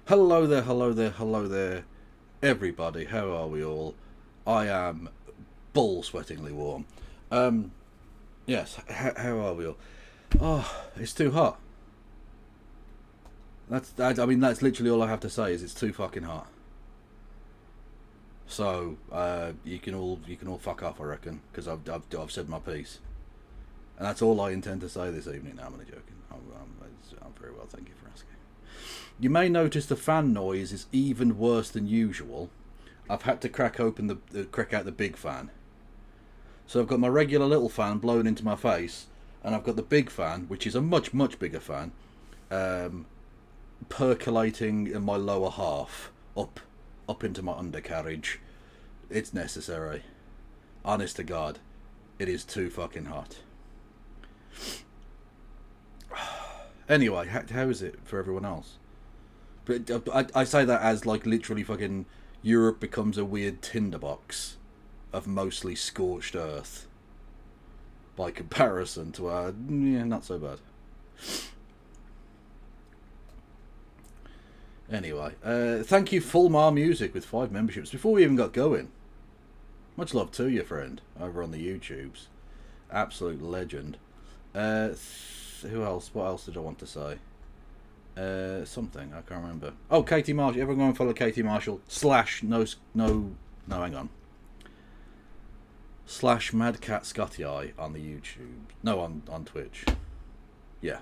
Hello there, hello there, hello there, everybody. How are we all? I am bull sweatingly warm. Yes, how are we all? Oh, it's too hot. I mean, that's literally all I have to say is it's too fucking hot. So you can all fuck off, I reckon, because I've said my piece, and that's all I intend to say this evening. No, I'm only joking. I'm very well, thank you for asking. You may notice the fan noise is even worse than usual. I've had to crack out the big fan. So I've got my regular little fan blowing into my face, and I've got the big fan, which is a much bigger fan, percolating in my lower half up into my undercarriage. It's necessary. Honest to God, it is too fucking hot. Anyway, how is it for everyone else? But I say that as like literally fucking Europe becomes a weird tinderbox of mostly scorched earth by comparison to our not so bad. Anyway, thank you Fulmar Music with 5 memberships before we even got going. Much love to you, friend, over on the YouTubes. Absolute legend. Who else? What else did I want to say? Something I can't remember. Oh, Katie Marshall. Everyone go and follow Katie Marshall / no, hang on. / Madcat Scotty Eye on the YouTube. No, on Twitch. Yeah.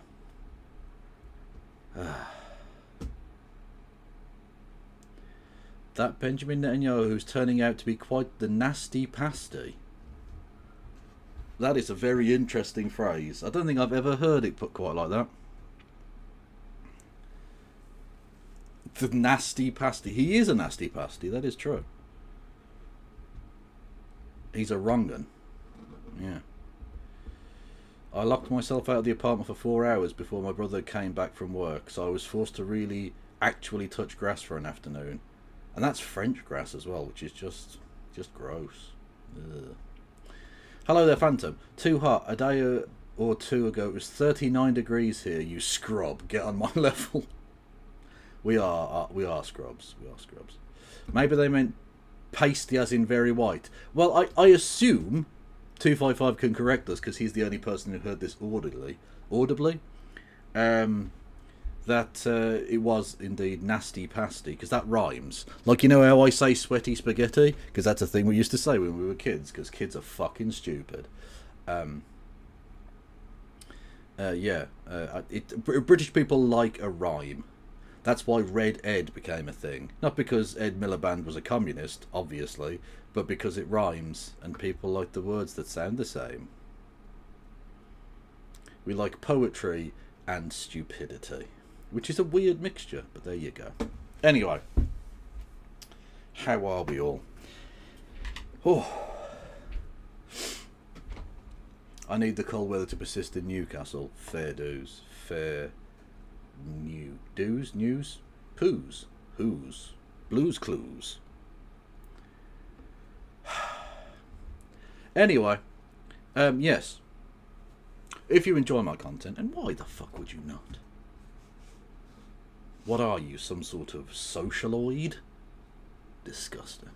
That Benjamin Netanyahu who's turning out to be quite the nasty pasty. That is a very interesting phrase. I don't think I've ever heard it put quite like that. The nasty pasty. He is a nasty pasty, that is true. He's a wrong un. Yeah. I locked myself out of the apartment for 4 hours before my brother came back from work, so I was forced to really actually touch grass for an afternoon. And that's French grass as well, which is just gross. Ugh. Hello there, Phantom. Too hot. A day or two ago it was 39 degrees here, you scrub. Get on my level. We are scrubs. We are scrubs. Maybe they meant pasty as in very white. Well, I assume 255 can correct us because he's the only person who heard this audibly. That it was indeed nasty pasty, because that rhymes. Like, you know how I say sweaty spaghetti? Because that's a thing we used to say when we were kids, because kids are fucking stupid. British people like a rhyme. That's why Red Ed became a thing. Not because Ed Miliband was a communist, obviously, but because it rhymes, and people like the words that sound the same. We like poetry and stupidity. Which is a weird mixture, but there you go. Anyway, how are we all? Oh, I need the cold weather to persist in Newcastle. Fair dues. Fair news? Poos. Who's? Blues Clues. Anyway, yes. If you enjoy my content, and why the fuck would you not? What are you, some sort of socialoid? Disgusting.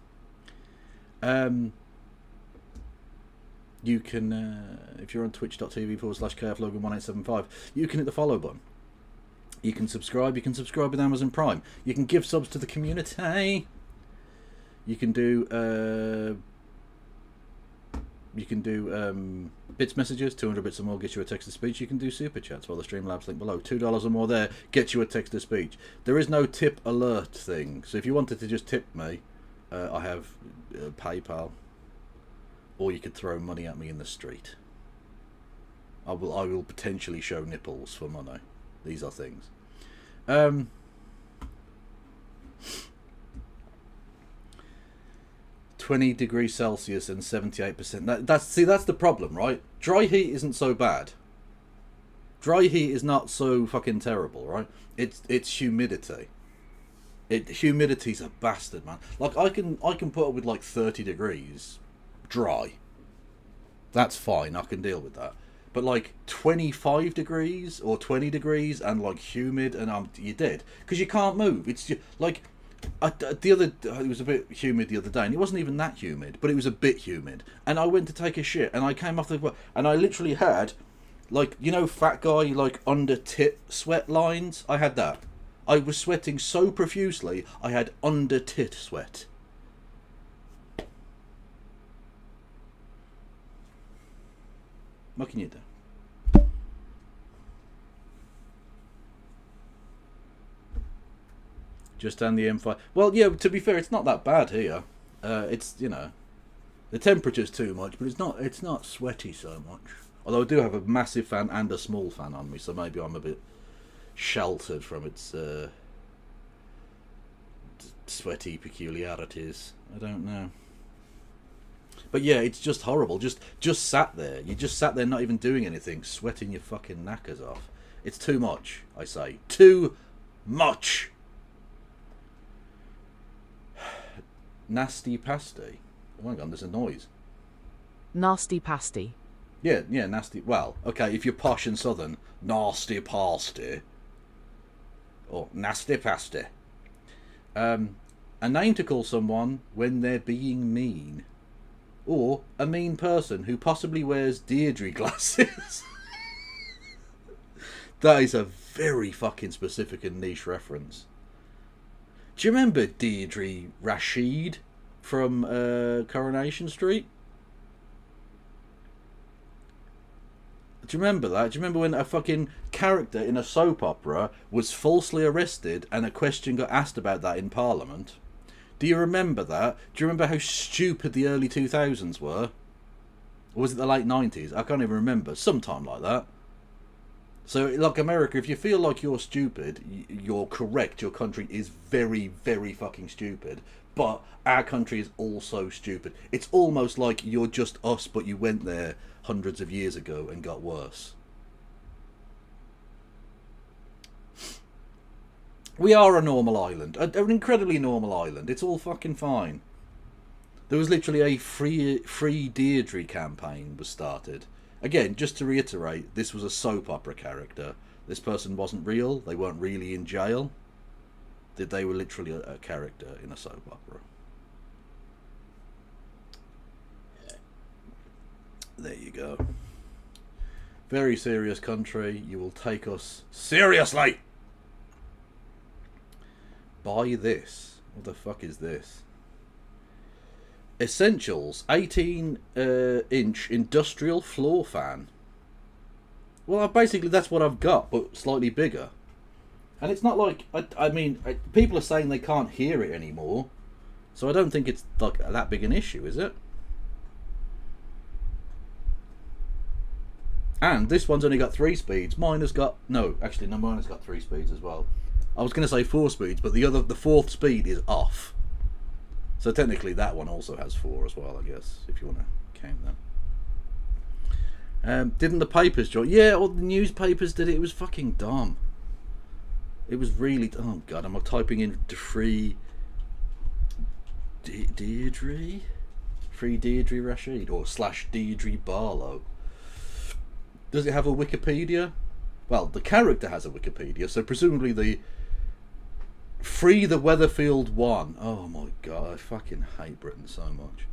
You can, if you're on twitch.tv/KFLogan1875, you can hit the follow button. You can subscribe with Amazon Prime. You can give subs to the community. You can do bits messages, 200 bits or more gets you a text-to-speech. You can do super chats while the Streamlabs link below. $2 or more there gets you a text-to-speech. There is no tip alert thing, so if you wanted to just tip me, I have PayPal, or you could throw money at me in the street. I will potentially show nipples for money. These are things. 20 degrees Celsius and 78%. That's the problem, right? Dry heat isn't so bad. Dry heat is not so fucking terrible, right? It's humidity. Humidity's a bastard, man. Like I can put up with like 30 degrees dry. That's fine. I can deal with that. but like 25 degrees or 20 degrees and like humid, and you're dead because you can't move. It's just, like it was a bit humid the other day, and it wasn't even that humid, but it was a bit humid. And I went to take a shit, and I came off and I literally had, like, you know, fat guy, like, under tit sweat lines. I had that. I was sweating so profusely, I had under tit sweat. What can you do? Just down the M5. Well, yeah, to be fair, it's not that bad here. It's, you know, the temperature's too much, but it's not sweaty so much. Although I do have a massive fan and a small fan on me, so maybe I'm a bit sheltered from its sweaty peculiarities. I don't know. But yeah, it's just horrible. Just sat there. You just sat there not even doing anything, sweating your fucking knackers off. It's too much, I say. Too much! Nasty pasty. Oh my god, there's a noise. Nasty pasty. Yeah, nasty. Well, okay, if you're posh and southern, nasty pasty. Or nasty pasty. A name to call someone when they're being mean. Or a mean person who possibly wears Deirdre glasses. That is a very fucking specific and niche reference. Do you remember Deirdre Rashid from Coronation Street? Do you remember that? Do you remember when a fucking character in a soap opera was falsely arrested and a question got asked about that in Parliament? Do you remember that? Do you remember how stupid the early 2000s were? Or was it the late 90s? I can't even remember. Sometime like that. So, like America, if you feel like you're stupid, you're correct. Your country is very, very fucking stupid. But our country is also stupid. It's almost like you're just us, but you went there hundreds of years ago and got worse. We are a normal island. An incredibly normal island. It's all fucking fine. There was literally a free Deirdre campaign was started. Again, just to reiterate, this was a soap opera character. This person wasn't real. They weren't really in jail. They were literally a character in a soap opera. There you go. Very serious country. You will take us seriously. Buy this. What the fuck is this? Essentials 18-inch industrial floor fan. Well, basically that's what I've got, but slightly bigger. And it's not like, I mean, people are saying they can't hear it anymore, so I don't think it's like that big an issue, is it? And this one's only got 3 speeds. Mine has got, no, actually, no, mine has got 3 speeds as well. I was going to say 4 speeds, but the 4th speed is off. So technically that one also has 4 as well, I guess, if you want to count them. Didn't the papers join? Yeah, all the newspapers did it. It was fucking dumb. It was really... Oh, God, am I typing in free... Deirdre? Free Deirdre Rashid, or / Deirdre Barlow. Does it have a Wikipedia? Well, the character has a Wikipedia, so presumably the... Free the Weatherfield one. Oh my god, I fucking hate Britain so much.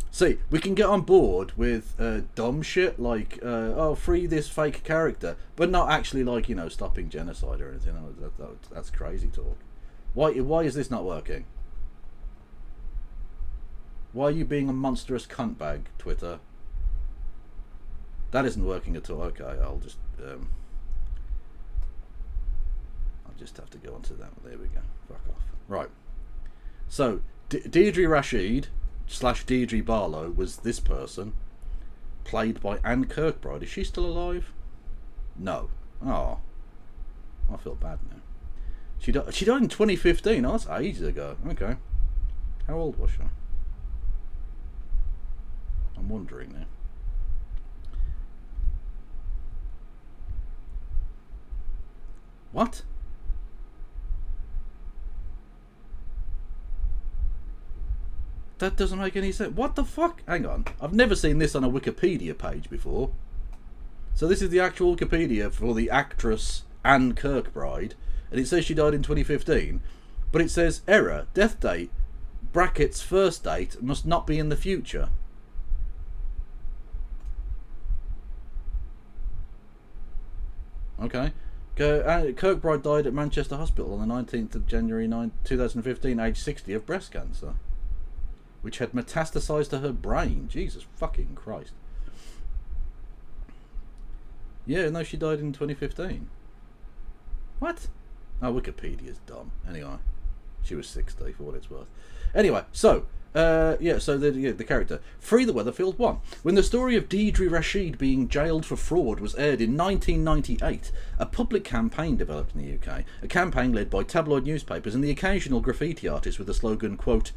See, we can get on board with dumb shit like, oh, free this fake character, but not actually like, you know, stopping genocide or anything. That's crazy talk. Why is this not working? Why are you being a monstrous cunt bag, Twitter? That isn't working at all. Okay, I'll just have to go onto that. There we go. Fuck off. Right. So, Deirdre Rashid / Deirdre Barlow was this person, played by Anne Kirkbride. Is she still alive? No. Oh. I feel bad now. She died in 2015. Oh, that's ages ago. Okay. How old was she? I'm wondering now. What? That doesn't make any sense. What the fuck? Hang on. I've never seen this on a Wikipedia page before. So this is the actual Wikipedia for the actress Anne Kirkbride, and it says she died in 2015, but it says error, death date, brackets first date must not be in the future. Okay. Kirkbride died at Manchester Hospital on the 19th of January 2015, aged 60, of breast cancer, which had metastasized to her brain. Jesus fucking Christ. Yeah, no, she died in 2015. What? Oh, Wikipedia's dumb. Anyway, she was 60 for what it's worth. Anyway, so the character. Free the Weatherfield 1. When the story of Deirdre Rashid being jailed for fraud was aired in 1998, a public campaign developed in the UK. A campaign led by tabloid newspapers and the occasional graffiti artist with the slogan, quote,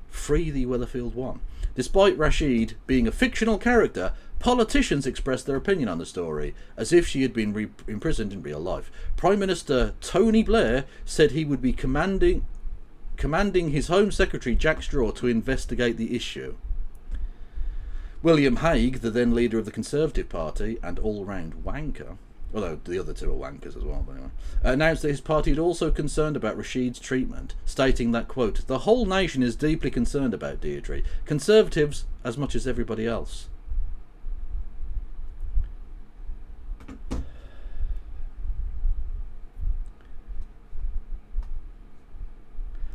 Free the Weatherfield 1. Despite Rashid being a fictional character, politicians expressed their opinion on the story, as if she had been imprisoned in real life. Prime Minister Tony Blair said he would be commanding his Home Secretary Jack Straw to investigate the issue. William Hague, the then leader of the Conservative Party and all-round wanker, although the other two are wankers as well, by the way, announced that his party is also concerned about Rashid's treatment, stating that, quote, the whole nation is deeply concerned about Deirdre, Conservatives as much as everybody else.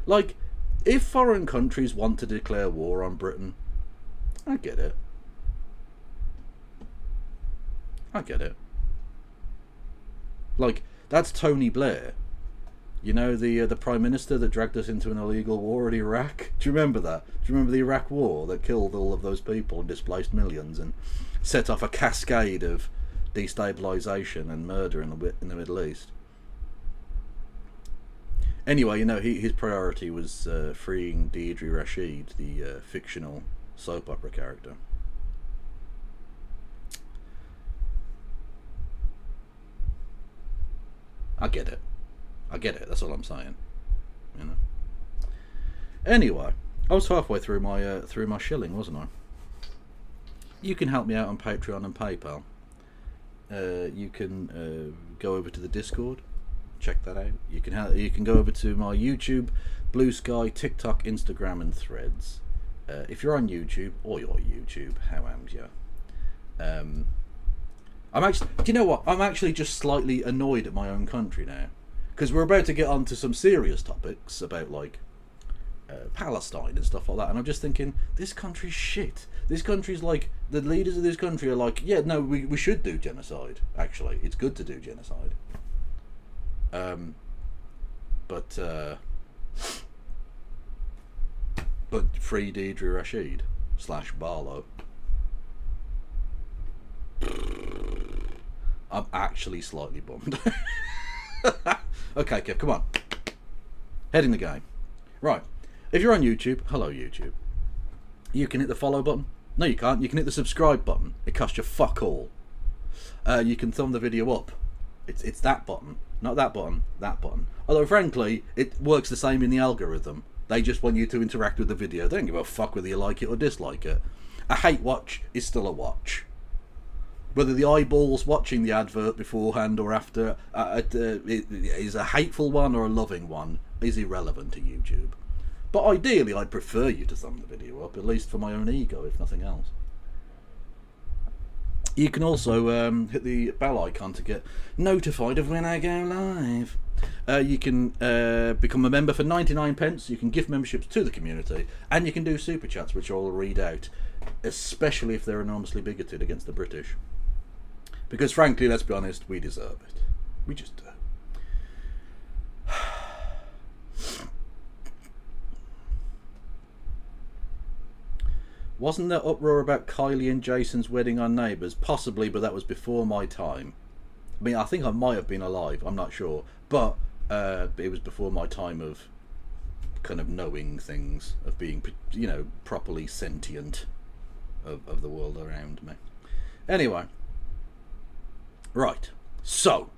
Like, if foreign countries want to declare war on Britain, I get it. Like, that's Tony Blair. You know, the Prime Minister that dragged us into an illegal war in Iraq? Do you remember that? Do you remember the Iraq war that killed all of those people and displaced millions and set off a cascade of destabilisation and murder in the Middle East? Anyway, you know, his priority was freeing Deirdre Rashid, the fictional soap opera character. I get it. That's all I'm saying. You know. Anyway, I was halfway through my shilling, wasn't I? You can help me out on Patreon and PayPal. You can go over to the Discord. Check that out. You can go over to my YouTube, Blue Sky, TikTok, Instagram, and Threads. If you're on YouTube or you're YouTube, how am you? I'm actually. Do you know what? I'm actually just slightly annoyed at my own country now, because we're about to get on to some serious topics about like Palestine and stuff like that, and I'm just thinking this country's shit. This country's like, the leaders of this country are like, yeah, no, we should do genocide. Actually, it's good to do genocide. But free Deirdre Rashid / Barlow. I'm actually slightly bummed. Okay, Kev, come on. Head in the game. Right. If you're on YouTube, hello YouTube. You can hit the follow button. No, you can't. You can hit the subscribe button. It costs you fuck all. You can thumb the video up. It's that button. Not that button, that button. Although, frankly, it works the same in the algorithm. They just want you to interact with the video. They don't give a fuck whether you like it or dislike it. A hate watch is still a watch. Whether the eyeballs watching the advert beforehand or after it is a hateful one or a loving one is irrelevant to YouTube. But ideally, I'd prefer you to thumb the video up, at least for my own ego, if nothing else. You can also hit the bell icon to get notified of when I go live. You can become a member for 99p. You can gift memberships to the community, and you can do super chats, which I'll read out, especially if they're enormously bigoted against the British. Because frankly, let's be honest, we deserve it. We just do. Wasn't there uproar about Kylie and Jason's wedding on Neighbours? Possibly, but that was before my time. I mean, I think I might have been alive, I'm not sure. But it was before my time of kind of knowing things, of being, you know, properly sentient of the world around me. Anyway. Right. So.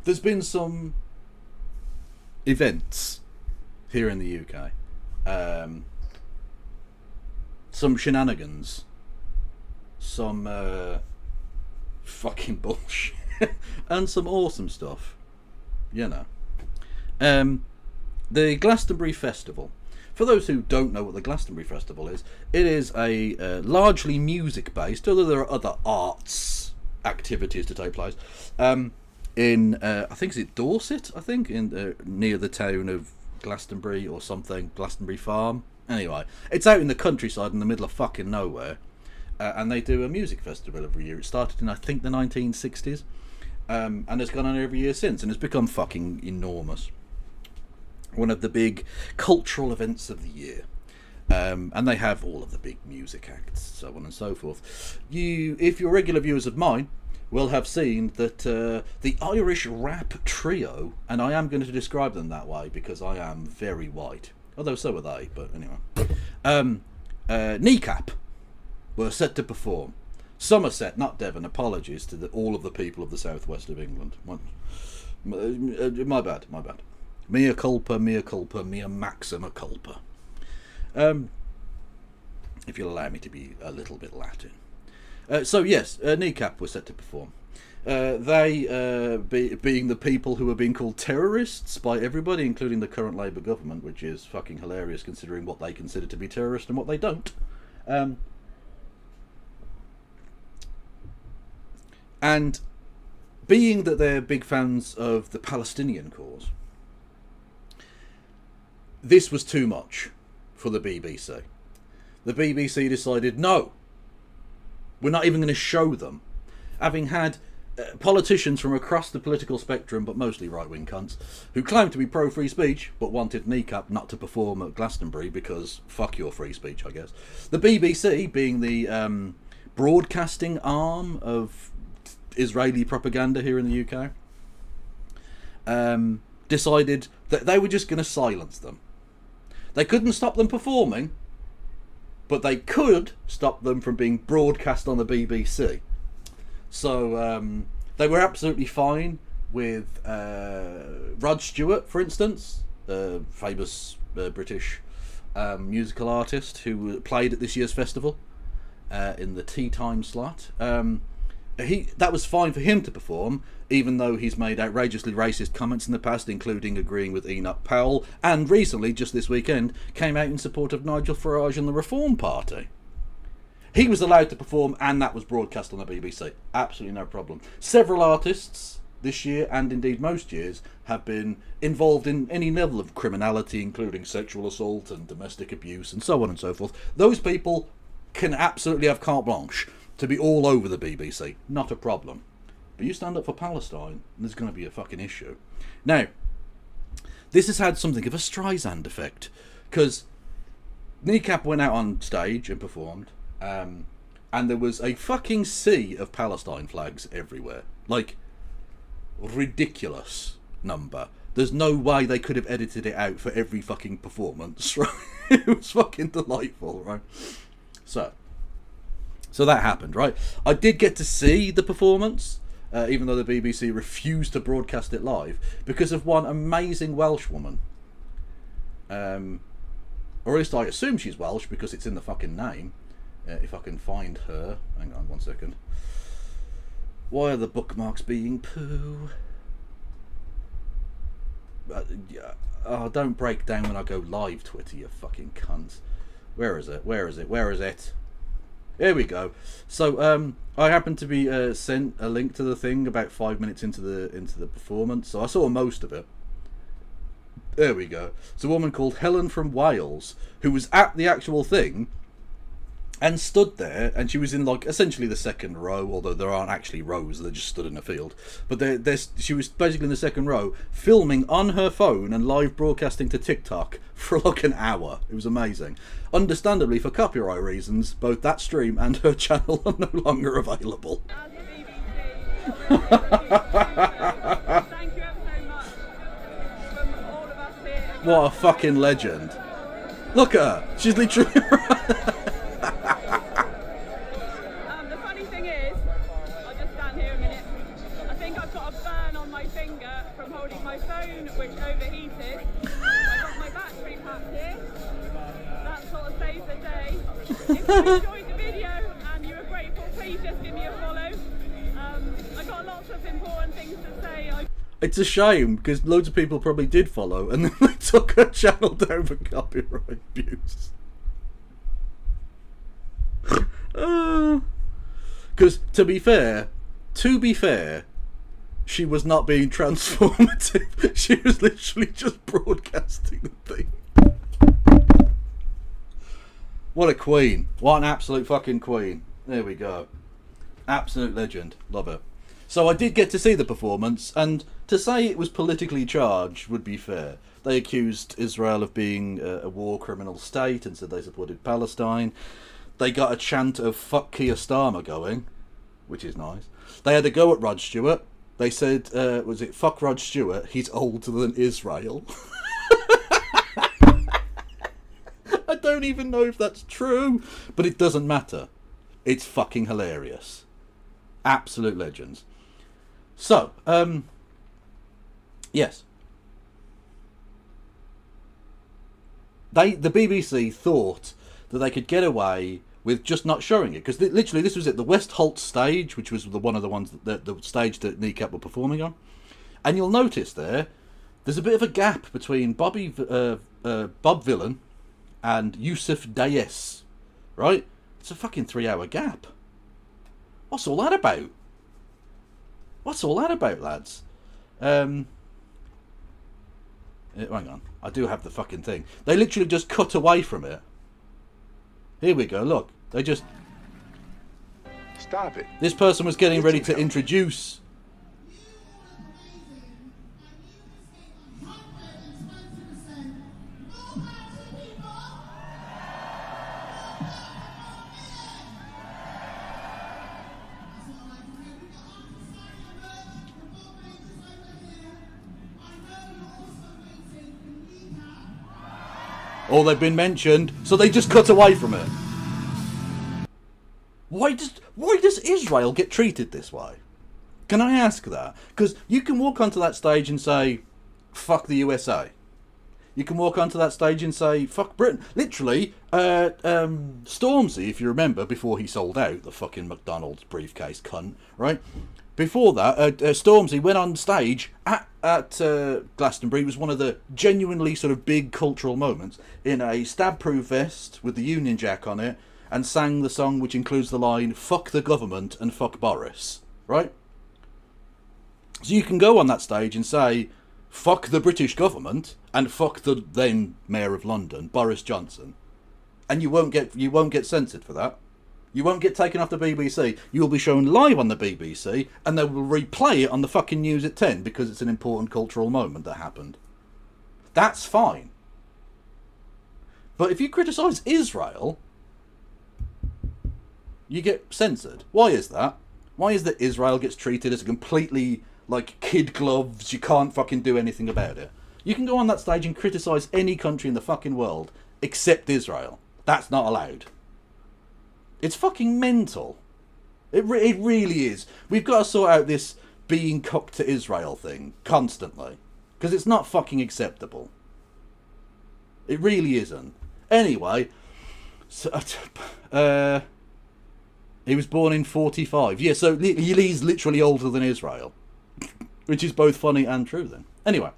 There's been some events here in the UK. Some shenanigans, some fucking bullshit. And some awesome stuff, you know. The Glastonbury Festival. For those who don't know what the Glastonbury Festival is, it is a largely music-based, although there are other arts activities to take place, in, I think, is it Dorset, I think, in near the town of Glastonbury or something, Glastonbury Farm. Anyway, it's out in the countryside in the middle of fucking nowhere, and they do a music festival every year. It started in, I think, the 1960s, and it's gone on every year since, and it's become fucking enormous. One of the big cultural events of the year. And they have all of the big music acts, so on and so forth. If you're regular viewers of mine, will have seen that the Irish rap trio, and I am going to describe them that way because I am very white, although so are they, but anyway. Kneecap were set to perform. Somerset, not Devon, apologies to all of the people of the southwest of England. My bad. Mea culpa, mea maxima culpa. If you'll allow me to be a little bit Latin. So yes, Kneecap were set to perform. They, being the people who are being called terrorists by everybody, including the current Labour government, which is fucking hilarious considering what they consider to be terrorist and what they don't. And being that they're big fans of the Palestinian cause, this was too much for the BBC. The BBC decided, no, we're not even going to show them. Having had politicians from across the political spectrum, but mostly right-wing cunts, who claimed to be pro-free speech, but wanted Kneecap not to perform at Glastonbury because fuck your free speech, I guess. The BBC, being the broadcasting arm of Israeli propaganda here in the UK, decided that they were just going to silence them. They couldn't stop them performing, but they could stop them from being broadcast on the BBC. So they were absolutely fine with Rod Stewart, for instance, a famous British musical artist who played at this year's festival in the tea time slot. That was fine for him to perform, even though he's made outrageously racist comments in the past, including agreeing with Enoch Powell, and recently, just this weekend, came out in support of Nigel Farage and the Reform Party. He was allowed to perform, and that was broadcast on the BBC. Absolutely no problem. Several artists this year, and indeed most years, have been involved in any level of criminality, including sexual assault and domestic abuse, and so on and so forth. Those people can absolutely have carte blanche to be all over the BBC. Not a problem. But you stand up for Palestine, and there's going to be a fucking issue. Now, this has had something of a Streisand effect, because Kneecap went out on stage and performed, and there was a fucking sea of Palestine flags everywhere. Like, ridiculous number. There's no way they could have edited it out for every fucking performance, right? It was fucking delightful, right? So that happened, right? I did get to see the performance, even though the BBC refused to broadcast it live, because of one amazing Welsh woman. Or at least I assume she's Welsh, because it's in the fucking name. If I can find her. Hang on 1 second. Why are the bookmarks being poo? Oh, don't break down when I go live, Twitter, you fucking cunts. Where is it? Here we go. So I happened to be sent a link to the thing about 5 minutes into the performance, so I saw most of it. There we go. It's a woman called Helen from Wales who was at the actual thing and stood there, and she was in like essentially the second row, although there aren't actually rows, they just stood in a field. But she was basically in the second row, filming on her phone and live broadcasting to TikTok for like an hour. It was amazing. Understandably, for copyright reasons, both that stream and her channel are no longer available. Thank you ever so much from all of us here. What a fucking legend. Look at her. She's literally... The funny thing is, I'll just stand here a minute. I think I've got a burn on my finger from holding my phone, which overheated. I got my battery pack here. That sort of saves the day. If you enjoyed the video and you were grateful, please just give me a follow. It's a shame, because loads of people probably did follow, and then they took her channel down for copyright abuse. Because, to be fair, she was not being transformative. She was literally just broadcasting the thing. What a queen. What an absolute fucking queen. There we go. Absolute legend. Love her. So I did get to see the performance, and to say it was politically charged would be fair. They accused Israel of being a war criminal state and said they supported Palestine. They got a chant of fuck Keir Starmer going, which is nice. They had a go at Rod Stewart. They said, was it fuck Rod Stewart, he's older than Israel. I don't even know if that's true, but it doesn't matter. It's fucking hilarious. Absolute legends. So, yes. The BBC thought that they could get away with just not showing it, because literally this was at the West Holt stage, which was one of the ones the stage that Kneecap were performing on, and you'll notice there's a bit of a gap between Bob Vylan and Yusuf Dayes, right? It's a fucking 3-hour gap. What's all that about? What's all that about, lads? Hang on, I do have the fucking thing. They literally just cut away from it. Here we go, look. They just... Stop it. This person was getting ready to introduce... Or they've been mentioned, so they just cut away from it. Why does Israel get treated this way? Can I ask that? Because you can walk onto that stage and say, fuck the USA. You can walk onto that stage and say, fuck Britain. Literally, Stormzy, if you remember, before he sold out, the fucking McDonald's briefcase cunt, right? Before that, Stormzy went on stage at Glastonbury. It was one of the genuinely sort of big cultural moments, in a stab-proof vest with the Union Jack on it, and sang the song which includes the line, fuck the government and fuck Boris, right? So you can go on that stage and say, fuck the British government and fuck the then Mayor of London, Boris Johnson, and you won't get censored for that. You won't get taken off the BBC. You will be shown live on the BBC, and they will replay it on the fucking news at 10 because it's an important cultural moment that happened. That's fine. But if you criticise Israel, you get censored. Why is that? Why is that Israel gets treated as a completely, like, kid gloves, you can't fucking do anything about it? You can go on that stage and criticise any country in the fucking world except Israel. That's not allowed. It's fucking mental. It really is. We've got to sort out this being cocked to Israel thing constantly, because it's not fucking acceptable. It really isn't. Anyway, so, he was born in 45. Yeah, so he's literally older than Israel, which is both funny and true then. Anyway,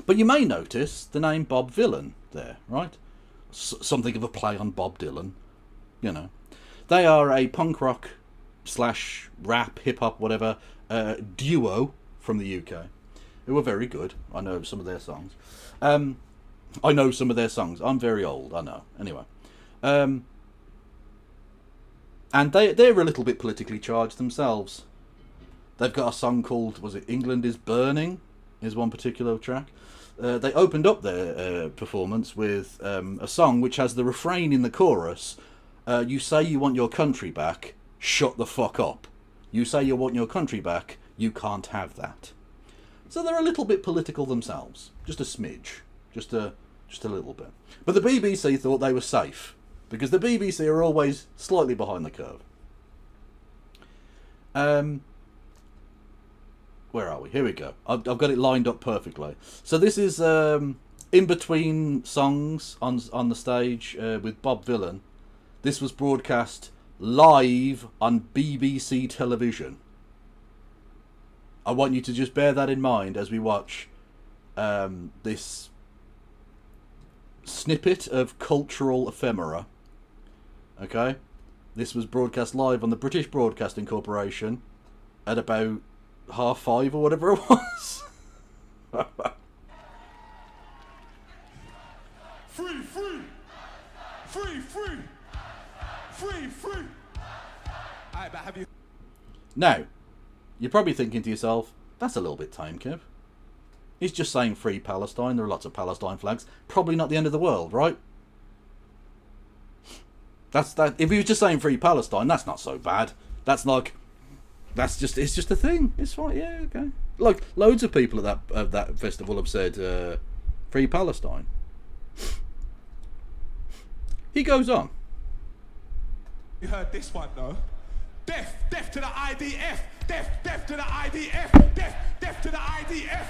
but you may notice the name Bob Vylan there, right? Something of a play on Bob Dylan. You know, they are a punk rock / rap, hip hop, whatever, duo from the UK who are very good. I know some of their songs. I'm very old, I know. Anyway, and they're a little bit politically charged themselves. They've got a song called, was it England is Burning? Is one particular track. They opened up their performance with a song which has the refrain in the chorus. You say you want your country back, shut the fuck up. You say you want your country back, you can't have that. So they're a little bit political themselves. Just a smidge. Just a little bit. But the BBC thought they were safe, because the BBC are always slightly behind the curve. Where are we? Here we go. I've got it lined up perfectly. So this is in between songs on the stage with Bob Vylan. This was broadcast live on BBC television. I want you to just bear that in mind as we watch this snippet of cultural ephemera. Okay? This was broadcast live on the British Broadcasting Corporation at about 5:30 or whatever it was. Free, free! Free, free! Free, free! Alright, but have you... Now, you're probably thinking to yourself, that's a little bit tame, Kev. He's just saying free Palestine, there are lots of Palestine flags. Probably not the end of the world, right? That's that. If he was just saying free Palestine, that's not so bad. It's just a thing. It's fine, yeah, okay. Like, loads of people at that festival have said, free Palestine. He goes on. You heard this one, though? Death to the IDF! Death to the IDF! Death to the IDF!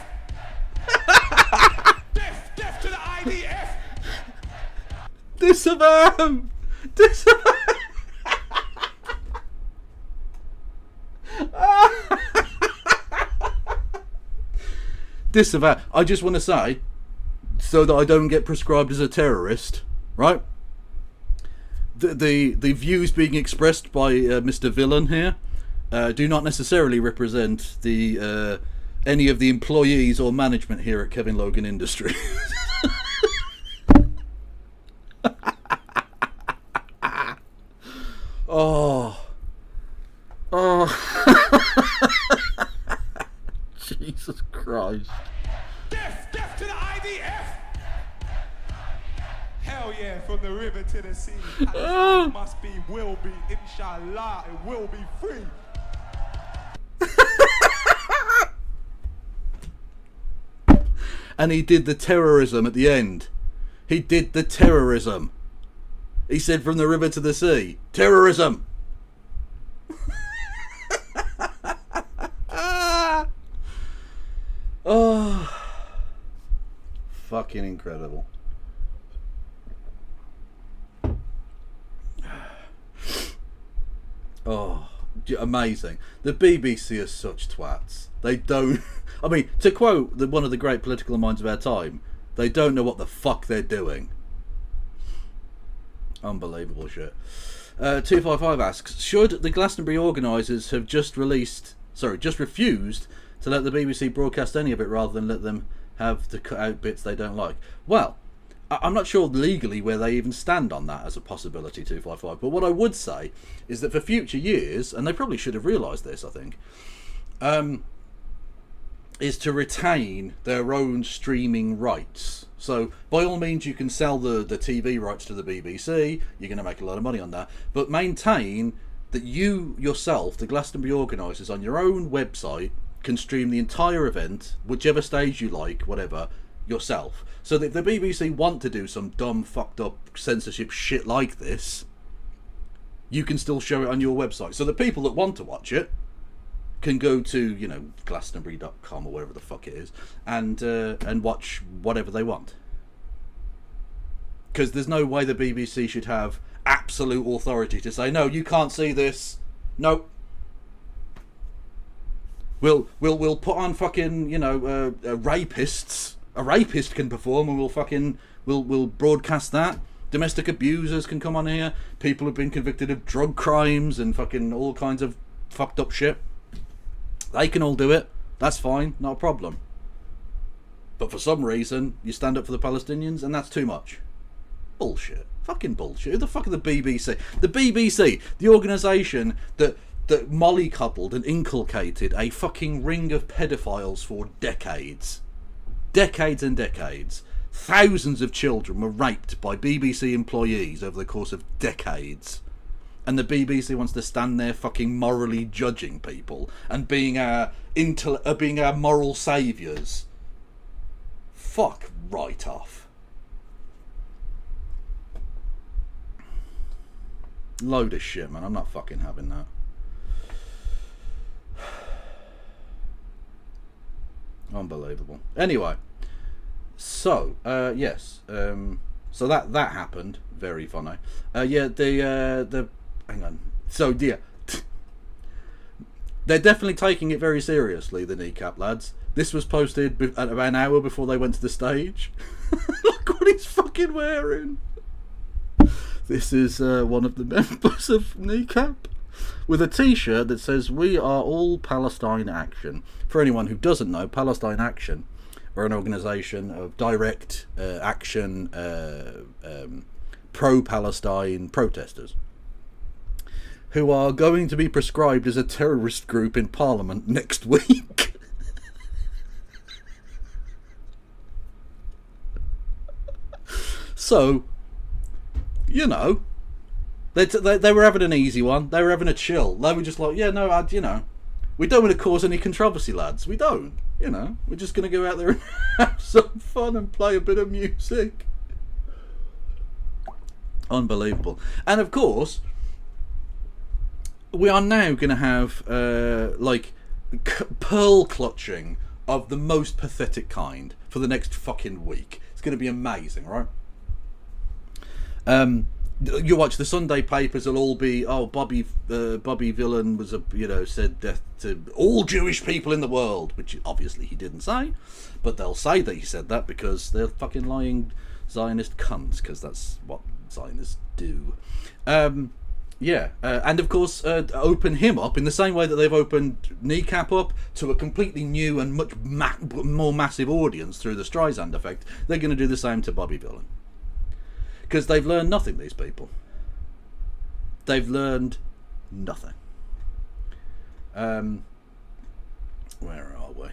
Death to the IDF! Disavow! Disavow. I just want to say, so that I don't get prescribed as a terrorist, right? The views being expressed by Mr. Vylan here do not necessarily represent the any of the employees or management here at Kevin Logan Industries. Oh. Jesus Christ. Death to the IDF! Hell yeah, from the river to the sea. Palestine must be, will be, inshallah, it will be free. And he did the terrorism at the end. He did the terrorism. He said from the river to the sea. Terrorism! Oh. Fucking incredible. Oh, amazing. The BBC are such twats. They don't... I mean, to quote one of the great political minds of our time, they don't know what the fuck they're doing. Unbelievable shit. 255 asks, should the Glastonbury organisers have just refused to let the BBC broadcast any of it rather than let them have to cut out bits they don't like? Well, I'm not sure legally where they even stand on that as a possibility, 255, but what I would say is that for future years, and they probably should have realised this, I think, is to retain their own streaming rights. So by all means you can sell the TV rights to the BBC, you're going to make a lot of money on that, but maintain that you yourself, the Glastonbury organisers, on your own website can stream the entire event, whichever stage you like, whatever, yourself. So that if the BBC want to do some dumb fucked up censorship shit like this, you can still show it on your website. So the people that want to watch it can go to, you know, glastonbury.com or whatever the fuck it is, and watch whatever they want. Because there's no way the BBC should have absolute authority to say, no, you can't see this. Nope. We'll put on fucking, you know, rapists. A rapist can perform, and we'll broadcast that. Domestic abusers can come on here. People who've been convicted of drug crimes and fucking all kinds of fucked up shit. They can all do it. That's fine, not a problem. But for some reason, you stand up for the Palestinians, and that's too much. Bullshit. Fucking bullshit. Who the fuck are the BBC? The BBC, the organisation that mollycoddled and inculcated a fucking ring of pedophiles for decades. Decades and decades. Thousands of children were raped by BBC employees over the course of decades. And the BBC wants to stand there fucking morally judging people and being our moral saviours. Fuck right off. Load of shit, man. I'm not fucking having that. Unbelievable. Anyway, so yes, so that happened. Very funny. Yeah, the hang on. So yeah, They're definitely taking it very seriously, the Kneecap lads. This was posted at about an hour before they went to the stage. Look what he's fucking wearing. This is one of the members of Kneecap with a t-shirt that says, "We are all Palestine Action." For anyone who doesn't know, Palestine Action are an organisation of direct action pro-Palestine protesters who are going to be prescribed as a terrorist group in Parliament next week. So, you know, they were having an easy one. They were having a chill. They were just like, yeah, no, we don't want to cause any controversy, lads. We don't. You know, we're just going to go out there and have some fun and play a bit of music. Unbelievable. And of course, we are now going to have pearl clutching of the most pathetic kind for the next fucking week. It's going to be amazing, right? You watch the Sunday papers, it'll all be, oh, Bobby Vylan was said death to all Jewish people in the world, which obviously he didn't say, but they'll say that he said that because they're fucking lying Zionist cunts, because that's what Zionists do. And of course, open him up in the same way that they've opened Kneecap up to a completely new and much more massive audience through the Streisand effect. They're going to do the same to Bobby Vylan. Because they've learned nothing, these people. They've learned nothing. Where are we?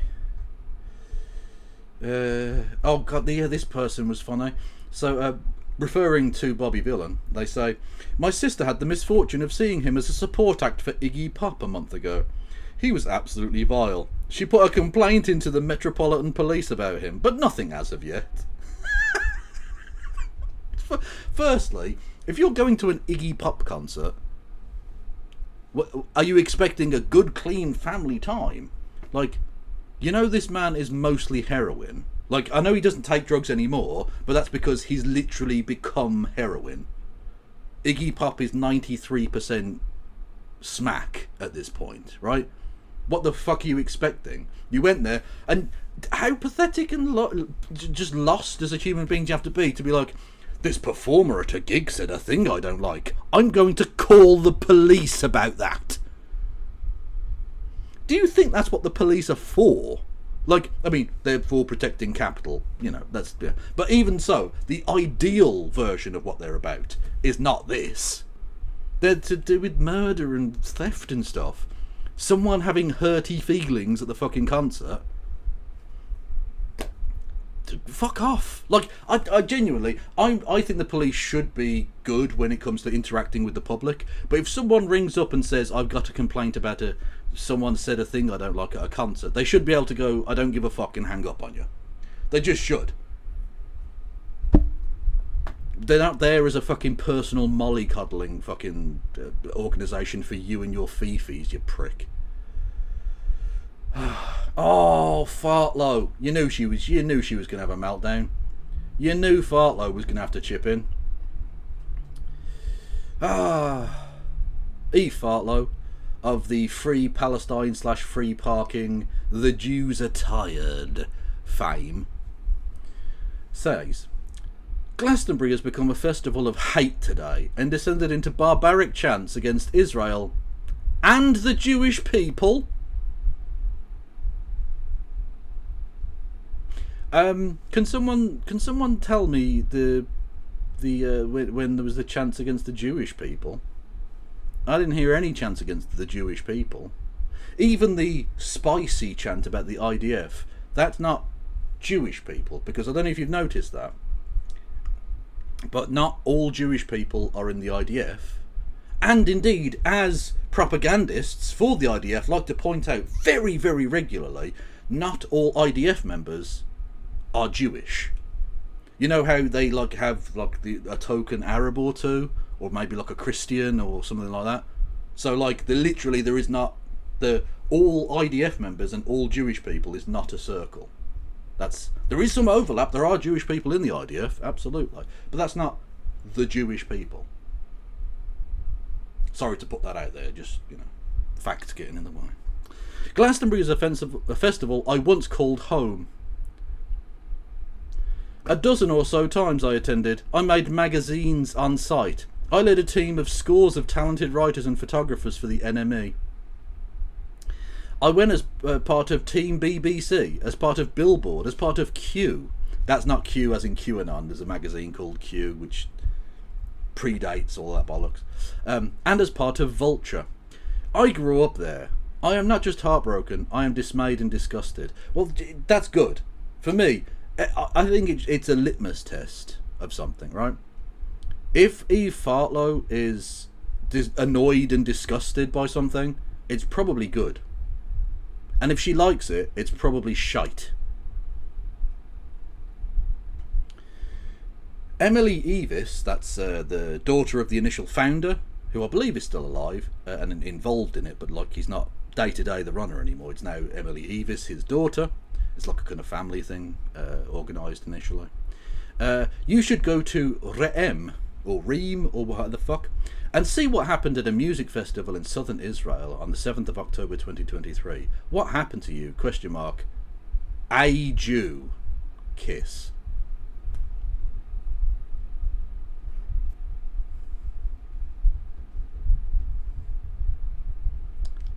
Oh god, this person was funny. So, referring to Bobby Vylan, they say, "My sister had the misfortune of seeing him as a support act for Iggy Pop a month ago. He was absolutely vile. She put a complaint into the Metropolitan Police about him, but nothing as of yet." Firstly, if you're going to an Iggy Pop concert, are you expecting a good, clean family time? Like, you know, this man is mostly heroin. Like, I know he doesn't take drugs anymore, but that's because he's literally become heroin. Iggy Pop is 93% smack at this point, right? What the fuck are you expecting? You went there, and how pathetic and just lost as a human being do you have to be like, "This performer at a gig said a thing I don't like. I'm going to call the police about that." Do you think that's what the police are for? Like, I mean, they're for protecting capital, that's... Yeah. But even so, the ideal version of what they're about is not this. They're to do with murder and theft and stuff. Someone having hurty feelings at the fucking concert... Fuck off. Like, I genuinely, I think the police should be good when it comes to interacting with the public, but if someone rings up and says, "I've got a complaint about someone said a thing I don't like at a concert," they should be able to go, "I don't give a fuck," and hang up on you. They just should. They're not there as a fucking personal mollycoddling fucking organisation for you and your fifis, you prick. Oh, Fartlow. You knew she was going to have a meltdown. You knew Fartlow was going to have to chip in. Eve Fartlow of the Free Palestine / free parking, the Jews are tired fame says, "Glastonbury has become a festival of hate today and descended into barbaric chants against Israel and the Jewish people." Can someone tell me the when there was the chants against the Jewish people? I didn't hear any chants against the Jewish people. Even the spicy chant about the IDF, that's not Jewish people, because I don't know if you've noticed that, but not all Jewish people are in the IDF. And indeed, as propagandists for the IDF like to point out very, very regularly, not all IDF members are Jewish. You know how they have a token Arab or two, or maybe like a Christian or something like that. So literally there is not all IDF members and all Jewish people is not a circle. There is some overlap. There are Jewish people in the IDF, absolutely, but that's not the Jewish people. Sorry to put that out there. Just facts getting in the way. Glastonbury is a festival I once called home. A dozen or so times I attended. I made magazines on site. I led a team of scores of talented writers and photographers for the NME. I went as part of Team BBC, as part of Billboard, as part of Q. That's not Q as in QAnon. There's a magazine called Q, which predates all that bollocks. And as part of Vulture. I grew up there. I am not just heartbroken, I am dismayed and disgusted. Well, that's good. For me, I think it's a litmus test of something, right? If Eve Fartlow is annoyed and disgusted by something, it's probably good. And if she likes it, it's probably shite. Emily Evis, that's the daughter of the initial founder, who I believe is still alive and involved in it, but like he's not day-to-day the runner anymore. It's now Emily Evis, his daughter. It's like a kind of family thing, organised initially. You should go to Re'em, or Reem, or what the fuck, and see what happened at a music festival in southern Israel on the 7th of October 2023. What happened to you? ? A Jew kiss.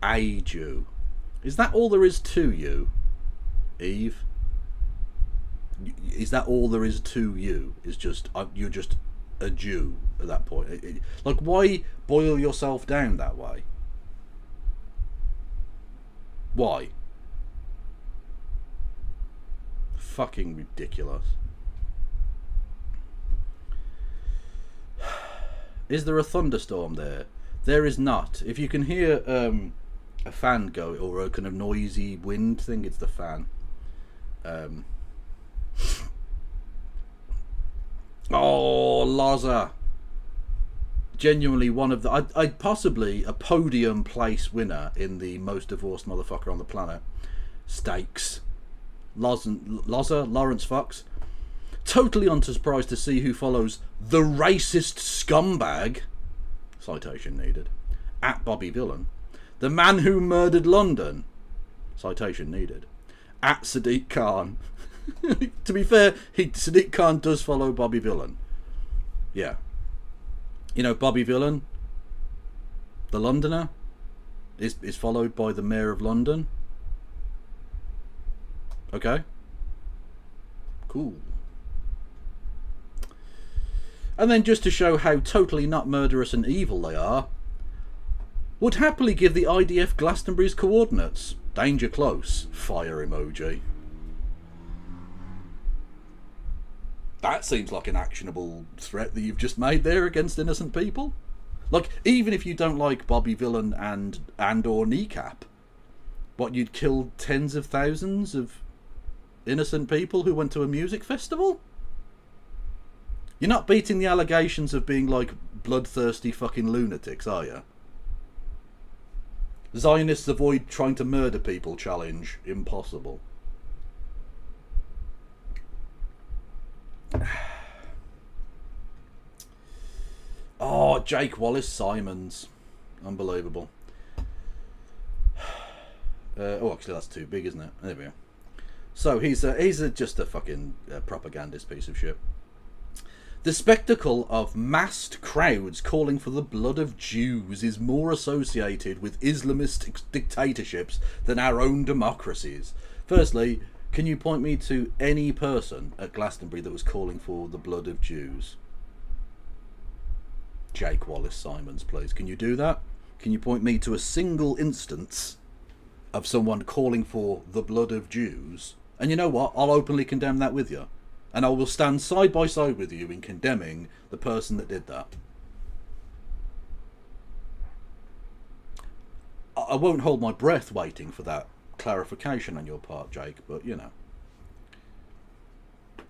A Jew. Is that all there is to you, Eve? Is that all there is to you? Is just you're just a Jew at that point? Like, why boil yourself down that way? Why? Fucking ridiculous. Is there a thunderstorm there? There is not. If you can hear a fan go, or a kind of noisy wind thing, it's the fan. Oh, Laza. Genuinely one of the... I'd possibly a podium place winner in the most divorced motherfucker on the planet. Stakes. Laza, Lawrence Fox. Totally unsurprised to see who follows the racist scumbag, citation needed, at Bobby Vylan. The man who murdered London, citation needed, at Sadiq Khan. To be fair, Sadiq Khan does follow Bobby Vylan. Yeah. You know, Bobby Vylan, the Londoner, is followed by the Mayor of London. Okay. Cool. And then just to show how totally not murderous and evil they are, would happily give the IDF Glastonbury's coordinates. Danger close. Fire emoji. That seems like an actionable threat that you've just made there against innocent people. Like, even if you don't like Bobby Vylan and or Kneecap, what, you'd kill tens of thousands of innocent people who went to a music festival? You're not beating the allegations of being like bloodthirsty fucking lunatics, are you? Zionists avoid trying to murder people challenge. Impossible. Oh, Jake Wallace-Simons. Unbelievable. Oh, actually that's too big, isn't it? There we go. So he's just a fucking propagandist piece of shit. The spectacle of massed crowds calling for the blood of Jews is more associated with Islamist dictatorships than our own democracies. Firstly, can you point me to any person at Glastonbury that was calling for the blood of Jews? Jake Wallace-Simons, please. Can you do that? Can you point me to a single instance of someone calling for the blood of Jews? And you know what? I'll openly condemn that with you. And I will stand side by side with you in condemning the person that did that. I won't hold my breath waiting for that clarification on your part, Jake, but you know,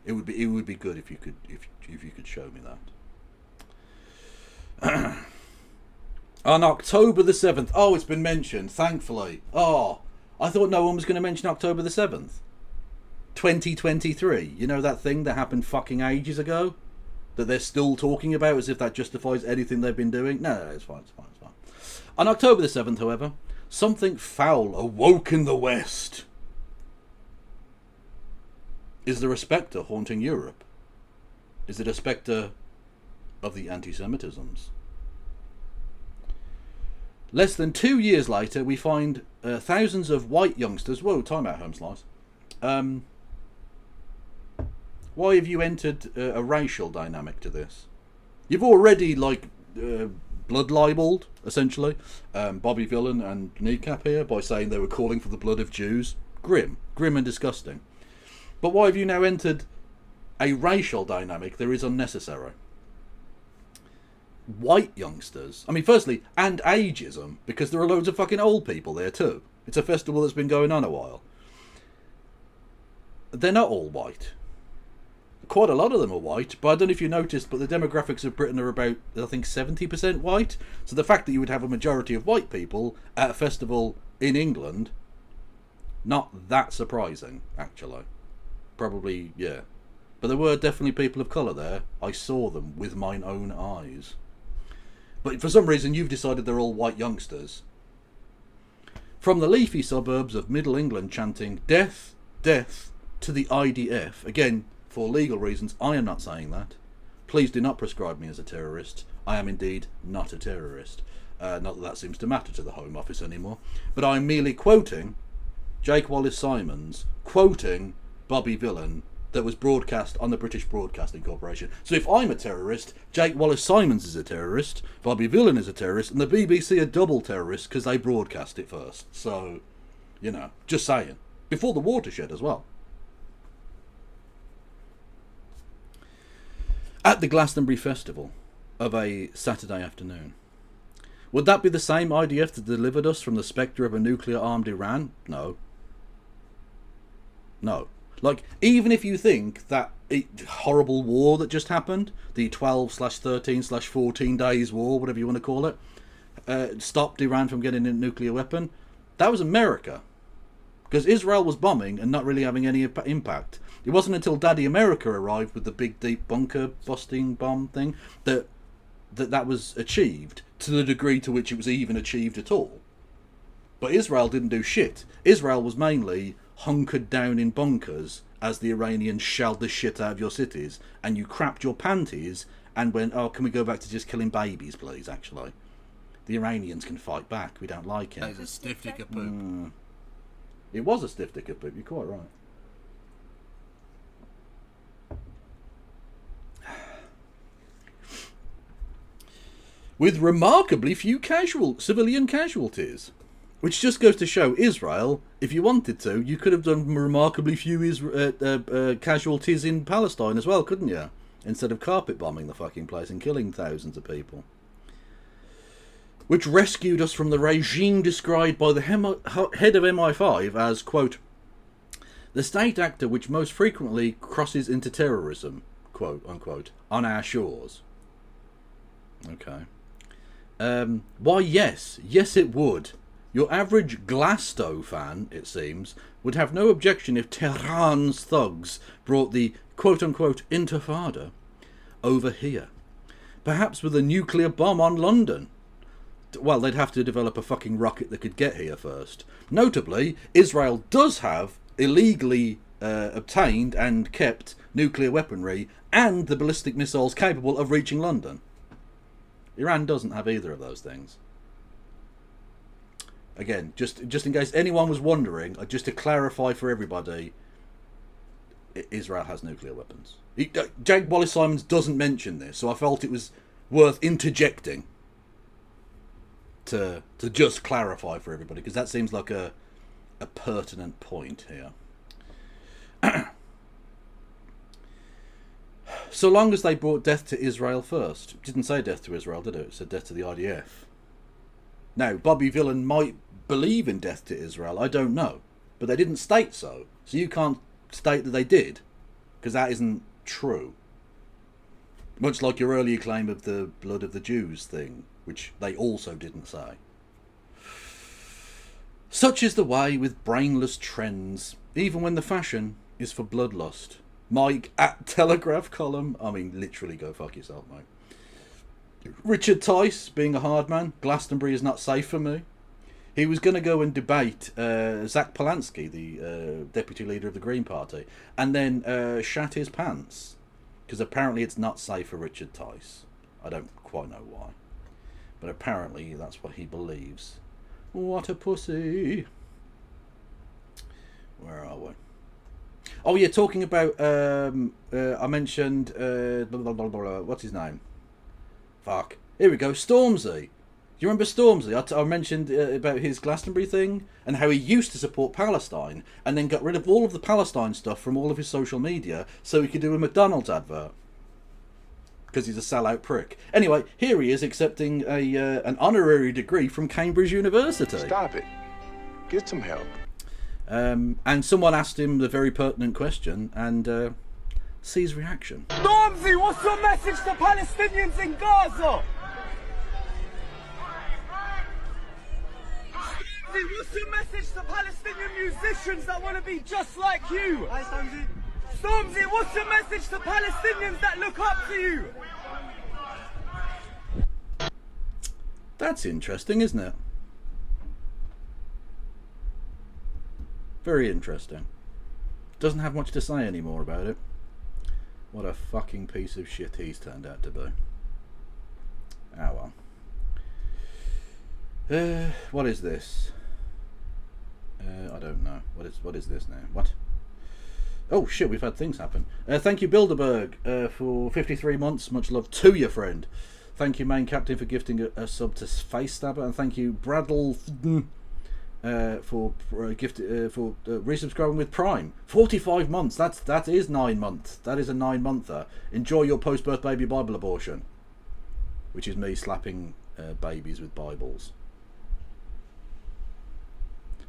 it would be good if you could show me that. On October the 7th. Oh, it's been mentioned, thankfully. Oh, I thought no one was going to mention October the 7th. 2023. You know that thing that happened fucking ages ago? That they're still talking about as if that justifies anything they've been doing? No, it's fine. On October the 7th, however, Something foul awoke in the West. Is there a spectre haunting Europe? Is it a spectre of the anti-Semitisms? Less than 2 years later, we find thousands of white youngsters... Whoa, time out, Home Slice. Why have you entered a racial dynamic to this? You've already, like, blood libelled, essentially, Bobby Vylan and Kneecap here by saying they were calling for the blood of Jews. Grim and disgusting. But why have you now entered a racial dynamic that is unnecessary? White youngsters, I mean, firstly, and ageism, because there are loads of fucking old people there too. It's a festival that's been going on a while. They're not all white. Quite a lot of them are white, but I don't know if you noticed, but the demographics of Britain are about, I think, 70% white. So the fact that you would have a majority of white people at a festival in England, not that surprising, actually. Probably, yeah. But there were definitely people of colour there. I saw them with mine own eyes. But for some reason, you've decided they're all white youngsters. From the leafy suburbs of Middle England chanting, "Death, death to the IDF." Again, for legal reasons, I am not saying that. Please do not prescribe me as a terrorist. I am indeed not a terrorist. Not that that seems to matter to the Home Office anymore. But I'm merely quoting Jake Wallace-Simons, quoting Bobby Vylan, that was broadcast on the British Broadcasting Corporation. So if I'm a terrorist, Jake Wallace-Simons is a terrorist, Bobby Vylan is a terrorist, and the BBC are double terrorists because they broadcast it first. So, you know, just saying. Before the watershed as well. At the Glastonbury Festival of a Saturday afternoon. Would that be the same IDF that delivered us from the spectre of a nuclear-armed Iran? No. No. Like, even if you think that horrible war that just happened, the 12/13/14 days war, whatever you want to call it, stopped Iran from getting a nuclear weapon, that was America. Because Israel was bombing and not really having any impact. It wasn't until Daddy America arrived with the big deep bunker busting bomb thing that was achieved, to the degree to which it was even achieved at all. But Israel didn't do shit. Israel was mainly hunkered down in bunkers as the Iranians shelled the shit out of your cities, and you crapped your panties and went, "Oh, can we go back to just killing babies, please?" Actually, the Iranians can fight back. We don't like it. That is a stiff dick of poop. It was a stiff dick of poop. You're quite right. With remarkably few civilian casualties. Which just goes to show Israel, if you wanted to, you could have done remarkably few casualties in Palestine as well, couldn't you? Instead of carpet bombing the fucking place and killing thousands of people. Which rescued us from the regime described by the head of MI5 as, quote, "the state actor which most frequently crosses into terrorism," quote unquote, "on our shores." Okay. Why, yes it would. Your average Glasto fan, it seems, would have no objection if Tehran's thugs brought the quote-unquote intifada over here. Perhaps with a nuclear bomb on London. Well, they'd have to develop a fucking rocket that could get here first. Notably, Israel does have illegally obtained and kept nuclear weaponry and the ballistic missiles capable of reaching London. Iran doesn't have either of those things. Again, just in case anyone was wondering, just to clarify for everybody, Israel has nuclear weapons. Jake Wallace-Simons doesn't mention this, so I felt it was worth interjecting to just clarify for everybody, because that seems like a pertinent point here. So long as they brought death to Israel first. It didn't say death to Israel, did it? It said death to the IDF. Now, Bobby Vylan might believe in death to Israel, I don't know. But they didn't state so. So you can't state that they did, because that isn't true. Much like your earlier claim of the blood of the Jews thing, which they also didn't say. Such is the way with brainless trends, even when the fashion is for bloodlust. Mike at Telegraph column. I mean, literally go fuck yourself, mate. Richard Tice, being a hard man. Glastonbury is not safe for me. He was going to go and debate Zach Polanski, the deputy leader of the Green Party, and then shat his pants because apparently it's not safe for Richard Tice. I don't quite know why, but apparently that's what he believes. What a pussy! Where are we? Oh yeah, talking about I mentioned blah, blah, blah, blah, what's his name? Fuck. Here we go. Stormzy. Do you remember Stormzy? I mentioned about his Glastonbury thing and how he used to support Palestine and then got rid of all of the Palestine stuff from all of his social media so he could do a McDonald's advert because he's a sellout prick. Anyway, here he is accepting an honorary degree from Cambridge University. Stop it. Get some help. And someone asked him the very pertinent question, and see his reaction. Stormzy, what's your message to Palestinians in Gaza? Stormzy, what's your message to Palestinian musicians that want to be just like you? Hi, Stormzy. Stormzy, what's your message to Palestinians that look up to you? That's interesting, isn't it? Very interesting. Doesn't have much to say anymore about it. What a fucking piece of shit he's turned out to be. Oh well. What is this? I don't know. What is this now? What? Oh shit, we've had things happen. Thank you, Bilderberg, for 53 months. Much love to you, friend. Thank you, Main Captain, for gifting a sub to Face Stabber, and thank you, Bradle, for resubscribing with Prime. 45 months. That is 9 months. That is a 9-monther. Enjoy your post-birth baby Bible abortion, which is me slapping babies with Bibles.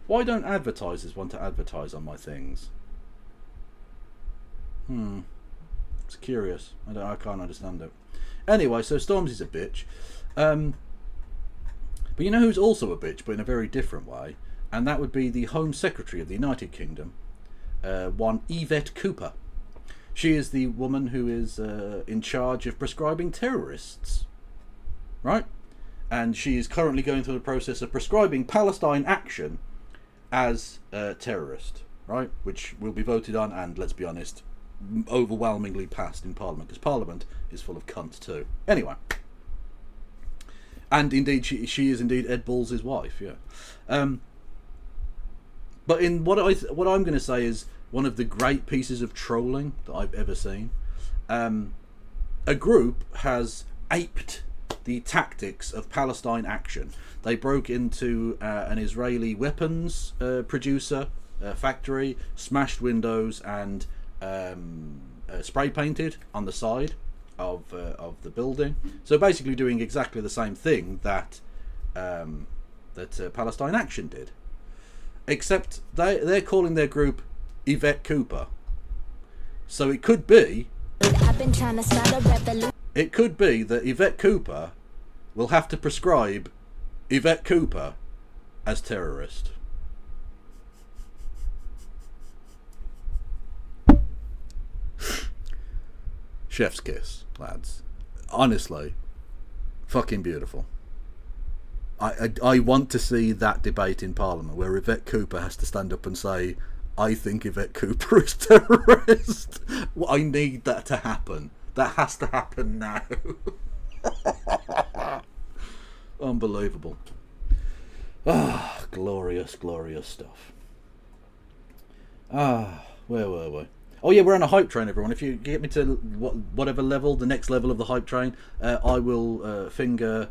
Why don't advertisers want to advertise on my things? It's curious. I can't understand it. Anyway, so Stormzy's a bitch. But you know who's also a bitch, but in a very different way? And that would be the Home Secretary of the United Kingdom, one Yvette Cooper. She is the woman who is in charge of prescribing terrorists, right? And she is currently going through the process of prescribing Palestine action as a terrorist, right? Which will be voted on and, let's be honest, overwhelmingly passed in Parliament, because Parliament is full of cunts too. Anyway. And indeed, she is indeed Ed Balls' wife, yeah. But in what I'm going to say is one of the great pieces of trolling that I've ever seen. A group has aped the tactics of Palestine action. They broke into an Israeli weapons producer factory, smashed windows, and spray painted on the side of the building. So basically doing exactly the same thing that Palestine Action did, except they're calling their group Yvette Cooper. So it could be that Yvette Cooper will have to prescribe Yvette Cooper as terrorist. Chef's kiss, lads. Honestly, fucking beautiful. I want to see that debate in Parliament where Yvette Cooper has to stand up and say, I think Yvette Cooper is terrorist. Well, I need that to happen. That has to happen now. Unbelievable. Ah, glorious, glorious stuff. Ah, where were we? Oh yeah, we're on a hype train, everyone. If you get me to whatever level, the next level of the hype train, I will finger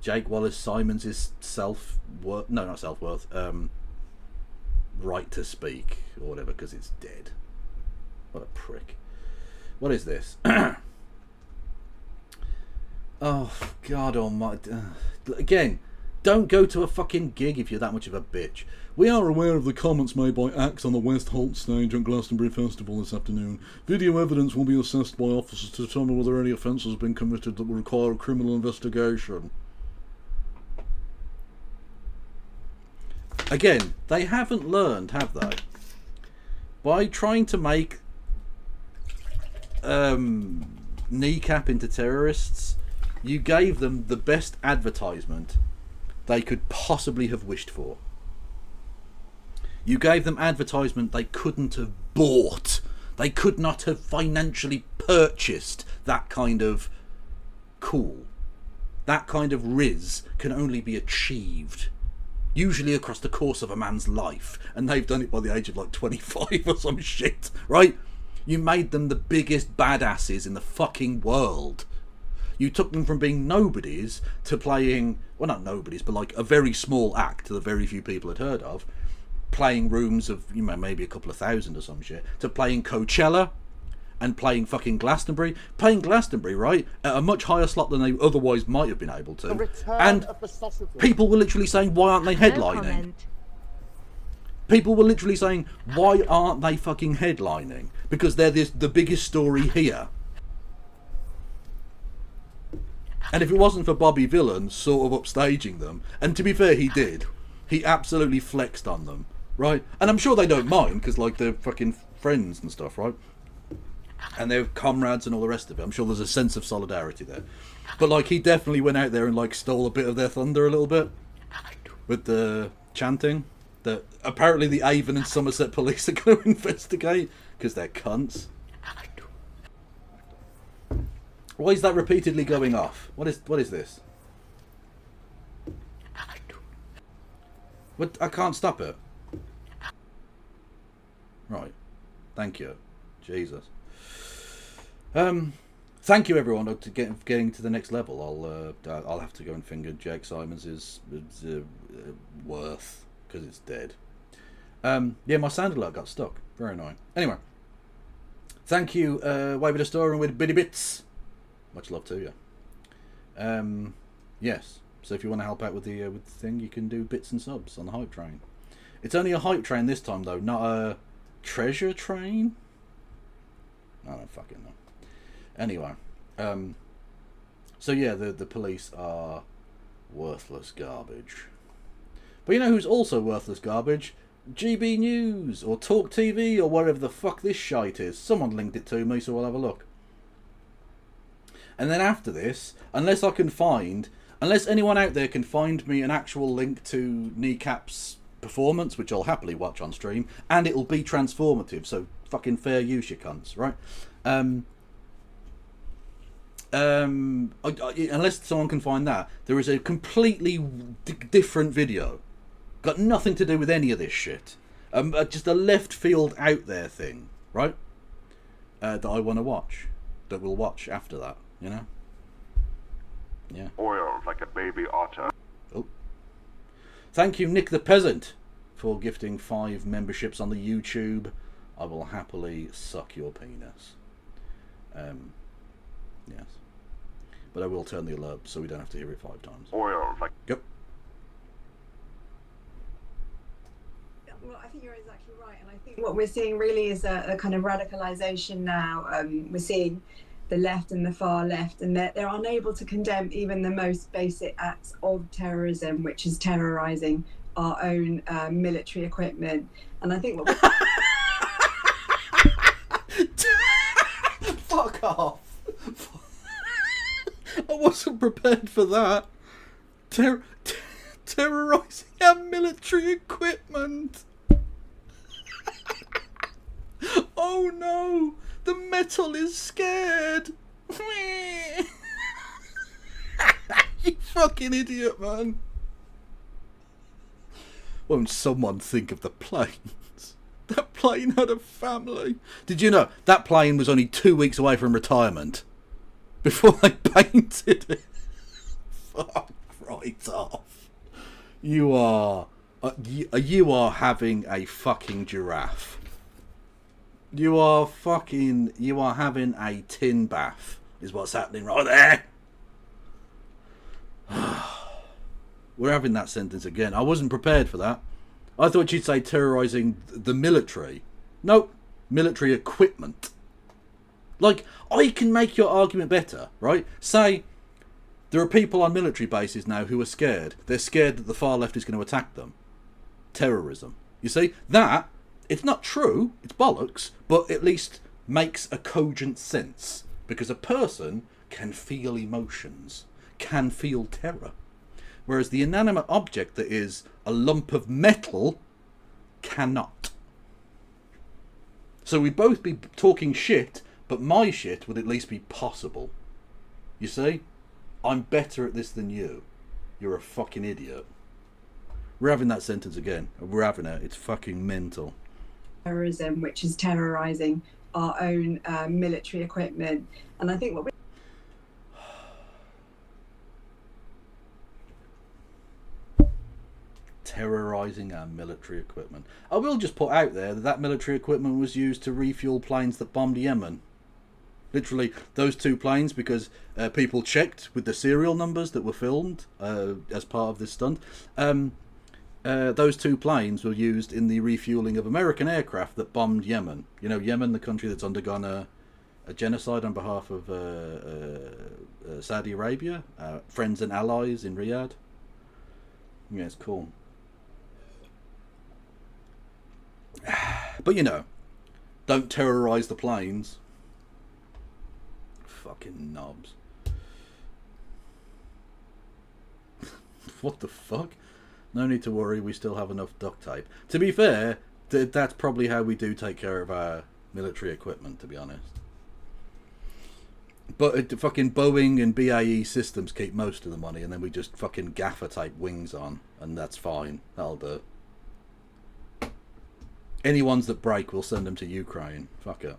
Jake Wallace Simons' self-worth, no, not self-worth, right to speak or whatever, because it's dead. What a prick. What is this? Oh God almighty. Again, don't go to a fucking gig if you're that much of a bitch. We are aware of the comments made by acts on the West Holt stage at Glastonbury Festival this afternoon. Video evidence will be assessed by officers to determine whether any offences have been committed that will require a criminal investigation. Again, they haven't learned, have they? By trying to make Kneecap into terrorists, You gave them the best advertisement they could possibly have wished for. You gave them advertisement they couldn't have bought. They could not have financially purchased that kind of cool. That kind of riz can only be achieved, usually across the course of a man's life, and they've done it by the age of like 25 or some shit, right? You made them the biggest badasses in the fucking world. You took them from being nobodies to playing, well, not nobodies, but like a very small act that very few people had heard of, playing rooms of, you know, maybe a couple of thousand or some shit, to playing Coachella and playing fucking Glastonbury. Playing Glastonbury, right, at a much higher slot than they otherwise might have been able to. And people were literally saying, why aren't they headlining? People were literally saying, why aren't they fucking headlining? Because they're the biggest story here. And if it wasn't for Bobby Vylan sort of upstaging them, and to be fair, he did. He absolutely flexed on them, right? And I'm sure they don't mind, because like they're fucking friends and stuff, right? And they're comrades and all the rest of it. I'm sure there's a sense of solidarity there. But like he definitely went out there and like stole a bit of their thunder a little bit with the chanting that apparently the Avon and Somerset police are going to investigate because they're cunts. Why is that repeatedly going off? What is this? What? I can't stop it. Right. Thank you. Jesus. Thank you everyone to getting to the next level. I'll have to go and finger Jake Simons' worth because it's dead. Yeah, my sound alert got stuck. Very annoying. Anyway, thank you, Wave the Store and with Biddy Bits. Much love to you. Yes. So if you want to help out with the thing, you can do bits and subs on the hype train. It's only a hype train this time though, not a treasure train. I don't fucking know. Anyway, so yeah, the police are worthless garbage. But you know who's also worthless garbage? GB News or Talk TV or whatever the fuck this shite is. Someone linked it to me, so we'll have a look. And then after this, unless anyone out there can find me an actual link to Kneecap's performance, which I'll happily watch on stream, and it'll be transformative, so fucking fair use, you cunts, right? Unless someone can find that, there is a completely different video. Got nothing to do with any of this shit. Just a left field out there thing, right? That I want to watch. That we'll watch after that, you know? Yeah. Oiled like a baby otter. Oh. Thank you, Nick the Peasant, for gifting 5 memberships on the YouTube. I will happily suck your penis. Yes. But I will turn the alert so we don't have to hear it 5 times. Oiled like... Yep. Well, I think you're exactly right, and I think what we're seeing really is a kind of radicalisation now. We're seeing the left and the far left, and they're unable to condemn even the most basic acts of terrorism, which is terrorising our own military equipment. And I think what Fuck off. I wasn't prepared for that. Terrorising our military equipment. Oh no, the metal is scared. You fucking idiot, man. Won't someone think of the planes? That plane had a family. Did you know that plane was only 2 weeks away from retirement before they painted it? Fuck right off. You are having a fucking giraffe. You are having a tin bath is what's happening right there. We're having that sentence again. I wasn't prepared for that. I thought you'd say terrorising the military. Nope. Military equipment. Like, I can make your argument better, right? Say, there are people on military bases now who are scared. They're scared that the far left is going to attack them. Terrorism. You see? That, it's not true, it's bollocks, but at least makes a cogent sense. Because a person can feel emotions. can feel terror. Whereas the inanimate object that is a lump of metal cannot. So we'd both be talking shit, but my shit would at least be possible. You see? I'm better at this than you. You're a fucking idiot. We're having that sentence again. We're having it. It's fucking mental. Terrorism, which is terrorising our own military equipment. And I think what we... Terrorising our military equipment. I will just put out there that that military equipment was used to refuel planes that bombed Yemen. Literally, those 2 planes, because people checked with the serial numbers that were filmed as part of this stunt. Those 2 planes were used in the refueling of American aircraft that bombed Yemen. You know, Yemen, the country that's undergone a genocide on behalf of Saudi Arabia, friends and allies in Riyadh. Yeah, it's cool. But you know, don't terrorise the planes. Fucking knobs. What the fuck? No need to worry, we still have enough duct tape. To be fair, that's probably how we do take care of our military equipment, to be honest. But fucking Boeing and BAE Systems keep most of the money, and then we just fucking gaffer tape wings on, and that's fine. That'll do. Any ones that break, we'll send them to Ukraine. Fuck it.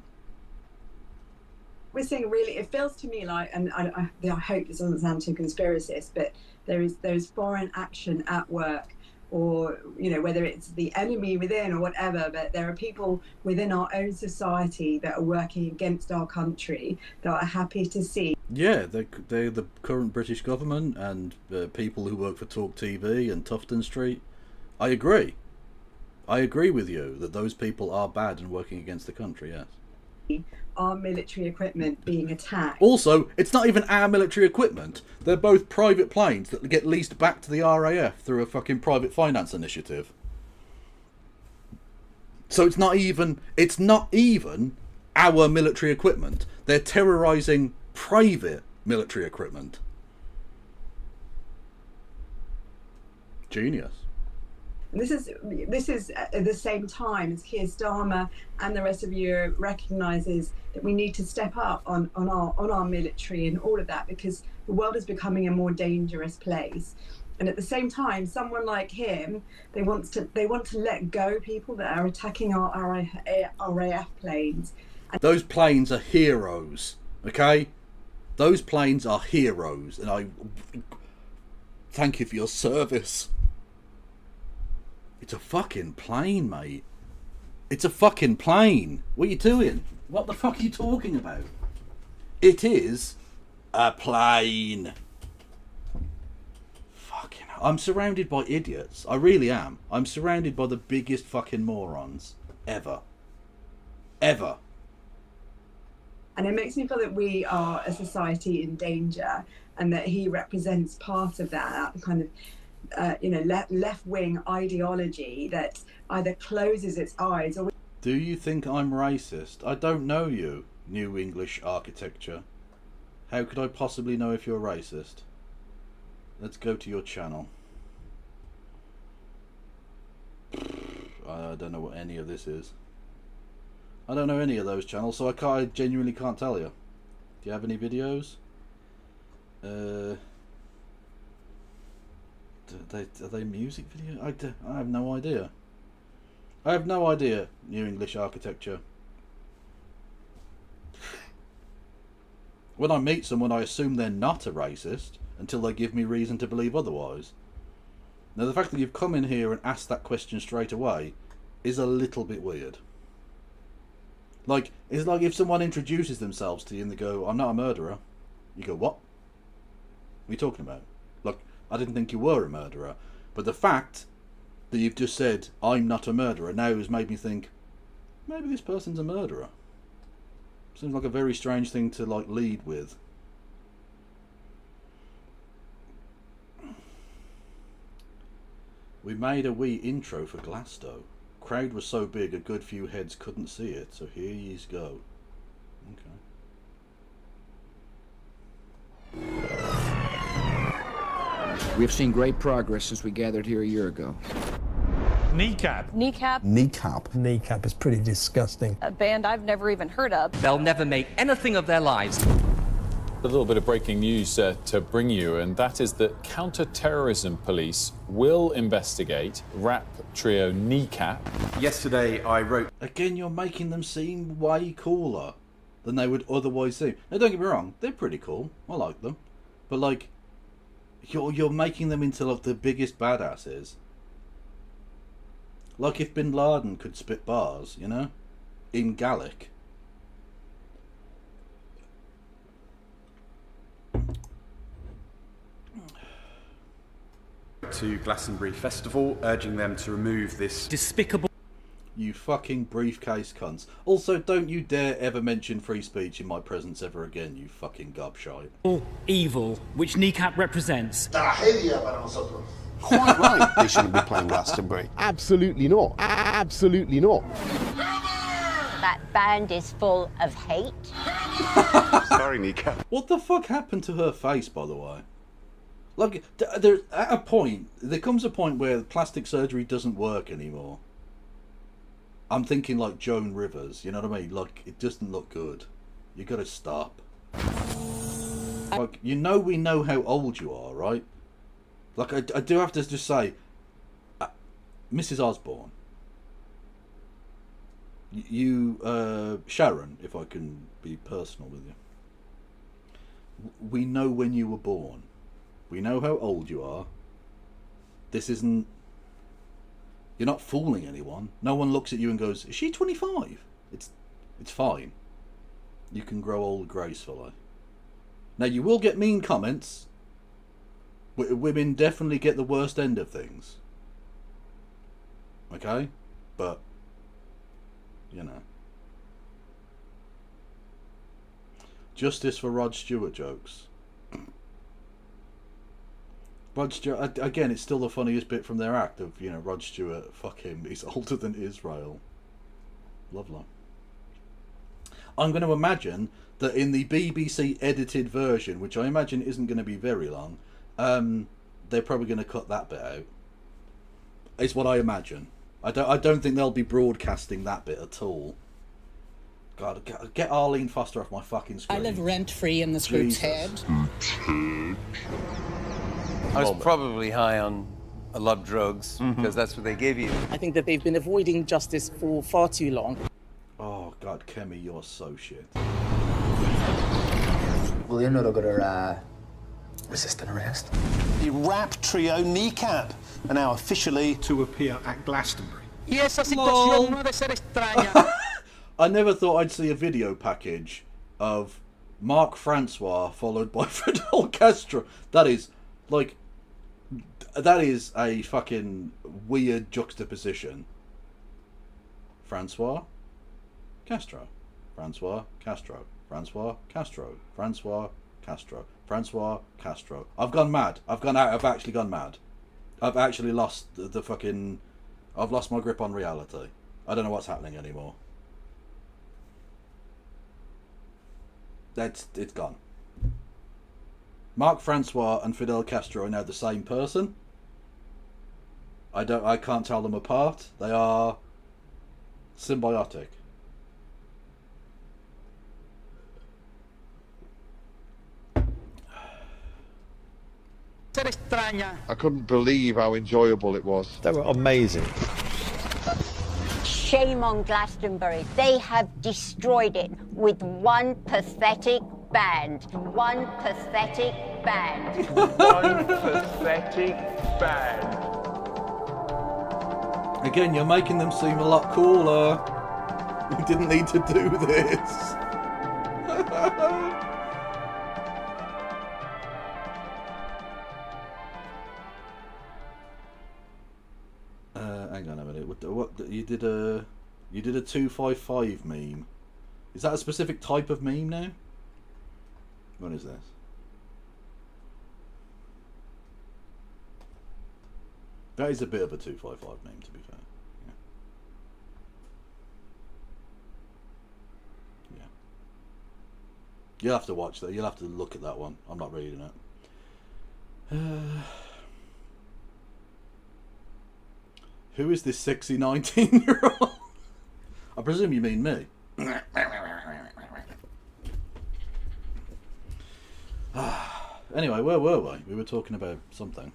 We're seeing really, it feels to me like, and I hope this doesn't sound too conspiracist, but there is foreign action at work, or, you know, whether it's the enemy within or whatever, but there are people within our own society that are working against our country that are happy to see. Yeah, they're the current British government and people who work for Talk TV and Tufton Street. I agree. I agree with you that those people are bad and working against the country, yes. Our military equipment being attacked. Also, it's not even our military equipment. They're both private planes that get leased back to the RAF through a fucking private finance initiative. So it's not even our military equipment. They're terrorising private military equipment. Genius. This is at the same time as Keir Starmer and the rest of Europe recognises that we need to step up on our military and all of that, because the world is becoming a more dangerous place. And at the same time, someone like him, they want to let go people that are attacking our RAF planes. And those planes are heroes, okay? Those planes are heroes, and I thank you for your service. It's a fucking plane, mate. It's a fucking plane. What are you doing? What the fuck are you talking about? It is a plane. Fucking hell. I'm surrounded by idiots. I really am. I'm surrounded by the biggest fucking morons ever. Ever. And it makes me feel that we are a society in danger, and that he represents part of that kind of left-wing ideology that either closes its eyes or... Do you think I'm racist? I don't know you, New English Architecture. How could I possibly know if you're racist? Let's go to your channel. I don't know what any of this is. I don't know any of those channels, so I genuinely can't tell you. Do you have any videos? Are they music videos? I have no idea. I have no idea, New English Architecture. When I meet someone, I assume they're not a racist until they give me reason to believe otherwise. Now, the fact that you've come in here and asked that question straight away is a little bit weird. Like, it's like if someone introduces themselves to you and they go, "I'm not a murderer." You go, "What? What are you talking about? Look, I didn't think you were a murderer." But the fact that you've just said, "I'm not a murderer," now has made me think, maybe this person's a murderer. Seems like a very strange thing to, like, lead with. We made a wee intro for Glastonbury. Crowd was so big a good few heads couldn't see it, so here yous go. Okay. We have seen great progress since we gathered here a year ago. Kneecap. Kneecap. Kneecap. Kneecap is pretty disgusting. A band I've never even heard of. They'll never make anything of their lives. A little bit of breaking news to bring you, and that is that counter-terrorism police will investigate rap trio Kneecap. Yesterday I wrote... Again, you're making them seem way cooler than they would otherwise seem. Now, don't get me wrong, they're pretty cool. I like them. But, like, you're making them into, like, the biggest badasses. Like if Bin Laden could spit bars, you know? In Gaelic. To Glastonbury Festival, urging them to remove this despicable... You fucking briefcase cunts. Also, don't you dare ever mention free speech in my presence ever again, you fucking gobshite. Evil, which Kneecap represents. Quite right, they shouldn't be playing Glastonbury. Absolutely not. Absolutely not. That band is full of hate. Sorry, Kneecap. What the fuck happened to her face, by the way? Like, there comes a point where plastic surgery doesn't work anymore. I'm thinking like Joan Rivers, you know what I mean? Like, it doesn't look good. You gotta stop. Like, you know we know how old you are, right? Like, I do have to just say, Mrs. Osborne, you, Sharon, if I can be personal with you, we know when you were born. We know how old you are. This isn't... You're not fooling anyone. No one looks at you and goes, is she 25? It's fine. You can grow old gracefully. Now, you will get mean comments. Women definitely get the worst end of things. Okay? But, you know. Justice for Rod Stewart jokes. Rod Stewart, again, it's still the funniest bit from their act of, you know, Rod Stewart, fuck him, he's older than Israel. Lovely. I'm going to imagine that in the BBC edited version, which I imagine isn't going to be very long, they're probably going to cut that bit out. Is what I imagine. I don't think they'll be broadcasting that bit at all. God, get Arlene Foster off my fucking screen. I live rent-free in this group's head. I was probably high on a lot of drugs, because that's what they gave you. I think that they've been avoiding justice for far too long. Oh, God, Kemi, you're so shit. Well, you're not going to resist an arrest. The rap trio Kneecap are now officially to appear at Glastonbury. Y esa situación no debe ser extraña. I never thought I'd see a video package of Mark Francois followed by Fidel Castro. That is, like, that is a fucking weird juxtaposition. Francois Castro. Francois Castro. Francois Castro. Francois Castro. Francois Castro. I've gone mad. I've actually gone mad. I've actually lost the fucking... I've lost my grip on reality. I don't know what's happening anymore. It's gone. Mark Francois and Fidel Castro are now the same person. I can't tell them apart. They are symbiotic. I couldn't believe how enjoyable it was. They were amazing. Shame on Glastonbury. They have destroyed it with one pathetic band. One pathetic band. One pathetic band. Again, you're making them seem a lot cooler. We didn't need to do this. Hang on a minute. What you did a 255 meme. Is that a specific type of meme now? What is this? That is a bit of a 255 meme, to be fair. Yeah. You'll have to watch that. You'll have to look at that one. I'm not reading it. Who is this sexy 19-year-old? I presume you mean me. Anyway, where were we? We were talking about something.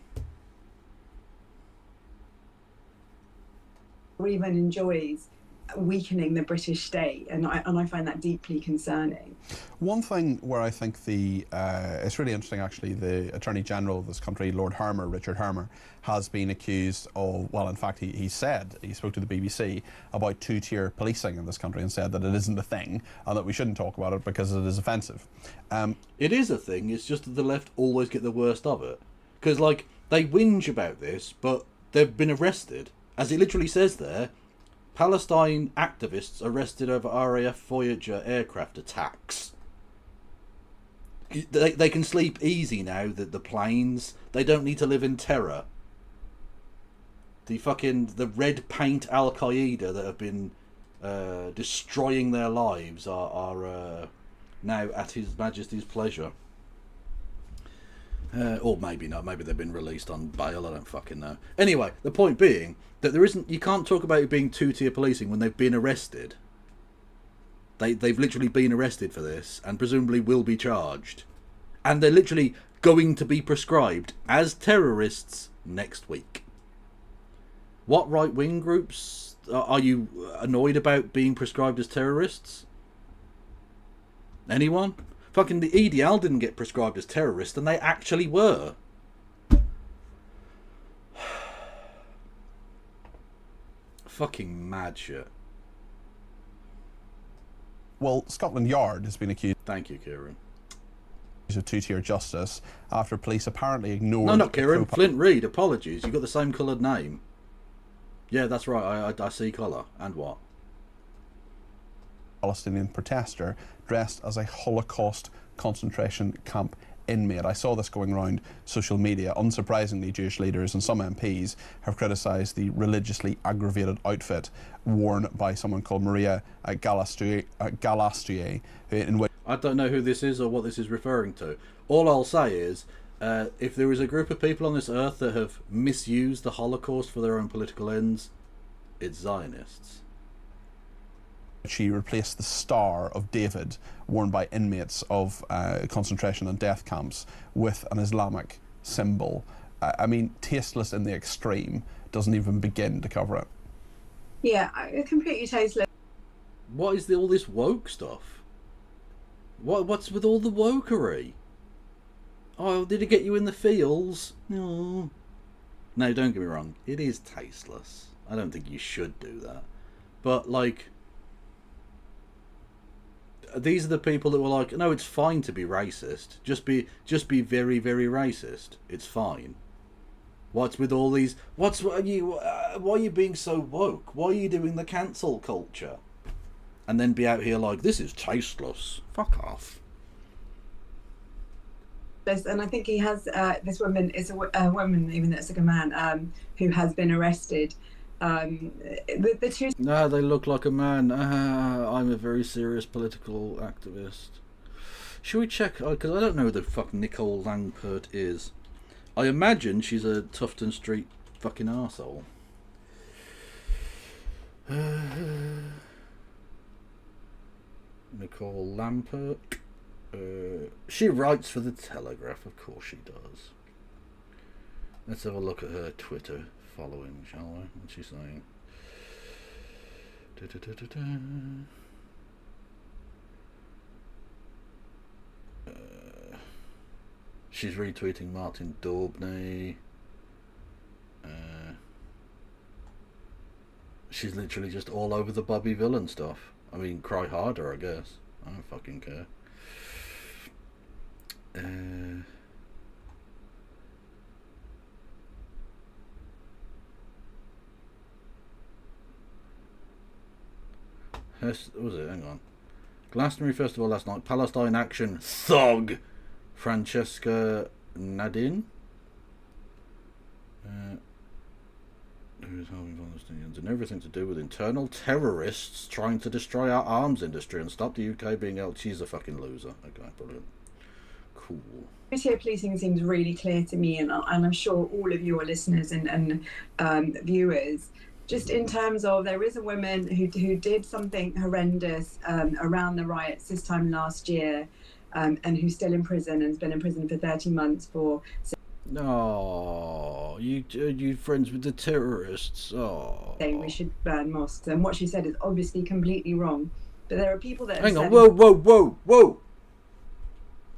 Or even enjoys weakening the British state, and I find that deeply concerning. One thing where I think it's really interesting actually, the Attorney General of this country, Lord Hermer, Richard Hermer, has been accused of, well in fact he spoke to the BBC about two-tier policing in this country and said that it isn't a thing and that we shouldn't talk about it because it is offensive. It is a thing, it's just that the left always get the worst of it. Because like, they whinge about this, but they've been arrested. As it literally says there, Palestine activists arrested over RAF Voyager aircraft attacks. They can sleep easy now, that the planes, they don't need to live in terror. The red paint Al-Qaeda that have been destroying their lives are now at His Majesty's pleasure. Or maybe not, maybe they've been released on bail, I don't fucking know. Anyway, the point being that you can't talk about it being two-tier policing when they've been arrested. They've literally been arrested for this and presumably will be charged. And they're literally going to be prescribed as terrorists next week. What right-wing groups are you annoyed about being prescribed as terrorists? Anyone? Fucking the EDL didn't get prescribed as terrorists, and they actually were. Fucking mad shit. Well, Scotland Yard has been accused. Thank you, Kieran. Of two-tier justice after police apparently ignored. No, not Kieran. Flint Reed. Apologies. You've got the same coloured name. Yeah, that's right. I see colour. And what? Palestinian protester dressed as a Holocaust concentration camp inmate. I saw this going around social media. Unsurprisingly, Jewish leaders and some MPs have criticised the religiously aggravated outfit worn by someone called Maria Galastrier, in which... I don't know who this is or what this is referring to. All I'll say is, if there is a group of people on this earth that have misused the Holocaust for their own political ends, it's Zionists. She replaced the Star of David worn by inmates of concentration and death camps with an Islamic symbol. I mean, tasteless in the extreme, doesn't even begin to cover it. Yeah, completely tasteless. What is all this woke stuff? What's with all the wokery? Oh, did it get you in the feels? No. No, don't get me wrong. It is tasteless. I don't think you should do that. But, like... these are the people that were like, no, it's fine to be racist. Just be very, very racist. It's fine. What's with all these... why are you being so woke? Why are you doing the cancel culture? And then be out here like, this is tasteless. Fuck off. And I think he has, this woman is a woman, even though it's like a man, who has been arrested. The two... No, they look like a man. I'm a very serious political activist. Should we check? Because I don't know who the fuck Nicole Langpert is. I imagine she's a Tufton Street fucking arsehole. Nicole Langpert. She writes for the Telegraph, of course she does. Let's have a look at her Twitter following, shall we? What's she saying? She's retweeting Martin Daubney. She's literally just all over the Bobby Vylan stuff. I mean, cry harder, I guess. I don't fucking care. What was it? Hang on. Glastonbury Festival last night. Palestine action thug Francesca Nadine. Who is helping Palestinians and everything to do with internal terrorists trying to destroy our arms industry and stop the UK being out. She's a fucking loser. Okay, brilliant. Cool. Two-tier policing seems really clear to me, and I'm sure all of your listeners and viewers just in terms of, there is a woman who did something horrendous around the riots this time last year, and who's still in prison and has been in prison for 30 months for... Oh, you friends with the terrorists? Oh. Saying we should burn mosques, and what she said is obviously completely wrong. But there are people that have Hang on, said... whoa.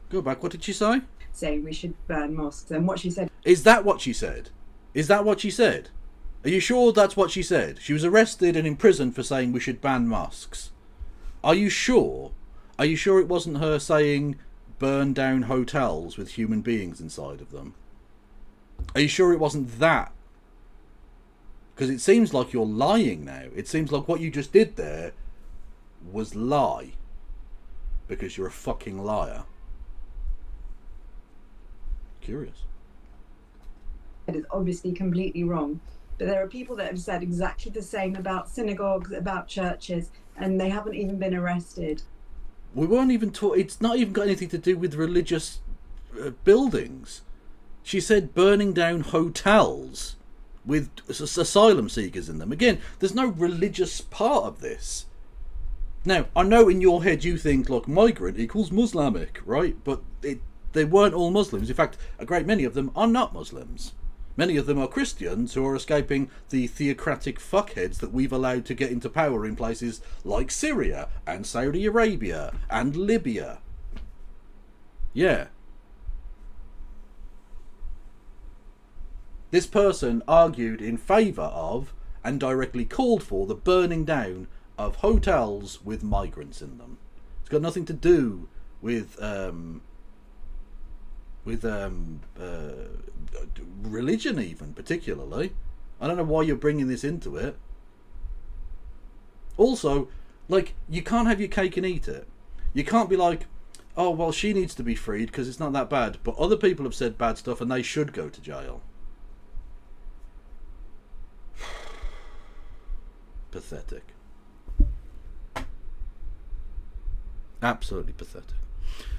Go back, what did she say? Saying we should burn mosques, and what she said... Is that what she said? Is that what she said? Are you sure that's what she said? She was arrested and imprisoned for saying we should ban mosques. Are you sure? Are you sure it wasn't her saying burn down hotels with human beings inside of them? Are you sure it wasn't that? Because it seems like you're lying now. It seems like what you just did there was lie. Because you're a fucking liar. Curious. It is obviously completely wrong. But there are people that have said exactly the same about synagogues, about churches, and they haven't even been arrested. We weren't even taught. It's not even got anything to do with religious buildings. She said burning down hotels with asylum seekers in them. Again, there's no religious part of this. Now, I know in your head you think, like, migrant equals Muslimic, right? But they weren't all Muslims. In fact, a great many of them are not Muslims. Many of them are Christians who are escaping the theocratic fuckheads that we've allowed to get into power in places like Syria and Saudi Arabia and Libya. Yeah. This person argued in favour of and directly called for the burning down of hotels with migrants in them. It's got nothing to do with religion, even particularly. I don't know why you're bringing this into it. Also, like, you can't have your cake and eat it. You can't be like, oh well, she needs to be freed because it's not that bad, but other people have said bad stuff and they should go to jail. Pathetic. Absolutely pathetic.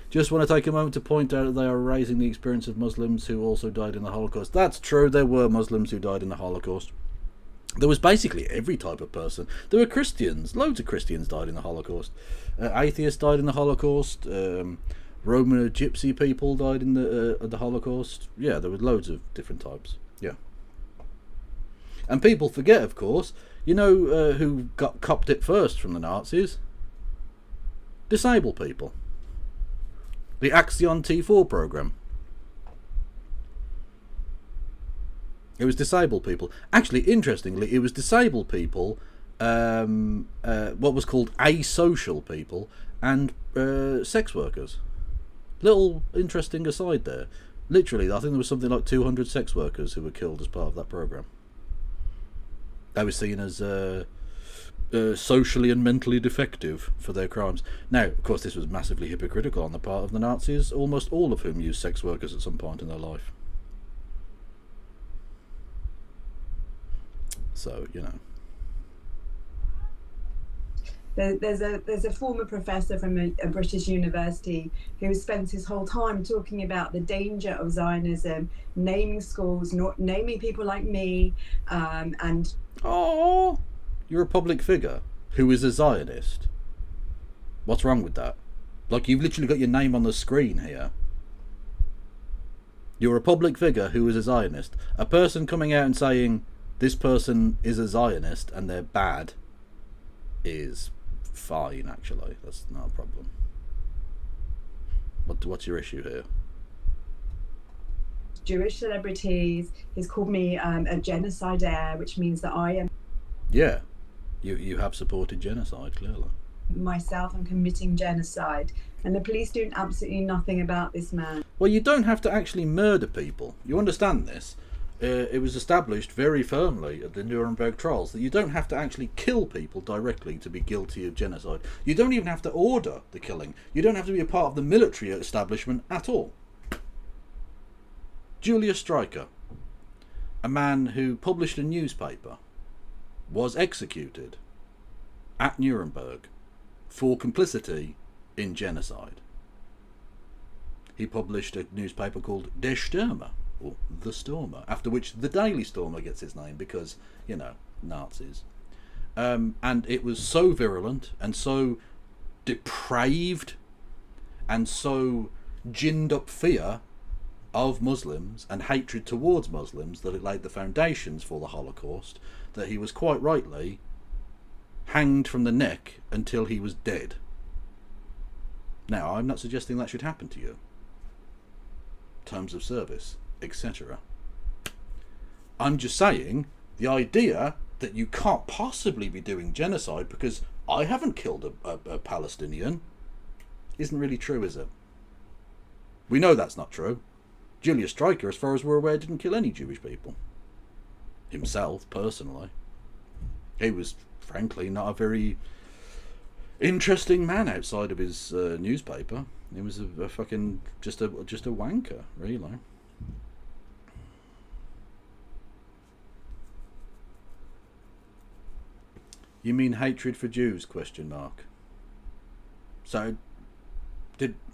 Just want to take a moment to point out that they are raising the experience of Muslims who also died in the Holocaust. That's true, there were Muslims who died in the Holocaust. There was basically every type of person. There were Christians, loads of Christians died in the Holocaust. Atheists died in the Holocaust. Roman Gypsy people died in the Holocaust. Yeah, there were loads of different types. Yeah. And people forget, of course, you know who copped it first from the Nazis? Disabled people. The Axion T4 program. It was disabled people. Actually, interestingly, it was disabled people, what was called asocial people, and sex workers. Little interesting aside there. Literally, I think there was something like 200 sex workers who were killed as part of that program. They were seen as socially and mentally defective for their crimes. Now, of course, this was massively hypocritical on the part of the Nazis, almost all of whom used sex workers at some point in their life. So, you know. There's a former professor from a British university who spends his whole time talking about the danger of Zionism, naming schools, naming people like me, and... Oh, you're a public figure who is a Zionist. What's wrong with that? Like, you've literally got your name on the screen here. You're a public figure who is a Zionist. A person coming out and saying this person is a Zionist and they're bad is fine, actually. That's not a problem. What's your issue here? Jewish celebrities. He's called me a genocidaire, which means that I am... Yeah, you have supported genocide, clearly. Myself, I'm committing genocide. And the police doing absolutely nothing about this man. Well, you don't have to actually murder people. You understand this? It was established very firmly at the Nuremberg trials that you don't have to actually kill people directly to be guilty of genocide. You don't even have to order the killing. You don't have to be a part of the military establishment at all. Julius Streicher, a man who published a newspaper, was executed at Nuremberg for complicity in genocide. He published a newspaper called Der Stürmer, or The Stormer, after which the Daily Stormer gets its name because, you know, Nazis. And it was so virulent and so depraved and so ginned up fear of Muslims and hatred towards Muslims that it laid the foundations for the Holocaust, that he was quite rightly hanged from the neck until he was dead. Now, I'm not suggesting that should happen to you. Terms of service, etc. I'm just saying the idea that you can't possibly be doing genocide because I haven't killed a Palestinian isn't really true, is it? We know that's not true. Julius Streicher, as far as we're aware, didn't kill any Jewish people. Himself, personally. He was, frankly, not a very interesting man outside of his newspaper. He was a fucking just a wanker, really. You mean hatred for Jews? ? So,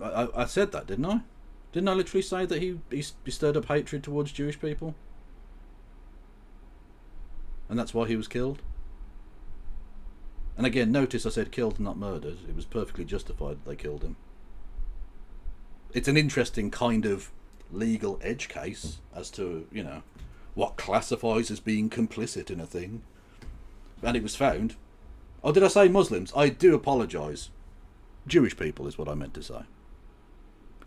I said that, didn't I? Didn't I literally say that he stirred up hatred towards Jewish people? And that's why he was killed? And again, notice I said killed, not murdered. It was perfectly justified that they killed him. It's an interesting kind of legal edge case as to, you know, what classifies as being complicit in a thing. And it was found. Oh, did I say Muslims? I do apologise. Jewish people is what I meant to say.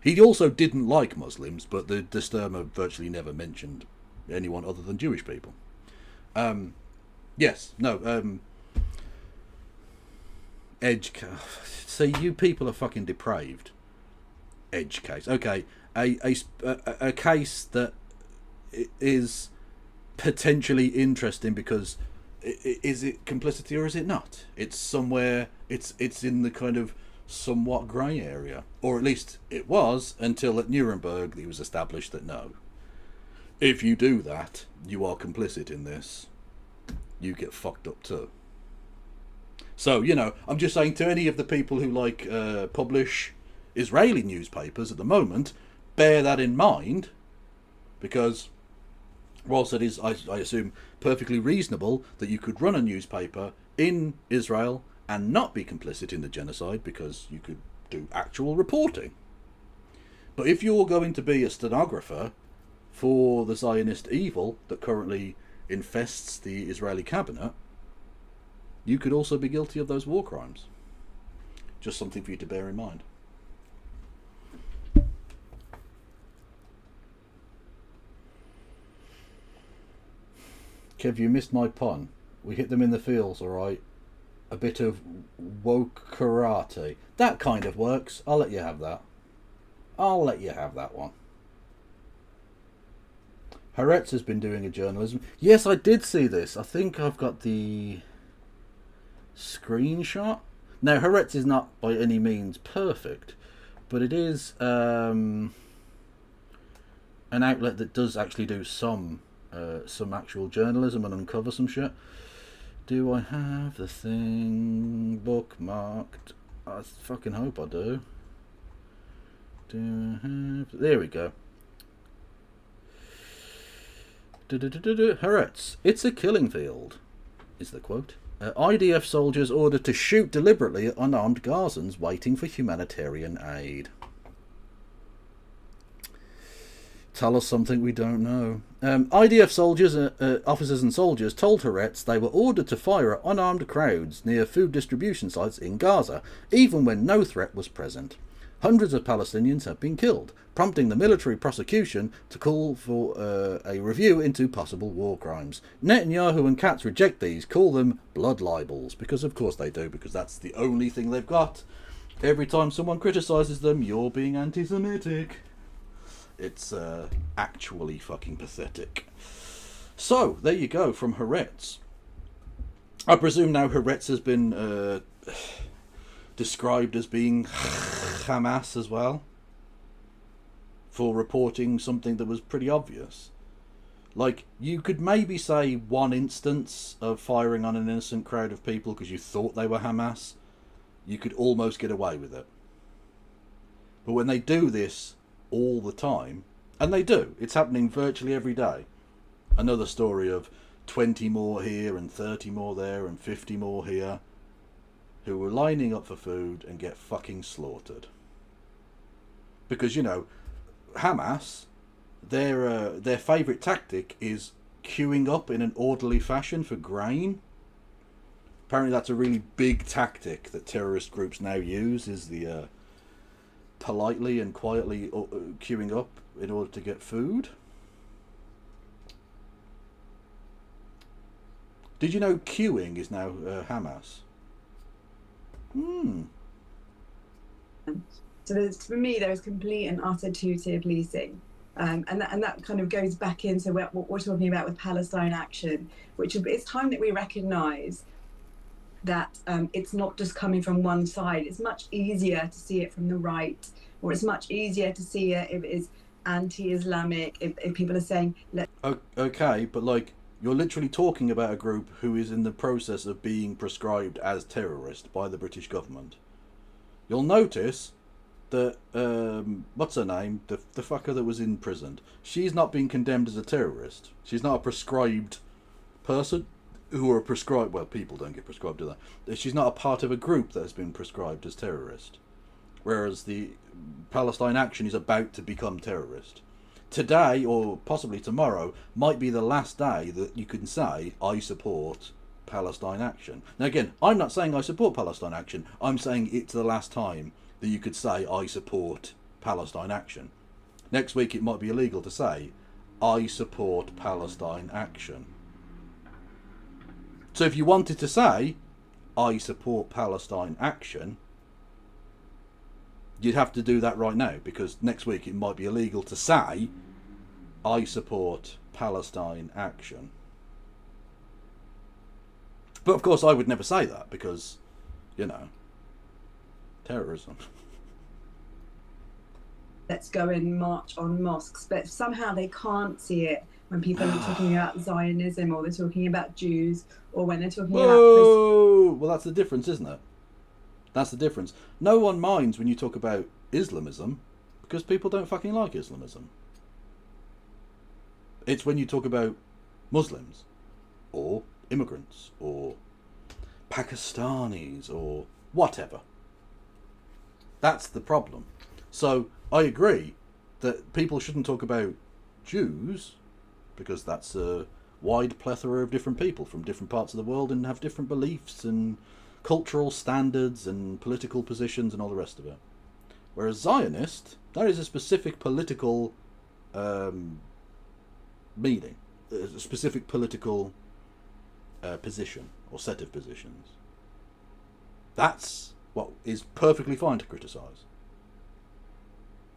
He also didn't like Muslims, but the Sturmer virtually never mentioned anyone other than Jewish people. Yes, no, edge case. See, you people are fucking depraved. Edge case. Okay, a case that is potentially interesting because is it complicity or is it not? It's somewhere. It's in the kind of somewhat grey area, or at least it was until at Nuremberg it was established that no, if you do that, you are complicit in this. You get fucked up too. So, you know, I'm just saying to any of the people who like publish Israeli newspapers at the moment, bear that in mind, because whilst it is, I assume, perfectly reasonable that you could run a newspaper in Israel and not be complicit in the genocide because you could do actual reporting. But if you're going to be a stenographer for the Zionist evil that currently infests the Israeli cabinet, you could also be guilty of those war crimes. Just something for you to bear in mind. Kev, you missed my pun. We hit them in the fields, alright? A bit of woke karate. That kind of works. I'll let you have that. I'll let you have that one. Haaretz has been doing a journalism. Yes, I did see this. I think I've got the screenshot. Now, Haaretz is not by any means perfect, but it is an outlet that does actually do some actual journalism and uncover some shit. Do I have the thing bookmarked? I fucking hope I do. Do I have... There we go. Haaretz, it's a killing field, is the quote. IDF soldiers ordered to shoot deliberately at unarmed Gazans waiting for humanitarian aid. Tell us something we don't know. IDF soldiers, officers and soldiers told Haaretz they were ordered to fire at unarmed crowds near food distribution sites in Gaza, even when no threat was present. Hundreds of Palestinians have been killed, prompting the military prosecution to call for a review into possible war crimes. Netanyahu and Katz reject these, call them blood libels, because of course they do, because that's the only thing they've got. Every time someone criticises them, you're being anti-Semitic. It's actually fucking pathetic. So, there you go, from Haaretz. I presume now Haaretz has been described as being Hamas as well, for reporting something that was pretty obvious. Like, you could maybe say one instance of firing on an innocent crowd of people because you thought they were Hamas. You could almost get away with it. But when they do this all the time, and they do, it's happening virtually every day. Another story of 20 more here and 30 more there and 50 more here, who were lining up for food and get fucking slaughtered. Because, you know, Hamas, their favourite tactic is queuing up in an orderly fashion for grain. Apparently that's a really big tactic that terrorist groups now use, is the politely and quietly queuing up in order to get food. Did you know queuing is now Hamas? So for me, there's complete and utter two-tier policing. And that kind of goes back into what we're talking about with Palestine action, which is, it's time that we recognise that it's not just coming from one side. It's much easier to see it from the right, or it's much easier to see it if it is anti-Islamic, if people are saying... Okay, but like, you're literally talking about a group who is in the process of being prescribed as terrorist by the British government. You'll notice that, what's her name? The fucker that was in prison. She's not being condemned as a terrorist. She's not a prescribed person who are prescribed... Well, people don't get prescribed, do they? She's not a part of a group that has been prescribed as terrorist. Whereas the Palestine action is about to become terrorist. Today, or possibly tomorrow, might be the last day that you can say, I support Palestine action. Now again, I'm not saying I support Palestine action. I'm saying it's the last time that you could say, I support Palestine action. Next week it might be illegal to say, I support Palestine action. So if you wanted to say, I support Palestine action, you'd have to do that right now, because next week it might be illegal to say, I support Palestine action. But of course I would never say that, because, you know, terrorism. Let's go and march on mosques, but somehow they can't see it when people are talking about Zionism, or they're talking about Jews, or when they're talking about... Well, that's the difference, isn't it? That's the difference. No one minds when you talk about Islamism, because people don't fucking like Islamism. It's when you talk about Muslims, or immigrants, or Pakistanis, or whatever. That's the problem. So I agree that people shouldn't talk about Jews, because that's a wide plethora of different people from different parts of the world and have different beliefs and cultural standards and political positions and all the rest of it. Whereas Zionist, that is a specific political meaning, a specific political position or set of positions. That's what is perfectly fine to criticise.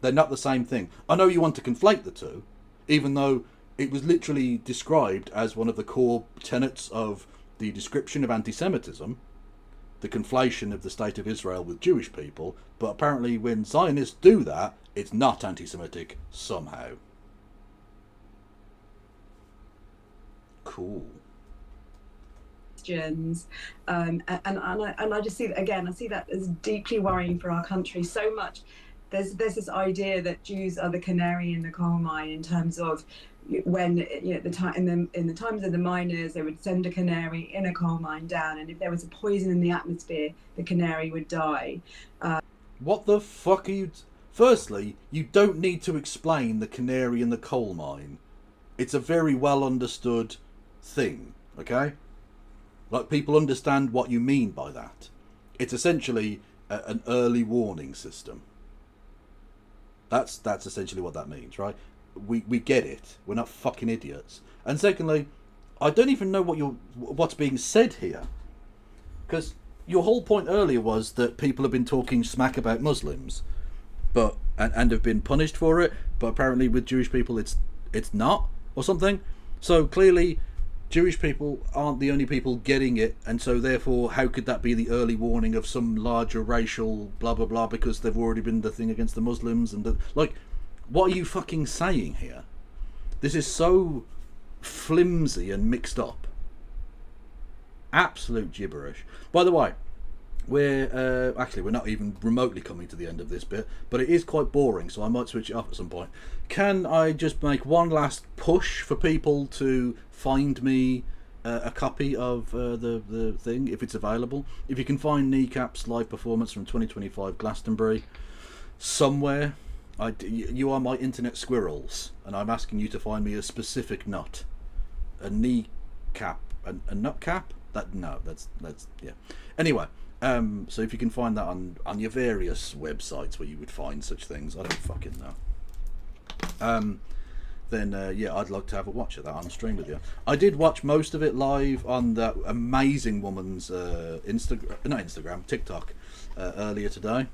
They're not the same thing. I know you want to conflate the two, even though it was literally described as one of the core tenets of the description of anti-Semitism, the conflation of the State of Israel with Jewish people, but apparently when Zionists do that, it's not anti-Semitic somehow. Cool. And I just see that, again, I see that as deeply worrying for our country so much. There's this idea that Jews are the canary in the coal mine, in terms of when, you know, in the times of the miners, they would send a canary in a coal mine down, and if there was a poison in the atmosphere, the canary would die. What the fuck are you... Firstly, you don't need to explain the canary in the coal mine. It's a very well understood thing, okay? Like, people understand what you mean by that. It's essentially an early warning system. That's essentially what that means, right? We get it. We're not fucking idiots. And secondly, I don't even know what's being said here, because your whole point earlier was that people have been talking smack about Muslims, but and have been punished for it. But apparently with Jewish people, it's not, or something. So clearly, Jewish people aren't the only people getting it, and so therefore, how could that be the early warning of some larger racial blah blah blah? Because they've already been the thing against the Muslims, and like, what are you fucking saying here? This is so flimsy and mixed up. Absolute gibberish. By the way, we're not even remotely coming to the end of this bit, but it is quite boring, so I might switch it up at some point. Can I just make one last push for people to find me a copy of the thing if it's available. If you can find Kneecap's live performance from 2025 Glastonbury somewhere, you are my internet squirrels, and I'm asking you to find me a specific nut, a kneecap, a nut cap. That's yeah. Anyway, so if you can find that on your various websites where you would find such things, I don't fucking know. Then yeah, I'd like to have a watch of that on stream with you. I did watch most of it live on that amazing woman's TikTok earlier today.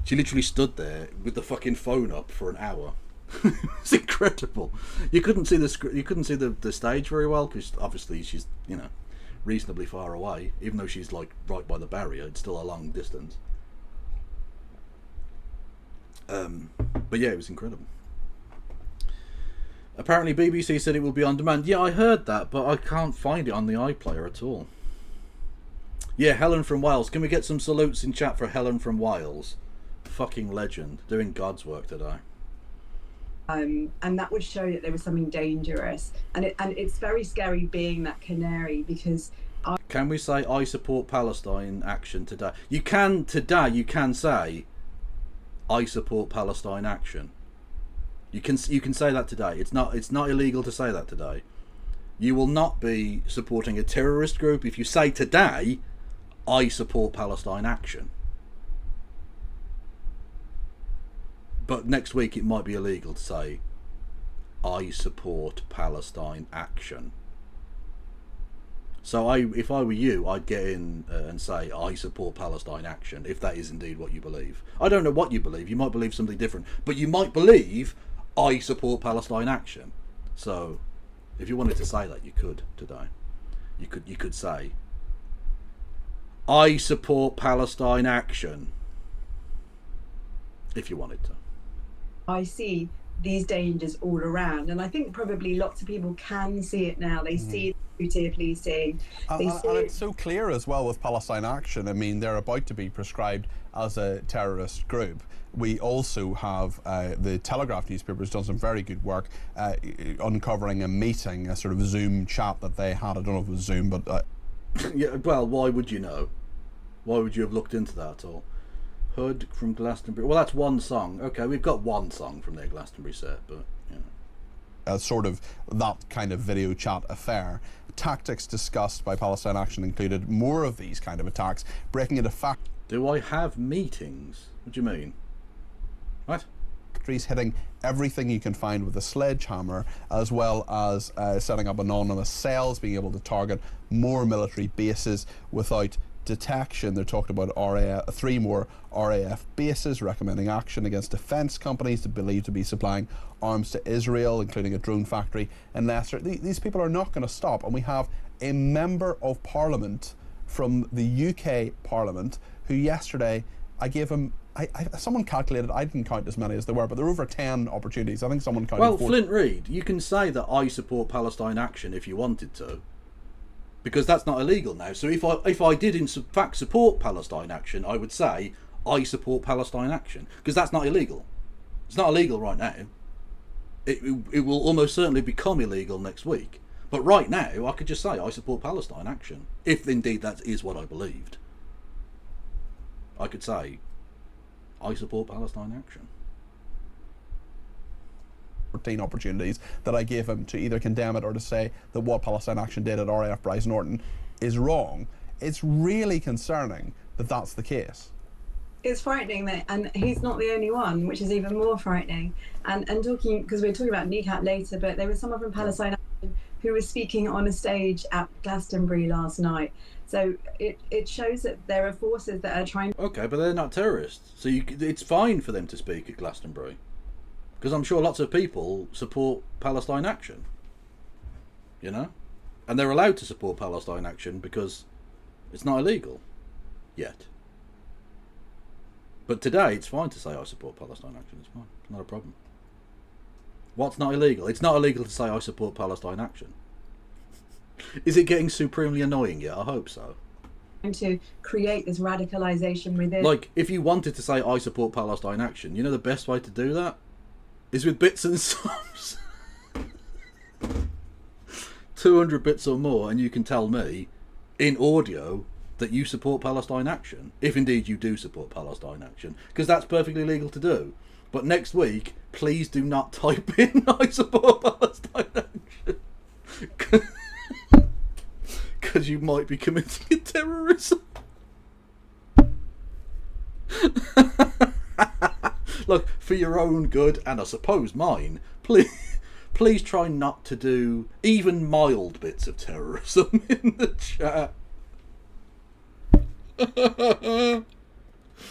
She literally stood there with the fucking phone up for an hour. It's incredible. You couldn't see the stage very well because obviously she's, you know, reasonably far away. Even though she's like right by the barrier, it's still a long distance. But yeah, it was incredible. Apparently BBC said it will be on demand. Yeah, I heard that, but I can't find it on the iPlayer at all. Yeah, Helen from Wales. Can we get some salutes in chat for Helen from Wales? Fucking legend. Doing God's work today. And that would show that there was something dangerous. And it's very scary being that canary because... Can we say I support Palestine action today? You can say I support Palestine action. You can say that today. It's not illegal to say that today. You will not be supporting a terrorist group if you say today I support Palestine action. But next week it might be illegal to say I support Palestine action. So if I were you, I'd get in and say I support Palestine action, if that is indeed what you believe. I don't know what you believe. You might believe something different, but you might believe I support Palestine action. So if you wanted to say that, you could today. You could say I support Palestine action if you wanted to. I see these dangers all around, and I think probably lots of people can see it now. They see the policing. And it's so clear as well with Palestine Action. I mean, they're about to be prescribed as a terrorist group. We also have the Telegraph newspaper has done some very good work uncovering a meeting, a sort of Zoom chat that they had. I don't know if it was Zoom, but... Yeah, well, why would you know? Why would you have looked into that at all? Hood from Glastonbury. Well, that's one song. Okay, we've got one song from their Glastonbury set, but, you know. Sort of that kind of video chat affair. Tactics discussed by Palestine Action included more of these kind of attacks, breaking into factories. Do I have meetings? What do you mean? What? Factories, hitting everything you can find with a sledgehammer, as well as setting up anonymous cells, being able to target more military bases without detection. They're talking about 3 more RAF bases, recommending action against defence companies believed to be supplying arms to Israel, including a drone factory in Leicester. These people are not going to stop, and we have a member of Parliament from the UK Parliament who yesterday I gave him, someone calculated, I didn't count as many as there were, but there were over 10 opportunities. I think someone counted. Well, Flint Reed, you can say that I support Palestine action if you wanted to, because that's not illegal now. So if I did in fact support Palestine action, I would say I support Palestine action, because that's not illegal. It's not illegal right now. It will almost certainly become illegal next week. But right now, I could just say I support Palestine action, if indeed that is what I believed. I could say I support Palestine action. 14 opportunities that I gave him to either condemn it or to say that what Palestine Action did at RAF Bryce Norton is wrong. It's really concerning that that's the case. It's frightening, and he's not the only one, which is even more frightening. And talking, because we're talking about Kneecap later, but there was someone from Palestine Action who was speaking on a stage at Glastonbury last night. So it shows that there are forces that are trying... Okay, but they're not terrorists. So it's fine for them to speak at Glastonbury. Because I'm sure lots of people support Palestine action. You know? And they're allowed to support Palestine action because it's not illegal. Yet. But today it's fine to say I support Palestine action. It's fine. It's not a problem. What's not illegal? It's not illegal to say I support Palestine action. Is it getting supremely annoying yet? I hope so. To create this radicalization within... Like, if you wanted to say I support Palestine action, you know the best way to do that? Is with bits and sobs. 200 bits or more, and you can tell me in audio that you support Palestine action, if indeed you do support Palestine action, because that's perfectly legal to do. But next week, please do not type in I support Palestine action, because you might be committing terrorism. Look, for your own good, and I suppose mine, please try not to do even mild bits of terrorism in the chat.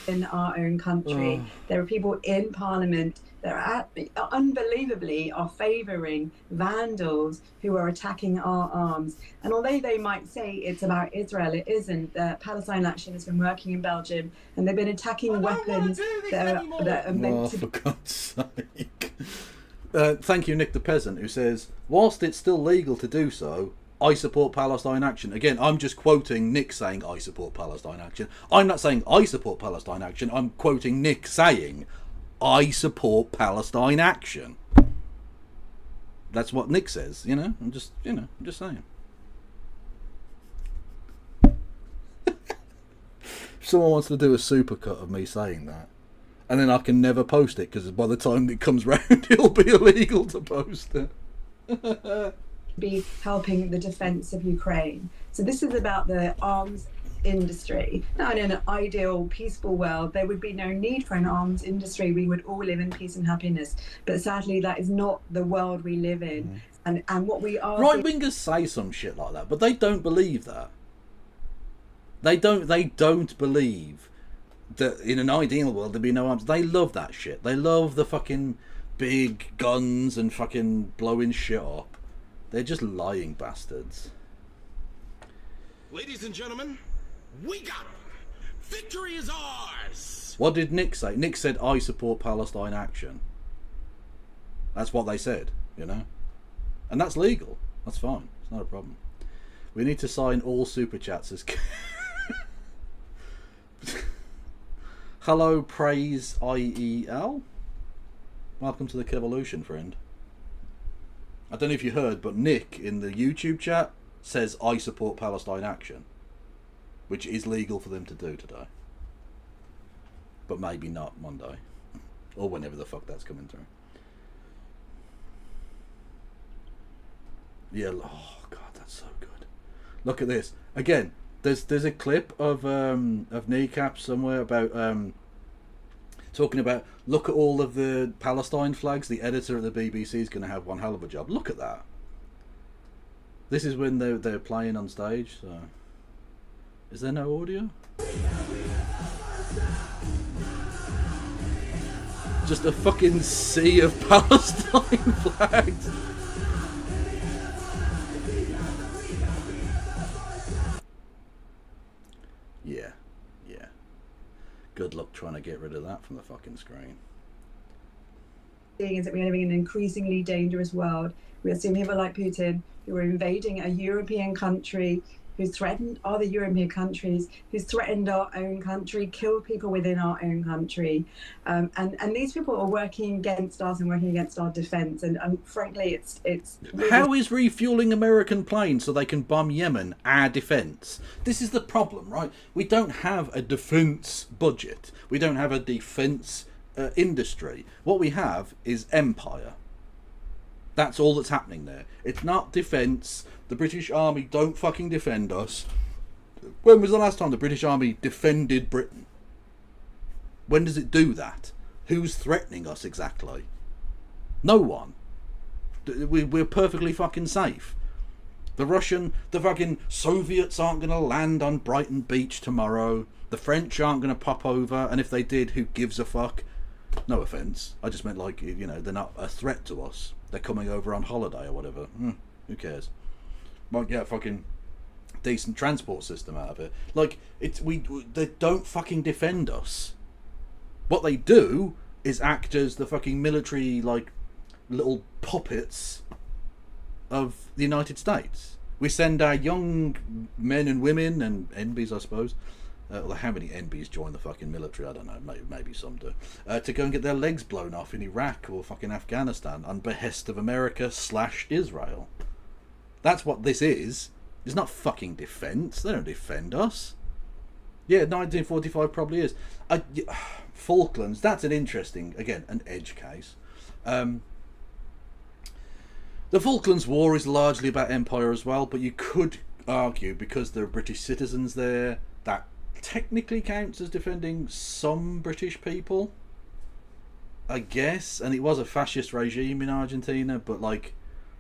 In our own country, there are people in Parliament that are unbelievably are favouring vandals who are attacking our arms. And although they might say it's about Israel, it isn't. Palestine Action has been working in Belgium, and they've been attacking weapons that are meant to. For God's sake! Thank you, Nick the Peasant, who says, whilst it's still legal to do so, I support Palestine action. Again, I'm just quoting Nick saying I support Palestine action. I'm not saying I support Palestine action. I'm quoting Nick saying I support Palestine action. That's what Nick says, you know. I'm just saying. If someone wants to do a supercut of me saying that, and then I can never post it because by the time it comes round, it'll be illegal to post it. Be helping the defense of Ukraine. So this is about the arms industry. Now, in an ideal, peaceful world, there would be no need for an arms industry. We would all live in peace and happiness. But sadly, that is not the world we live in. And what we are... Right-wingers say some shit like that, but they don't believe that. They don't believe that in an ideal world there'd be no arms. They love that shit. They love the fucking big guns and fucking blowing shit up. They're just lying bastards. Ladies and gentlemen, wake up! Victory is ours! What did Nick say? Nick said, I support Palestine action. That's what they said, you know? And that's legal. That's fine. It's not a problem. We need to sign all super chats as... Hello, Praise IEL. Welcome to the Kevolution, friend. I don't know if you heard, but Nick in the YouTube chat says I support Palestine action, which is legal for them to do today, but maybe not Monday or whenever the fuck that's coming through. Yeah, oh god, that's so good. Look at this again. There's a clip of Kneecap somewhere about talking about, look at all of the Palestine flags. The editor at the BBC is going to have one hell of a job. Look at that. This is when they're playing on stage. So, is there no audio? Just a fucking sea of Palestine flags. Yeah. Good luck trying to get rid of that from the fucking screen. Is that we are living in an increasingly dangerous world. We are seeing people like Putin who are invading a European country, who's threatened other European countries, who's threatened our own country, killed people within our own country. And these people are working against us and working against our defence. And frankly, it's really... How is refueling American planes so they can bomb Yemen our defence? This is the problem, right? We don't have a defence budget. We don't have a defence industry. What we have is empire. That's all that's happening there. It's not defence. The British Army don't fucking defend us. When was the last time the British Army defended Britain? When does it do that? Who's threatening us exactly? No one. We're perfectly fucking safe. The fucking Soviets aren't going to land on Brighton Beach tomorrow. The French aren't going to pop over. And if they did, who gives a fuck? No offence. I just meant, like, you know, they're not a threat to us. They're coming over on holiday or whatever. Who cares? Might get a fucking decent transport system out of it. Like, they don't fucking defend us. What they do is act as the fucking military, like, little puppets of the United States. We send our young men and women and NBs, I suppose. How many NBs join the fucking military? I don't know. Maybe some do. To go and get their legs blown off in Iraq or fucking Afghanistan on behest of America / Israel. That's what this is. It's not fucking defence. They don't defend us. Yeah, 1945 probably is. Falklands, that's an interesting, again, an edge case. The Falklands War is largely about empire as well, but you could argue, because there are British citizens there, that technically counts as defending some British people, I guess. And it was a fascist regime in Argentina, but like,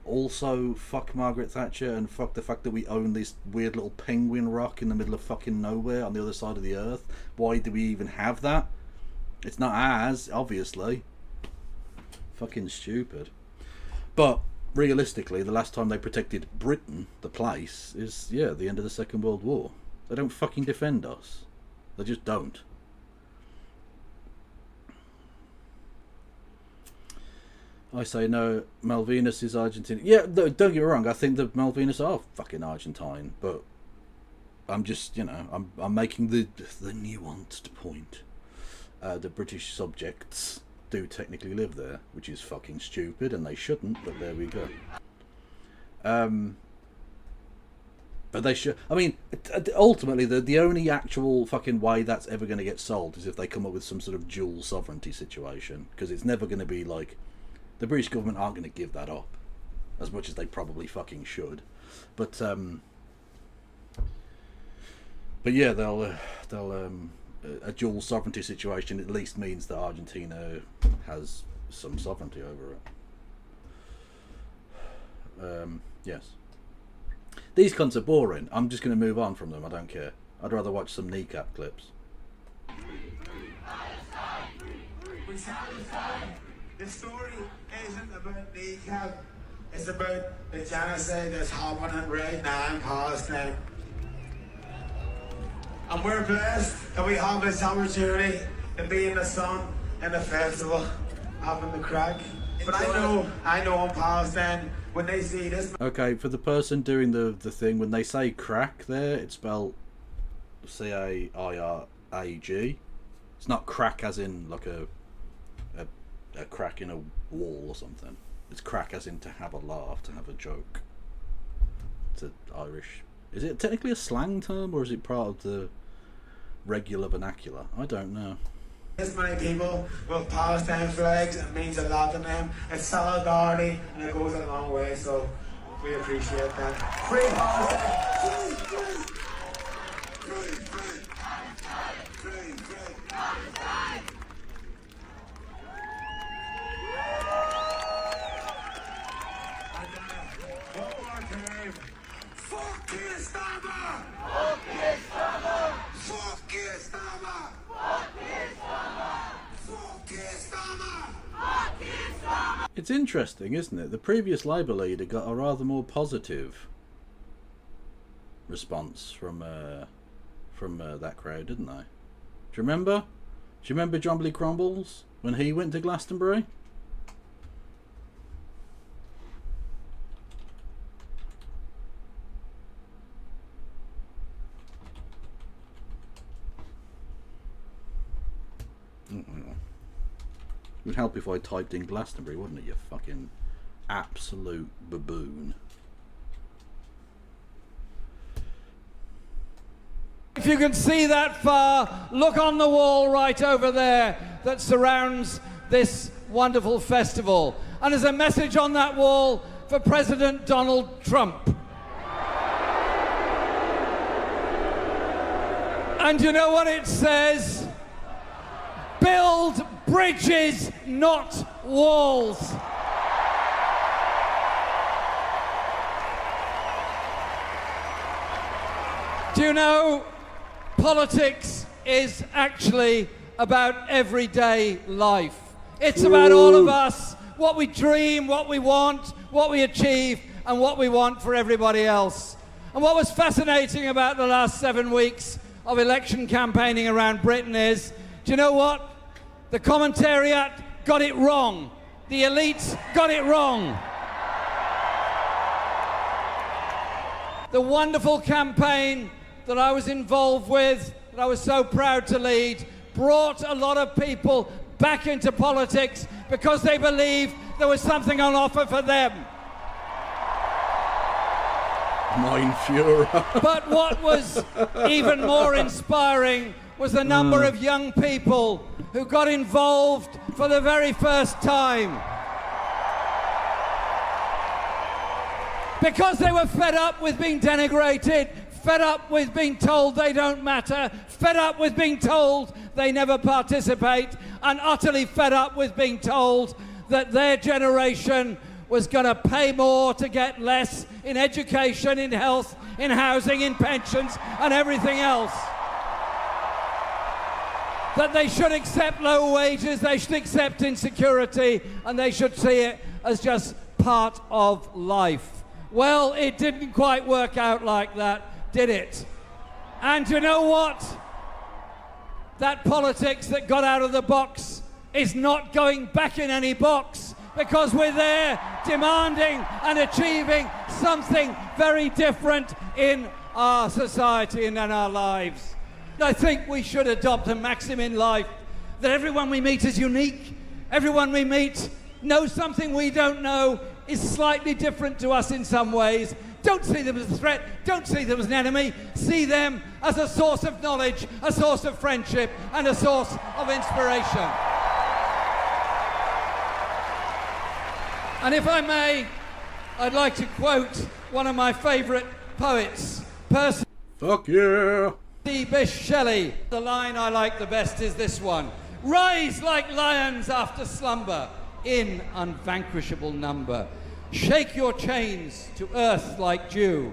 also fuck Margaret Thatcher and fuck the fact that we own this weird little penguin rock in the middle of fucking nowhere on the other side of the earth. Why do we even have that? It's not ours, obviously. Fucking stupid. But realistically, the last time they protected Britain, the place, is, yeah, the end of the Second World War. They don't fucking defend us. They just don't. I say no, Malvinas is Argentine. Yeah, don't get me wrong, I think the Malvinas are fucking Argentine, but I'm just, you know, I'm making the nuanced point. The British subjects do technically live there, which is fucking stupid, and they shouldn't, but there we go. But they should. I mean, ultimately, the only actual fucking way that's ever going to get solved is if they come up with some sort of dual sovereignty situation, because it's never going to be like, the British government aren't going to give that up, as much as they probably fucking should. But yeah, they'll a dual sovereignty situation at least means that Argentina has some sovereignty over it. Yes. These cunts are boring. I'm just going to move on from them. I don't care. I'd rather watch some Kneecap clips. The story isn't about Kneecap. It's about the genocide that's happening right now in Palestine. And we're blessed that we have this opportunity to be in the sun in the festival, having the crack. But I know in Palestine, when they see this... Okay, for the person doing the thing, when they say crack there, it's spelled C-A-I-R-A-G. It's not crack as in like a crack in a wall or something. It's crack as in to have a laugh, to have a joke. It's an Irish... Is it technically a slang term, or is it part of the regular vernacular? I don't know. This many people with Palestine flags, it means a lot to them. It's solidarity, and it goes a long way, so we appreciate that. Free Palestine! Free, free! Free, free! Palestine! One more time. Fuck Islama! Fuck Islama! Fuck Islama! It's interesting, isn't it? The previous Labour leader got a rather more positive response from that crowd, didn't they? Do you remember? Do you remember Jombly Crumbles when he went to Glastonbury? It would help if I typed in Glastonbury, wouldn't it, you fucking absolute baboon. If you can see that far, look on the wall right over there that surrounds this wonderful festival. And there's a message on that wall for President Donald Trump. And you know what it says? Build bridges, not walls. Do you know, politics is actually about everyday life. It's about all of us, what we dream, what we want, what we achieve, and what we want for everybody else. And what was fascinating about the last 7 weeks of election campaigning around Britain is, do you know what? The commentariat got it wrong. The elites got it wrong. The wonderful campaign that I was involved with, that I was so proud to lead, brought a lot of people back into politics because they believed there was something on offer for them. Mein Führer. But what was even more inspiring was the number of young people who got involved for the very first time. Because they were fed up with being denigrated, fed up with being told they don't matter, fed up with being told they never participate, and utterly fed up with being told that their generation was going to pay more to get less in education, in health, in housing, in pensions, and everything else. That they should accept low wages, they should accept insecurity, and they should see it as just part of life. Well, it didn't quite work out like that, did it? And you know what? That politics that got out of the box is not going back in any box, because we're there demanding and achieving something very different in our society and in our lives. I think we should adopt a maxim in life that everyone we meet is unique. Everyone we meet knows something we don't know, is slightly different to us in some ways. Don't see them as a threat, don't see them as an enemy, see them as a source of knowledge, a source of friendship, and a source of inspiration. And if I may, I'd like to quote one of my favourite poets, Percy Bysshe Shelley. The line I like the best is this one: "Rise like lions after slumber, in unvanquishable number. Shake your chains to earth like dew,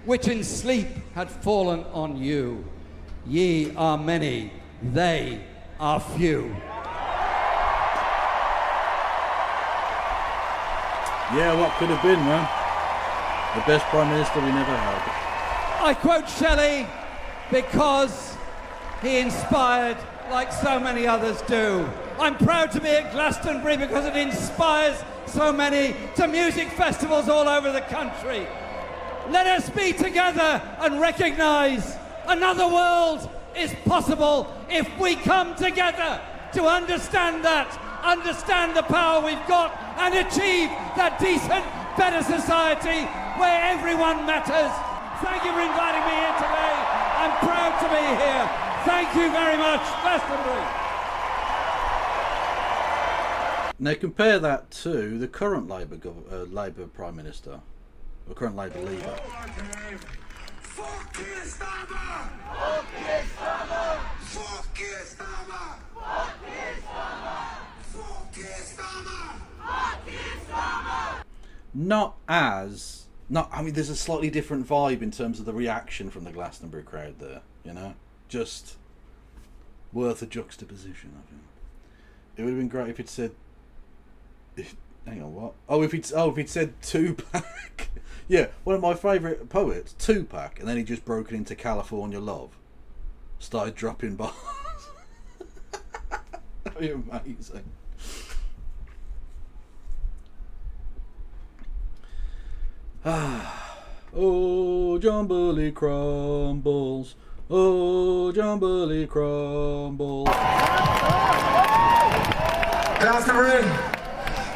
which in sleep had fallen on you. Ye are many, they are few." Yeah, what could have been, man? The best Prime Minister we never had. I quote Shelley because he inspired like so many others do. I'm proud to be at Glastonbury because it inspires so many to music festivals all over the country. Let us be together and recognise another world is possible if we come together to understand that, understand the power we've got, and achieve that decent, better society where everyone matters. Thank you for inviting me here today. I'm proud to be here. Thank you very much, Glastonbury. Now compare that to the current Labour Prime Minister, or current Labour leader. I mean, there's a slightly different vibe in terms of the reaction from the Glastonbury crowd there, you know? Just worth a juxtaposition, I think. It would have been great if it said... Hang on, what? If he'd said Tupac. Yeah, one of my favourite poets, Tupac, and then he just broke it into California Love. Started dropping bars. That'd be amazing. Oh, Jumbly crumbles. Oh, Jumbly crumbles. Glastonbury,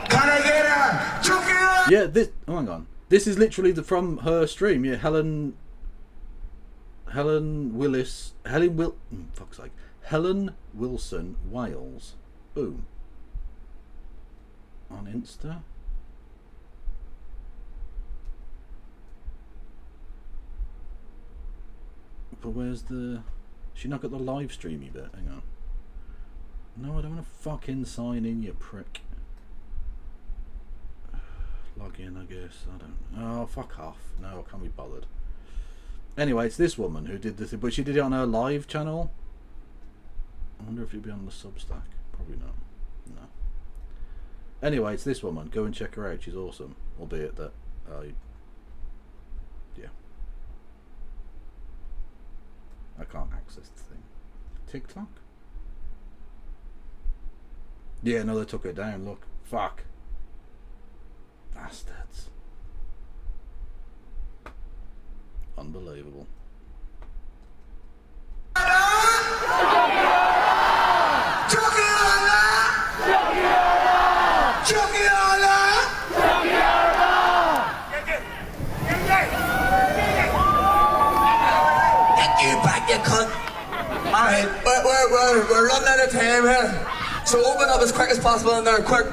can I get a chucky? Yeah, this. Oh, hang on. This is literally from her stream. Yeah, Helen Wilson Wales. Boom. On Insta. But where's the... She not got the live streamy bit? Hang on. No, I don't want to fucking sign in, you prick. Log in, I guess. I don't... Oh, fuck off. No, I can't be bothered. Anyway, it's this woman who did this, but she did it on her live channel. I wonder if it'd be on the Substack. Probably not. No. Anyway, it's this woman. Go and check her out. She's awesome. Albeit that... yeah. I can't access the thing. TikTok? Yeah, no, they took it down. Look. Fuck. Bastards. Unbelievable. Alright, we're running out of time here. So open up as quick as possible in there, quick.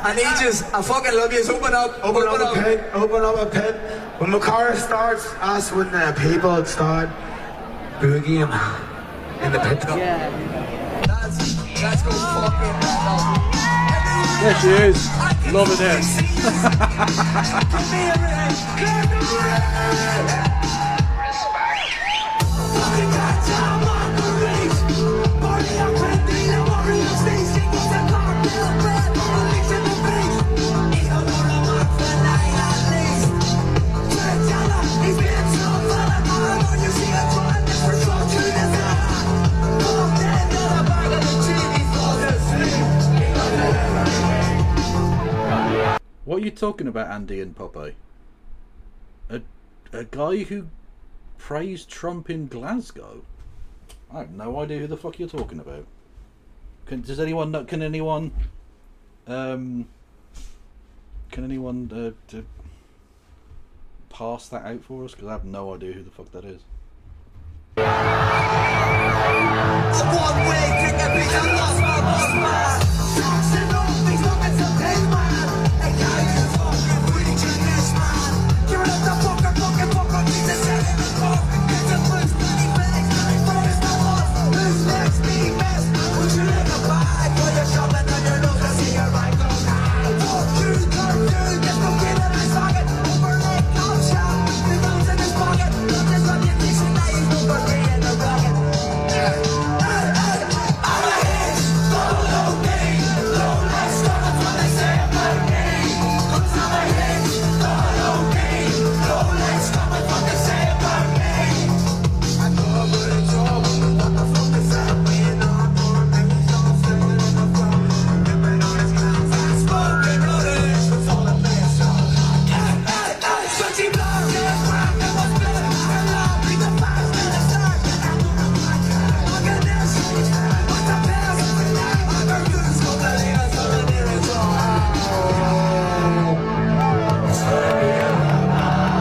I need yous, I fucking love yous, open up. Open up a pit. When the chorus starts, that's when the people start boogieing in the pit. Yeah. Let's go fucking There she is. Loving it. What are you talking about, Andy and Popeye? A guy who praised Trump in Glasgow? I have no idea who the fuck you're talking about. Does anyone know? Can anyone pass that out for us? Because I have no idea who the fuck that is.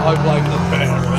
I blame the parents.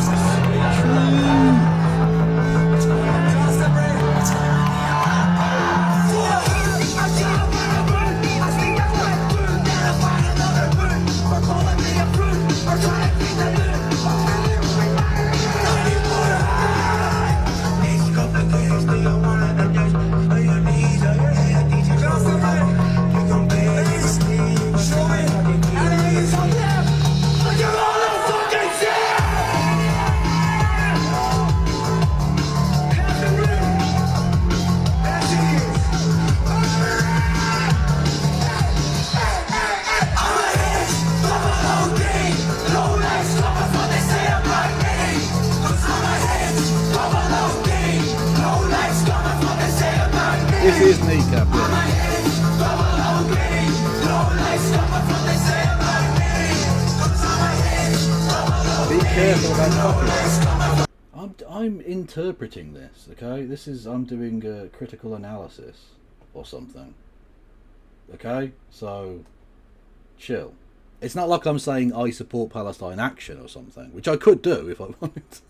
This is Kneecap, yeah. Be careful about copyright. I'm interpreting this, okay? I'm doing a critical analysis or something. Okay? So, chill. It's not like I'm saying I support Palestine action or something, which I could do if I wanted to.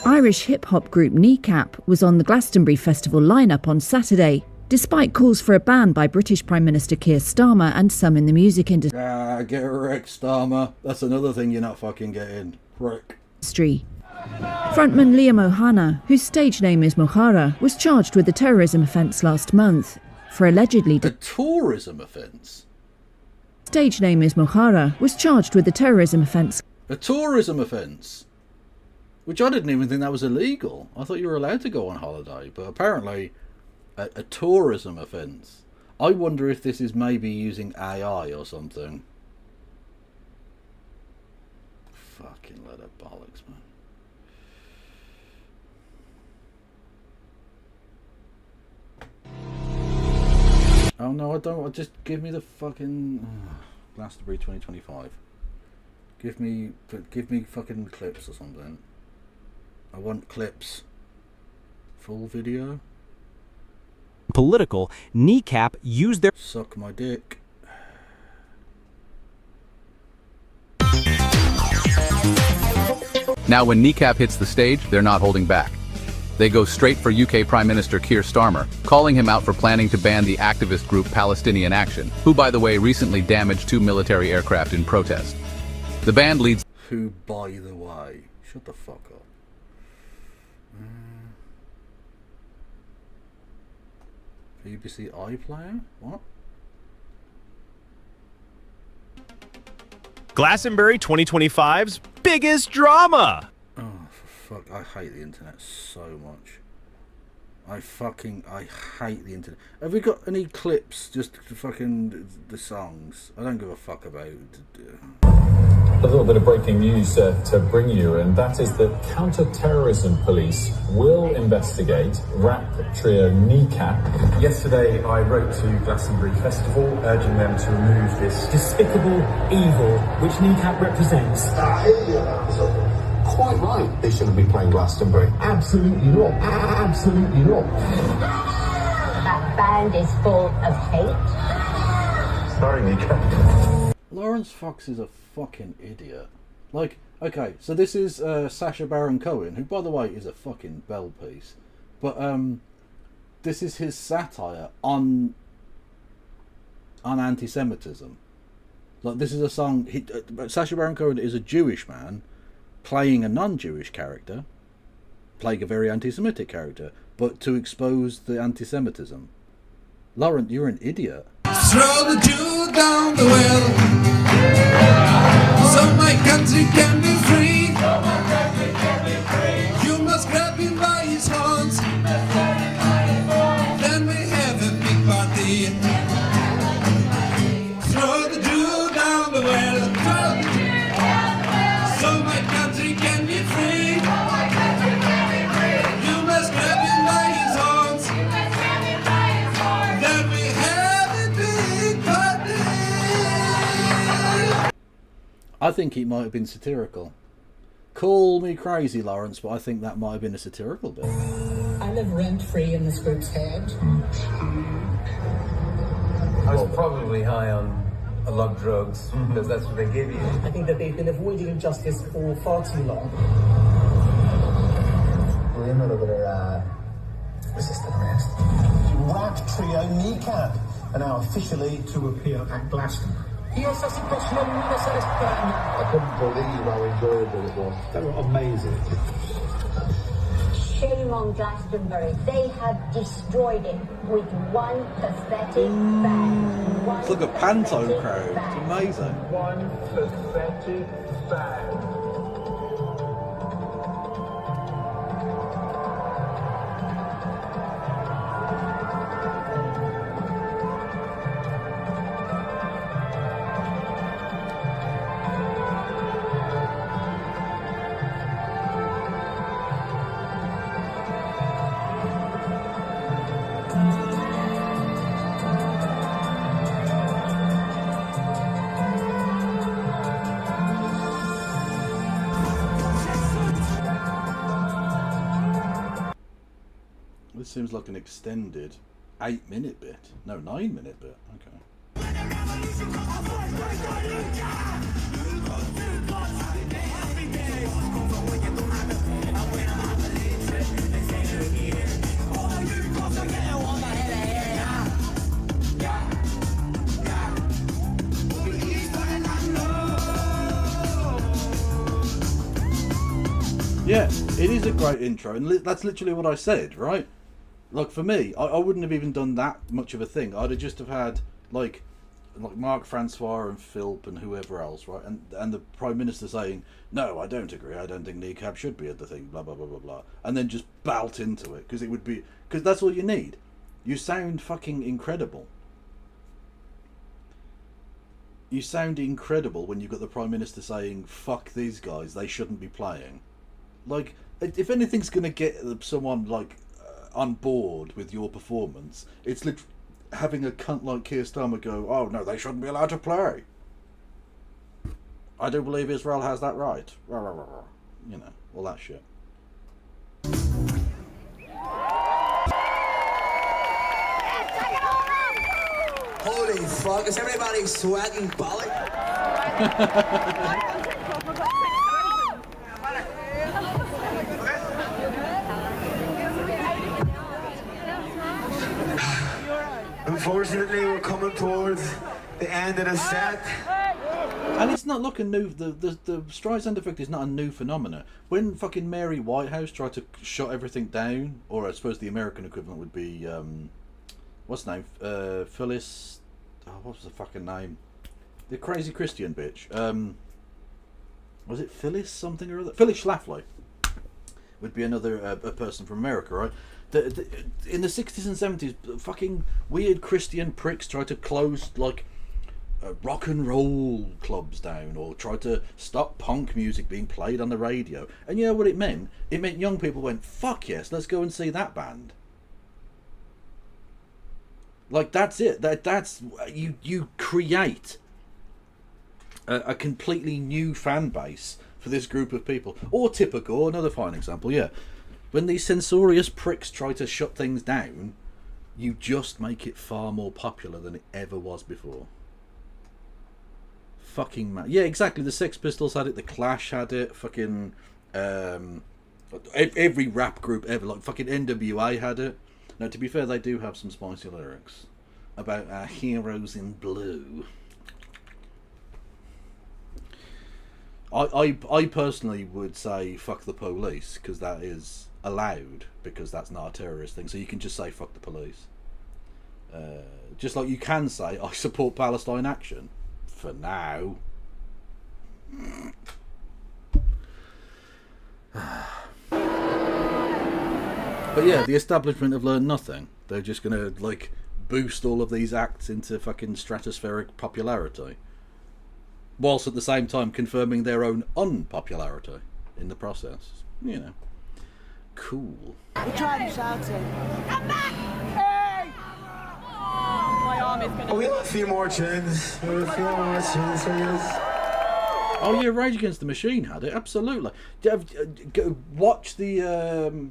Irish hip-hop group Kneecap was on the Glastonbury Festival lineup on Saturday, despite calls for a ban by British Prime Minister Keir Starmer and some in the music industry. Get wrecked, Starmer. That's another thing you're not fucking getting. Wreck. Frontman Liam Ohana, whose stage name is Mohara, was charged with a terrorism offence last month for allegedly... A tourism offence? Stage name is Mohara, was charged with a terrorism offence. A tourism offence? Which I didn't even think that was illegal. I thought you were allowed to go on holiday, but apparently a tourism offence. I wonder if this is maybe using AI or something. Fucking let of bollocks, man. Oh no, I don't. Just give me the fucking Glastonbury 2025. Give me fucking clips or something. I want clips. Full video. political, Kneecap used their... Suck my dick. Now when Kneecap hits the stage, they're not holding back. They go straight for UK Prime Minister Keir Starmer, calling him out for planning to ban the activist group Palestinian Action, who by the way recently damaged 2 military aircraft in protest. The band leads... Who, by the way... Shut the fuck up. BBC iPlayer? What? Glastonbury 2025's biggest drama! Oh, for fuck. I hate the internet so much. I hate the internet. Have we got any clips just to fucking the songs? I don't give a fuck about A little bit of breaking news to bring you, and that is that counter-terrorism police will investigate rap trio Kneecap. Yesterday, I wrote to Glastonbury Festival, urging them to remove this despicable evil which Kneecap represents. Quite right, they shouldn't be playing Glastonbury. Absolutely not. Absolutely not. That band is full of hate. Sorry, Kneecap. Lawrence Fox is a fucking idiot. Like, okay, so this is Sacha Baron Cohen, who, by the way, is a fucking bell piece. But this is his satire on anti-Semitism. Like, this is a song. Sacha Baron Cohen is a Jewish man playing a non-Jewish character, playing a very anti-Semitic character, but to expose the anti-Semitism. Lauren, you're an idiot. Throw the Jew down the well, so my country can be free. You must grab him by his horns, then we have a big party. Throw the Jew down the well, so my country can be free. You must grab him by his horns, then we have a big party. I think it might have been satirical. Call me crazy, Lawrence, but I think that might have been a satirical bit. I live rent-free in this group's head. I was probably high on a lot of drugs, because that's what they give you. I think that they've been avoiding justice for far too long. We're in under resisting arrest. Rap trio Kneecap are now officially to appear at Glastonbury. I couldn't believe how enjoyable it was. They were amazing. Shame on Glastonbury. They have destroyed it with one pathetic band. It's like a panto crowd. It's amazing. One pathetic band. This seems like an extended 8-minute bit. No, 9-minute bit. Okay. Yeah, it is a great intro, and that's literally what I said, right? Like, for me, I wouldn't have even done that much of a thing. I'd have just have had, like Mark Francois and Philp and whoever else, right? And the Prime Minister saying, no, I don't agree, I don't think Kneecap should be at the thing, blah, blah, blah, blah, blah. And then just belt into it, because it would be... Because that's all you need. You sound fucking incredible. You sound incredible when you've got the Prime Minister saying, fuck these guys, they shouldn't be playing. Like, if anything's going to get someone, like... on board with your performance, it's literally having a cunt like Keir Starmer go, oh no, they shouldn't be allowed to play. I do believe Israel has that right. You know, all that shit. Holy fuck, is everybody sweating bollock? Unfortunately, we're coming towards the end of the set. And it's not like a new... The Streisand effect is not a new phenomenon. When fucking Mary Whitehouse tried to shut everything down, or I suppose the American equivalent would be... what's the name? Phyllis... Oh, what was the fucking name? The crazy Christian bitch. Was it Phyllis something or other? Phyllis Schlafly would be another a person from America, right? In the 60s and 70s, fucking weird Christian pricks tried to close, like, rock and roll clubs down, or tried to stop punk music being played on the radio. And you know what it meant? It meant young people went, fuck yes, let's go and see that band. Like, that's it. That's you create a completely new fan base for this group of people. Or typical, another fine example, yeah. When these censorious pricks try to shut things down, you just make it far more popular than it ever was before. Fucking man. Yeah, exactly. The Sex Pistols had it, the Clash had it, fucking every rap group ever, like fucking NWA had it. Now, to be fair, they do have some spicy lyrics about our heroes in blue. I personally would say fuck the police, because that is allowed, because that's not a terrorist thing. So you can just say fuck the police. Just like you can say I support Palestine action. For now. But yeah, the establishment have learned nothing. They're just gonna, like, boost all of these acts into fucking stratospheric popularity, whilst at the same time confirming their own unpopularity in the process. You know. Cool. We're trying to shout it. Come back! Hey! Oh, my arm is gonna... We have a few more tunes. We have a few more tunes for you. Oh yeah, Rage Against the Machine had it, absolutely. Go watch there's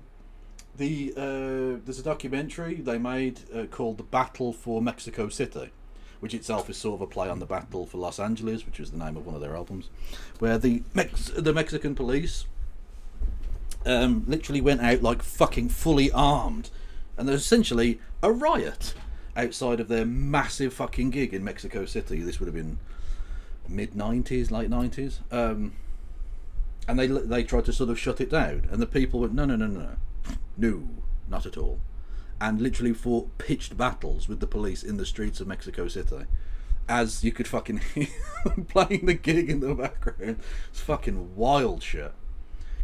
a documentary they made called The Battle for Mexico City, which itself is sort of a play on the Battle for Los Angeles, which is the name of one of their albums, where the Mexican police literally went out like fucking fully armed, and there's essentially a riot outside of their massive fucking gig in Mexico City. This would have been mid-90s, late 90s, and they tried to sort of shut it down, and the people went, no, not at all, and literally fought pitched battles with the police in the streets of Mexico City, as you could fucking hear playing the gig in the background. It's fucking wild shit.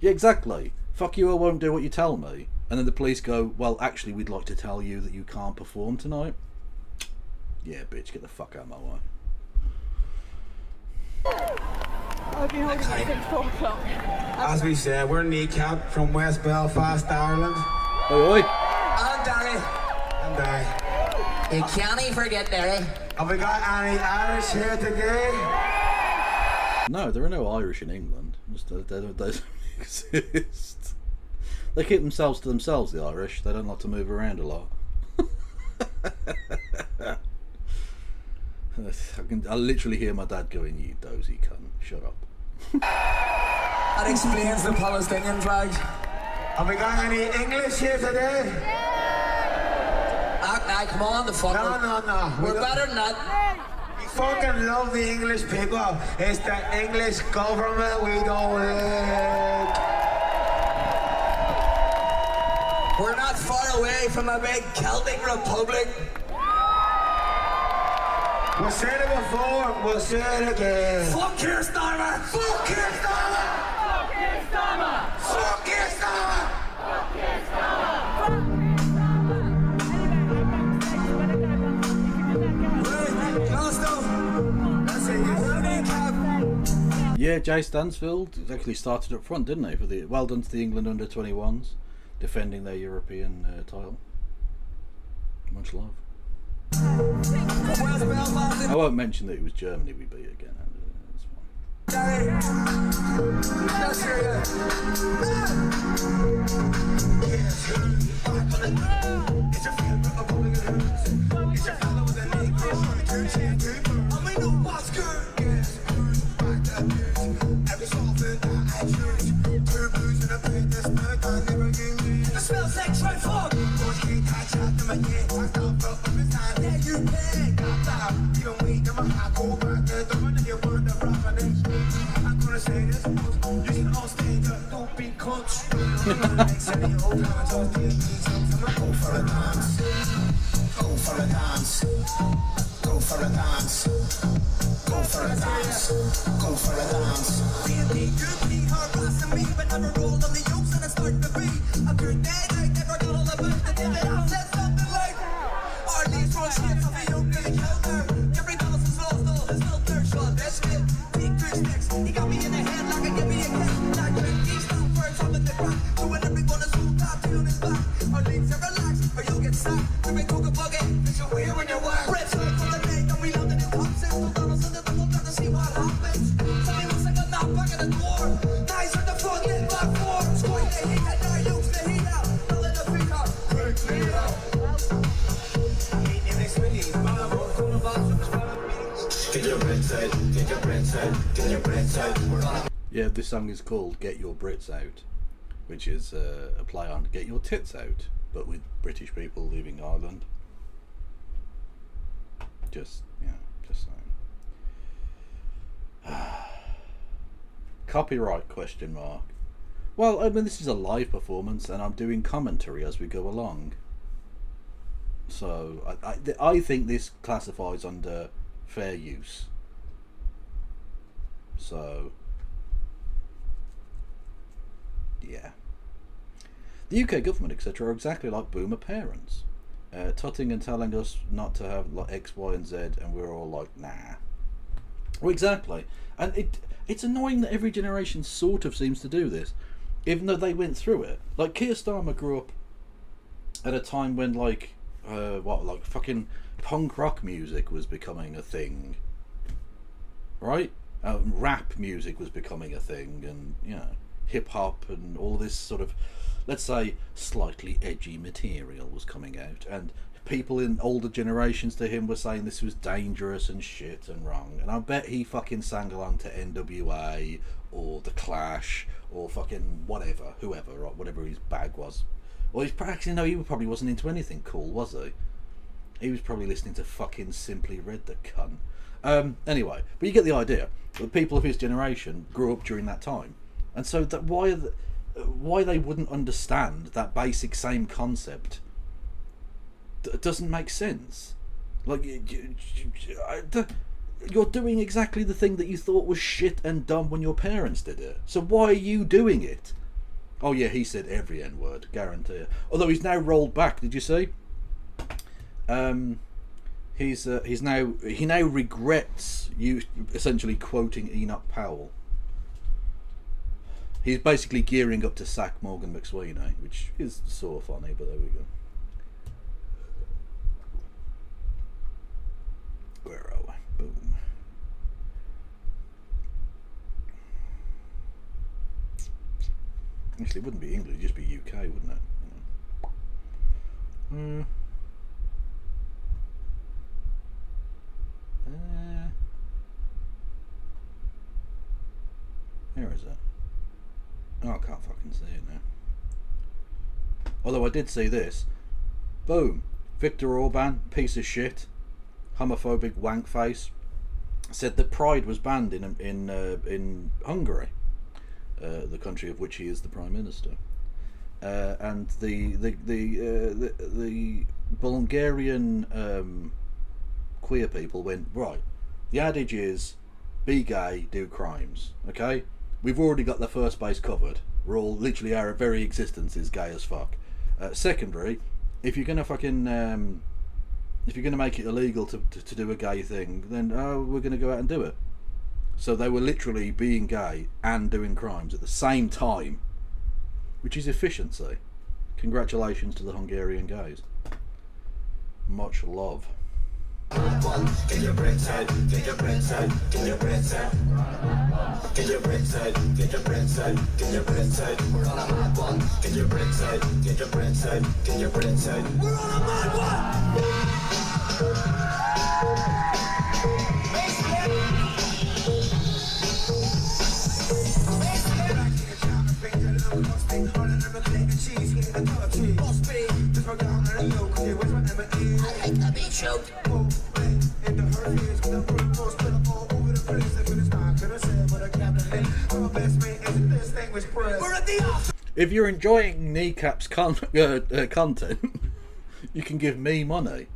Yeah, exactly. Fuck you, I won't do what you tell me. And then the police go, well, actually, we'd like to tell you that you can't perform tonight. Yeah, bitch, get the fuck out of my way. I've been holding it since 4 o'clock. As we said, we're Kneecap from West Belfast, Ireland. Oi. I'm Derry. And You can't even forget Derry. Have we got any Irish here today? No, there are no Irish in England. They don't exist. They keep themselves to themselves, the Irish. They don't like to move around a lot. I literally hear my dad going, you dozy cunt, shut up. That explains the Palestinian flag. Have we got any English here today? Come on, the fuck. No. We're better than that. We fucking love the English people. It's the English government we don't like. We're not far away from a big Celtic republic. We'll say it before, we'll say it again. Fuck Keir Starmer! Fuck Keir Starmer! Fuck Keir Starmer! Fuck Keir Starmer! Fuck Keir Starmer! Yeah, Jay Stansfield actually started up front, didn't he? For the well done to the England under-21s, defending their European title. Much love. I won't mention that it was Germany we beat again. It's fine. It smells like dry fog. Yeah, this song is called Get Your Brits Out, which is a play on Get Your Tits Out, but with British people leaving Ireland. Just saying. Copyright question mark. Well, I mean, this is a live performance and I'm doing commentary as we go along. So I think this classifies under fair use. So yeah. The UK government, etc., are exactly like boomer parents, tutting and telling us not to have like X, Y, and Z, and we're all like, nah. Well, exactly. And it's annoying that every generation sort of seems to do this, even though they went through it. Like Keir Starmer grew up at a time when like fucking punk rock music was becoming a thing, right? Rap music was becoming a thing, and you know, hip hop and all this sort of, let's say, slightly edgy material was coming out, and people in older generations to him were saying this was dangerous and shit and wrong, and I bet he fucking sang along to NWA or The Clash or fucking whatever, whoever, or whatever his bag was. Well, he's actually, no, he probably wasn't into anything cool, was he? He was probably listening to fucking Simply Red, the cunt. Anyway, but you get the idea. The people of his generation grew up during that time, and so that why they wouldn't understand that basic same concept doesn't make sense. Like, you're doing exactly the thing that you thought was shit and dumb when your parents did it. So why are you doing it? Oh yeah, he said every N-word, guarantee it. Although he's now rolled back. Did you see? He now regrets you essentially quoting Enoch Powell. He's basically gearing up to sack Morgan McSweeney, which is sort of funny, but there we go. Where are we? Boom. Actually, it wouldn't be England, it'd just be UK, wouldn't it? Where is it? Oh, I can't fucking see it now. Although I did see this. Boom. Viktor Orban, piece of shit, homophobic wank face, said that Pride was banned in Hungary, the country of which he is the Prime Minister. And the Bulgarian queer people went, right, the adage is be gay, do crimes. Okay, we've already got the first base covered. We're all, literally, our very existence is gay as fuck. Secondary, if you're gonna fucking if you're gonna make it illegal to do a gay thing, then we're gonna go out and do it. So they were literally being gay and doing crimes at the same time, which is efficiency. Congratulations to the Hungarian gays. Much love. Get your bricks out, get your bricks out, get your bricks out. Get your bricks out, get your bricks out, get your bricks out. We're on a mad one. Get your bricks out, get your bricks out, get your bricks out. We're on a mad one. If you're enjoying Kneecap's content, you can give me money.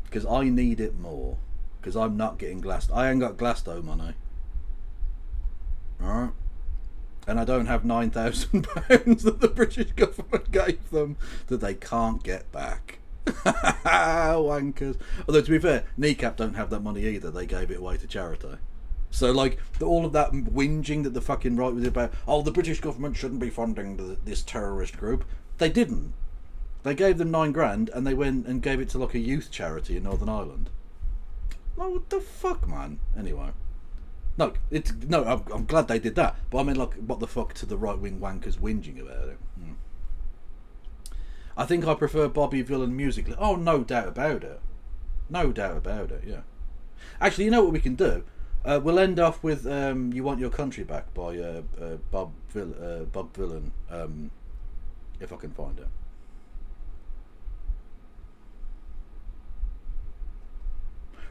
Because I need it more. Because I'm not getting I ain't got Glasto money. Alright? And I don't have £9,000 that the British government gave them that they can't get back. Wankers. Although, to be fair, Kneecap don't have that money either. They gave it away to charity. So, like, all of that whinging that the fucking right was about, oh, the British government shouldn't be funding this terrorist group. They didn't. They gave them £9,000 and they went and gave it to, like, a youth charity in Northern Ireland. Like, what the fuck, man? Anyway. No, I'm glad they did that. But I mean, like, what the fuck to the right-wing wankers whinging about it? I think I prefer Bobby Vylan musically. Oh, no doubt about it. No doubt about it, yeah. Actually, you know what we can do? We'll end off with You Want Your Country Back by Bob Vylan, if I can find it.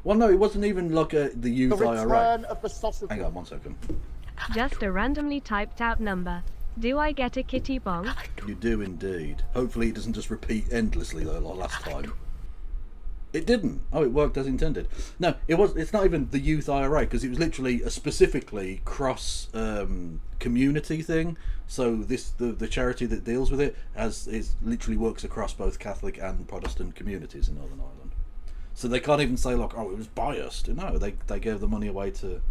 Well, no, it wasn't even like the youth IRA. Hang on 1 second. Just a randomly typed out number. Do I get a kitty bong? You do indeed. Hopefully it doesn't just repeat endlessly though, like last time. It didn't. Oh, it worked as intended. No, it's not even the youth IRA, because it was literally a specifically cross community thing. So the charity that deals with it literally works across both Catholic and Protestant communities in Northern Ireland. So they can't even say, like, oh, it was biased. No, they gave the money away to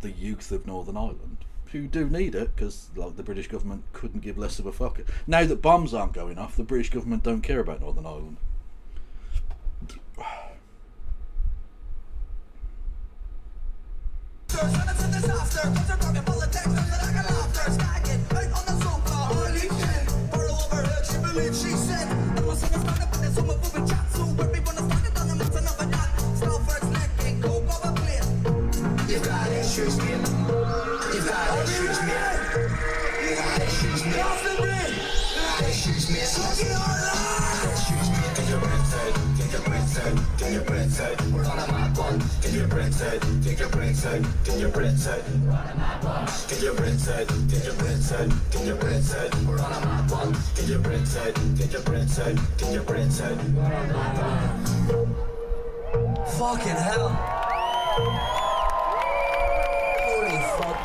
the youth of Northern Ireland, who do need it, because, like, the British government couldn't give less of a fuck. Now that bombs aren't going off, the British government don't care about Northern Ireland. Fucking hell. Holy fuck.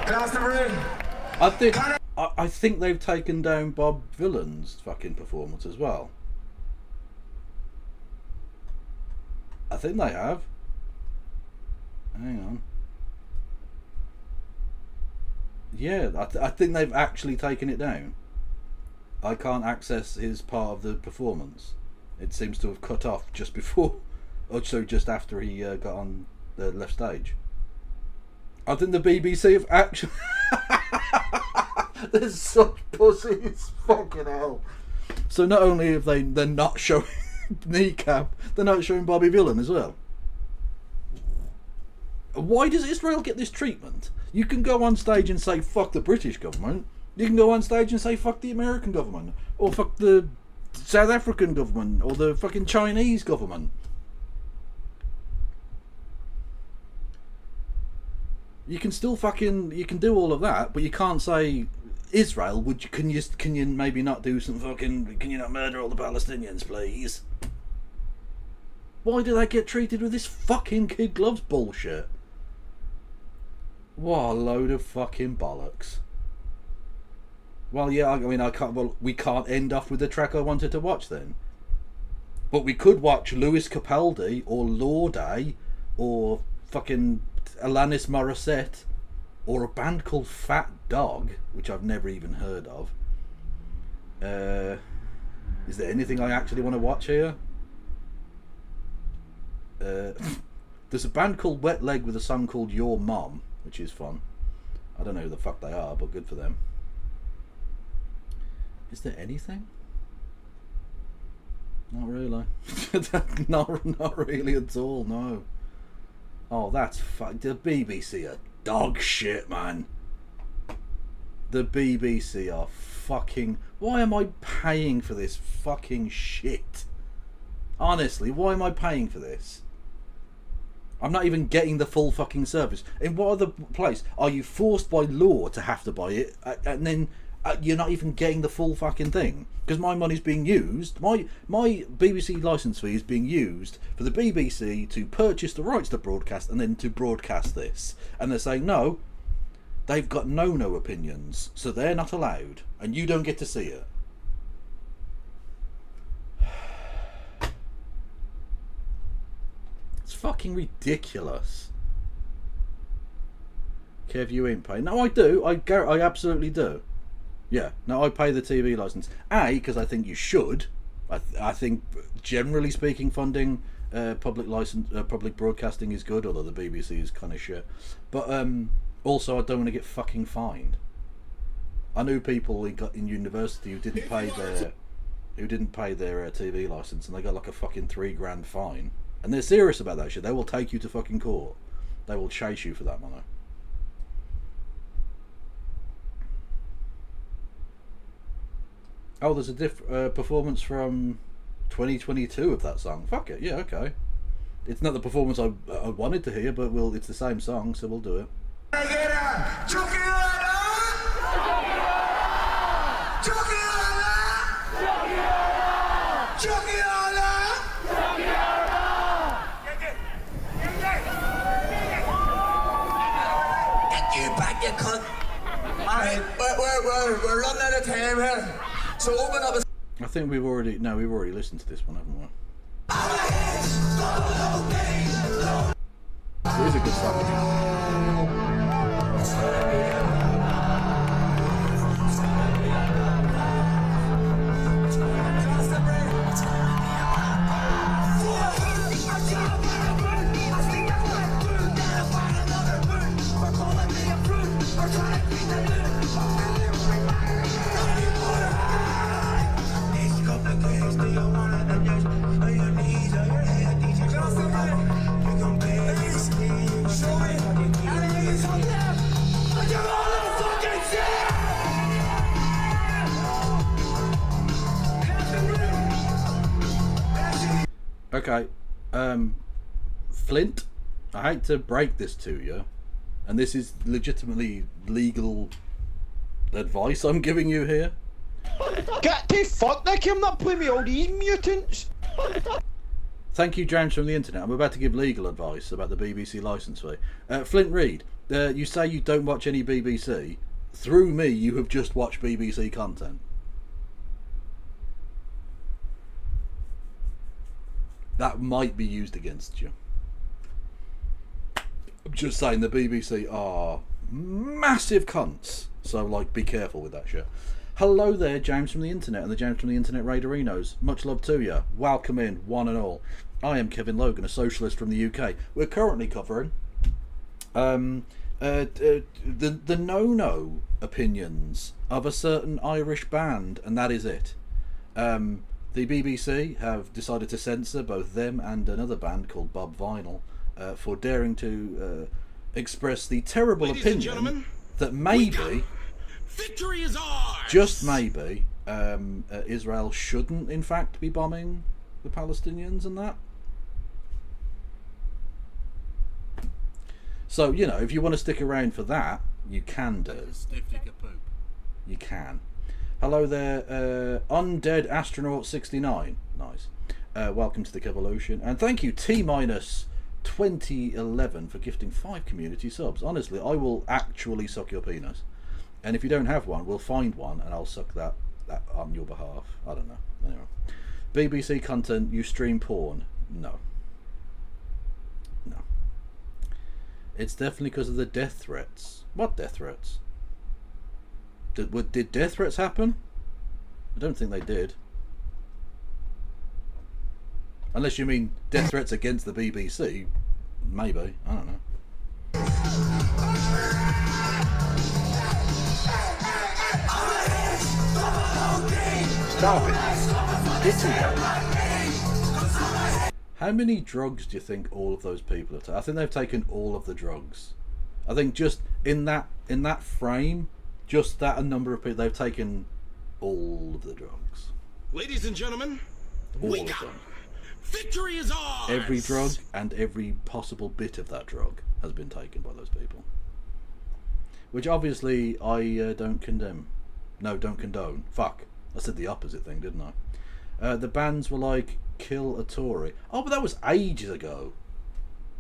Glastonbury. I think they've taken down Bob Vylan's fucking performance as well. I think they have. Hang on. Yeah, I think they've actually taken it down. I can't access his part of the performance. It seems to have cut off just before, or so just after he got on the left stage. I think the BBC have actually... They're such pussies. Fucking hell. So not only have they're not showing Kneecap, they're not showing Bobby Vylan as well. Why does Israel get this treatment? You can go on stage and say fuck the British government. You can go on stage and say fuck the American government, or fuck the South African government, or the fucking Chinese government. You can still you can do all of that, but you can't say Israel. Can you maybe not do some fucking? Can you not murder all the Palestinians, please? Why do they get treated with this fucking kid gloves bullshit? What a load of fucking bollocks. Well, yeah, I mean, we can't end off with the track I wanted to watch then. But we could watch Lewis Capaldi or Lorde or fucking Alanis Morissette or a band called Fat Dog, which I've never even heard of. Is there anything I actually want to watch here? There's a band called Wet Leg with a song called Your Mom, which is fun. I don't know who the fuck they are, but good for them. Is there anything? Not really. not really at all, no. Oh, that's fuck. The BBC are dog shit, man. The BBC are fucking... Why am I paying for this fucking shit? Honestly, why am I paying for this? I'm not even getting the full fucking service. In what other place are you forced by law to have to buy it, and then you're not even getting the full fucking thing? Because my money's being used, my BBC licence fee is being used for the BBC to purchase the rights to broadcast and then to broadcast this. And they're saying, no, they've got no opinions, so they're not allowed, and you don't get to see it. It's fucking ridiculous. Kev, you ain't paying. No, I do. I absolutely do. Yeah, no, I pay the TV licence. Because I think you should. I think, generally speaking, funding public broadcasting is good, although the BBC is kind of shit. But also, I don't want to get fucking fined. I knew people in university who didn't pay their TV licence, and they got like a fucking $3,000 fine. And they're serious about that shit. They will take you to fucking court. They will chase you for that money. Oh, there's a performance from 2022 of that song. Fuck it, yeah, okay. It's not the performance I wanted to hear, but it's the same song, so we'll do it. You cunt. We're running out of time here. So open up a... I think we've already listened to this one, haven't we? It is a good song. Okay, Flint, I hate to break this to you, and this is legitimately legal advice I'm giving you here. Get the fuck, they came not play me all these mutants. Thank you, James from the internet. I'm about to give legal advice about the BBC licence fee. Flint Reed, you say you don't watch any BBC. Through me, you have just watched BBC content. That might be used against you. I'm just saying the BBC are massive cunts. So, like, be careful with that shit. Hello there, James from the internet and the James from the internet Raiderinos. Much love to you. Welcome in, one and all. I am Kevin Logan, a socialist from the UK. We're currently covering the no-no opinions of a certain Irish band, and that is it. The BBC have decided to censor both them and another band called Bob Vylan for daring to express the terrible opinion that maybe, victory is ours! Just maybe, Israel shouldn't in fact be bombing the Palestinians and that. So, you know, if you want to stick around for that, you can do. You can. Hello there, Undead Astronaut 69. Nice. Welcome to the Kevolution. And thank you, T-2011, for gifting 5 community subs. Honestly, I will actually suck your penis. And if you don't have one, we'll find one and I'll suck that on your behalf. I don't know. Anyway. BBC content, you stream porn? No. No. It's definitely because of the death threats. What death threats? Did death threats happen? I don't think they did. Unless you mean death threats against the BBC. Maybe. I don't know. Stop it. How many drugs do you think all of those people have taken? I think they've taken all of the drugs. I think just in that frame, just that a number of people, they've taken all of the drugs. Ladies and gentlemen, All wake of up. them. Victory is ours. Every drug and every possible bit of that drug has been taken by those people. Which obviously I don't condemn. No, don't condone. Fuck. I said the opposite thing, didn't I? The bans were like, kill a Tory. Oh, but that was ages ago.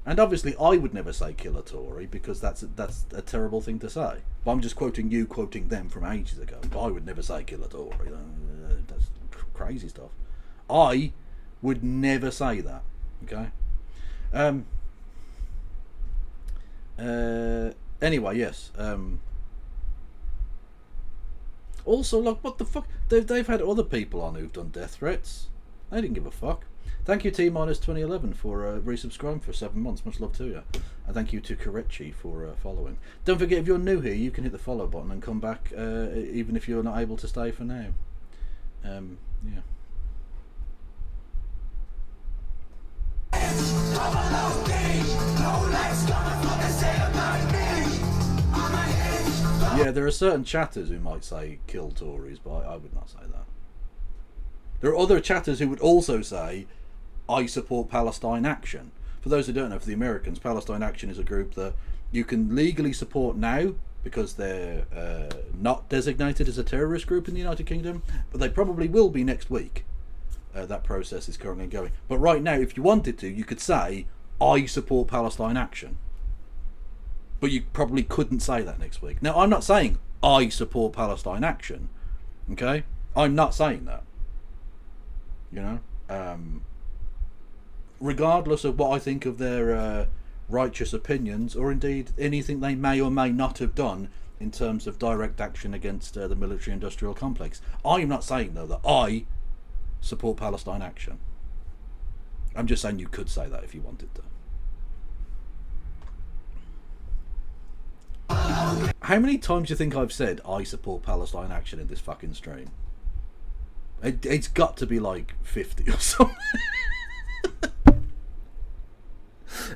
And obviously I would never say kill a Tory because that's a terrible thing to say. But I'm just quoting you quoting them from ages ago. But I would never say kill a Tory. That's crazy stuff. I would never say that. Okay? Anyway, yes. Also, like, what the fuck? They've had other people on who've done death threats. They didn't give a fuck. Thank you, T-2011, for resubscribing for 7 months. Much love to you. And thank you to Korechi for following. Don't forget, if you're new here, you can hit the follow button and come back, even if you're not able to stay for now. Yeah. Yeah, there are certain chatters who might say kill Tories, but I would not say that. There are other chatters who would also say I support Palestine Action. For those who don't know, for the Americans, Palestine Action is a group that you can legally support now because they're not designated as a terrorist group in the United Kingdom, but they probably will be next week. That process is currently going. But right now, if you wanted to, you could say, I support Palestine Action. But you probably couldn't say that next week. Now, I'm not saying I support Palestine Action. Okay? I'm not saying that. You know? Regardless of what I think of their righteous opinions, or indeed anything they may or may not have done in terms of direct action against the military-industrial complex. I'm not saying, though, that I support Palestine Action. I'm just saying you could say that if you wanted to. How many times do you think I've said I support Palestine Action in this fucking stream? It's got to be like 50 or something.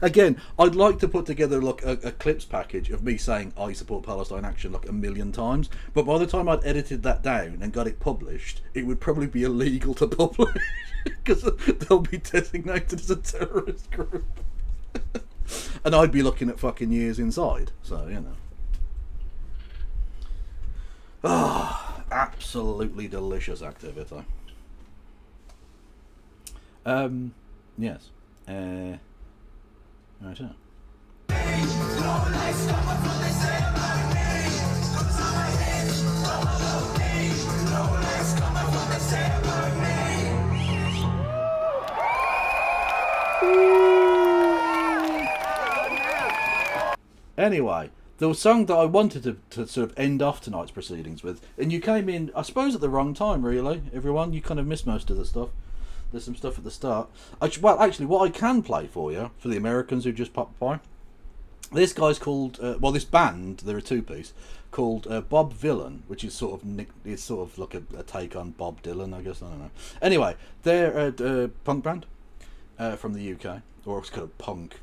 Again, I'd like to put together like a clips package of me saying I support Palestine Action like 1,000,000 times, but by the time I'd edited that down and got it published, it would probably be illegal to publish because they'll be designated as a terrorist group. And I'd be looking at fucking years inside, so you know. Ah, absolutely delicious activity. Yes. Right here. Anyway, the song that I wanted to sort of end off tonight's proceedings with, and you came in, I suppose, at the wrong time, really, everyone. You kind of missed most of the stuff. There's some stuff at the start. Well, actually, what I can play for you, for the Americans who just popped by, this guy's called, this band, they're a two-piece, called Bob Vylan, which is sort of like a take on Bob Dylan, I guess, I don't know. Anyway, they're a punk band from the UK, or it's kind of punk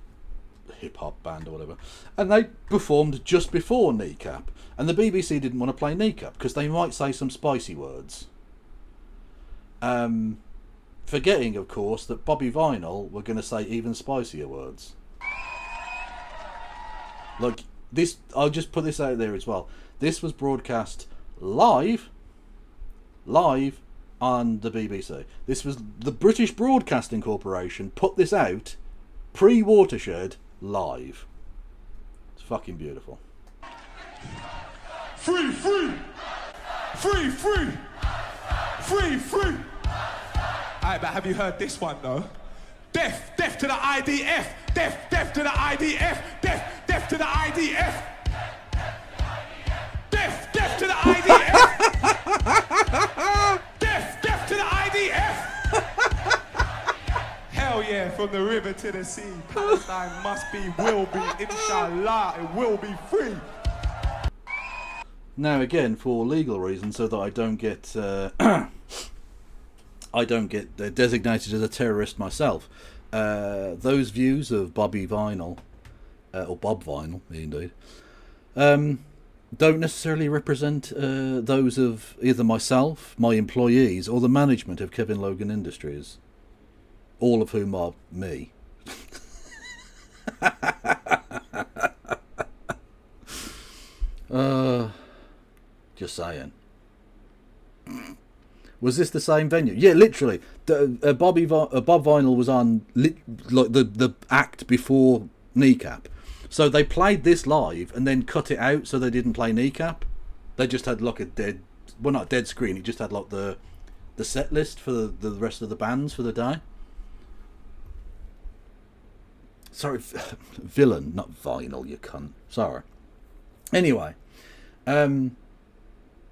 hip-hop band or whatever, and they performed just before Kneecap, and the BBC didn't want to play Kneecap because they might say some spicy words. Forgetting, of course, that Bobby Vinyl were going to say even spicier words. Like, this, I'll just put this out there as well. This was broadcast live on the BBC. This was the British Broadcasting Corporation put this out pre-Watershed live. It's fucking beautiful. Free, free! Free, free! Free, free! Alright, but have you heard this one though? Death, death to the IDF! Death, death to the IDF! Death, death to the IDF! Death, death to the IDF! Death, death to the IDF! Hell yeah, from the river to the sea, Palestine must be, will be, inshallah, it will be free. Now again, for legal reasons, so that I don't get designated as a terrorist myself, those views of Bobby Vinyl or Bob Vinyl, indeed, don't necessarily represent those of either myself, my employees, or the management of Kevin Logan Industries, all of whom are me. Just saying. Was this the same venue? Yeah, literally. Bob Vinyl was on like the act before Kneecap. So they played this live and then cut it out so they didn't play Kneecap. They just had like a dead, well, not dead screen, it just had like the set list for the rest of the bands for the day. Sorry, Vylan, not Vinyl, you cunt. Sorry. Anyway,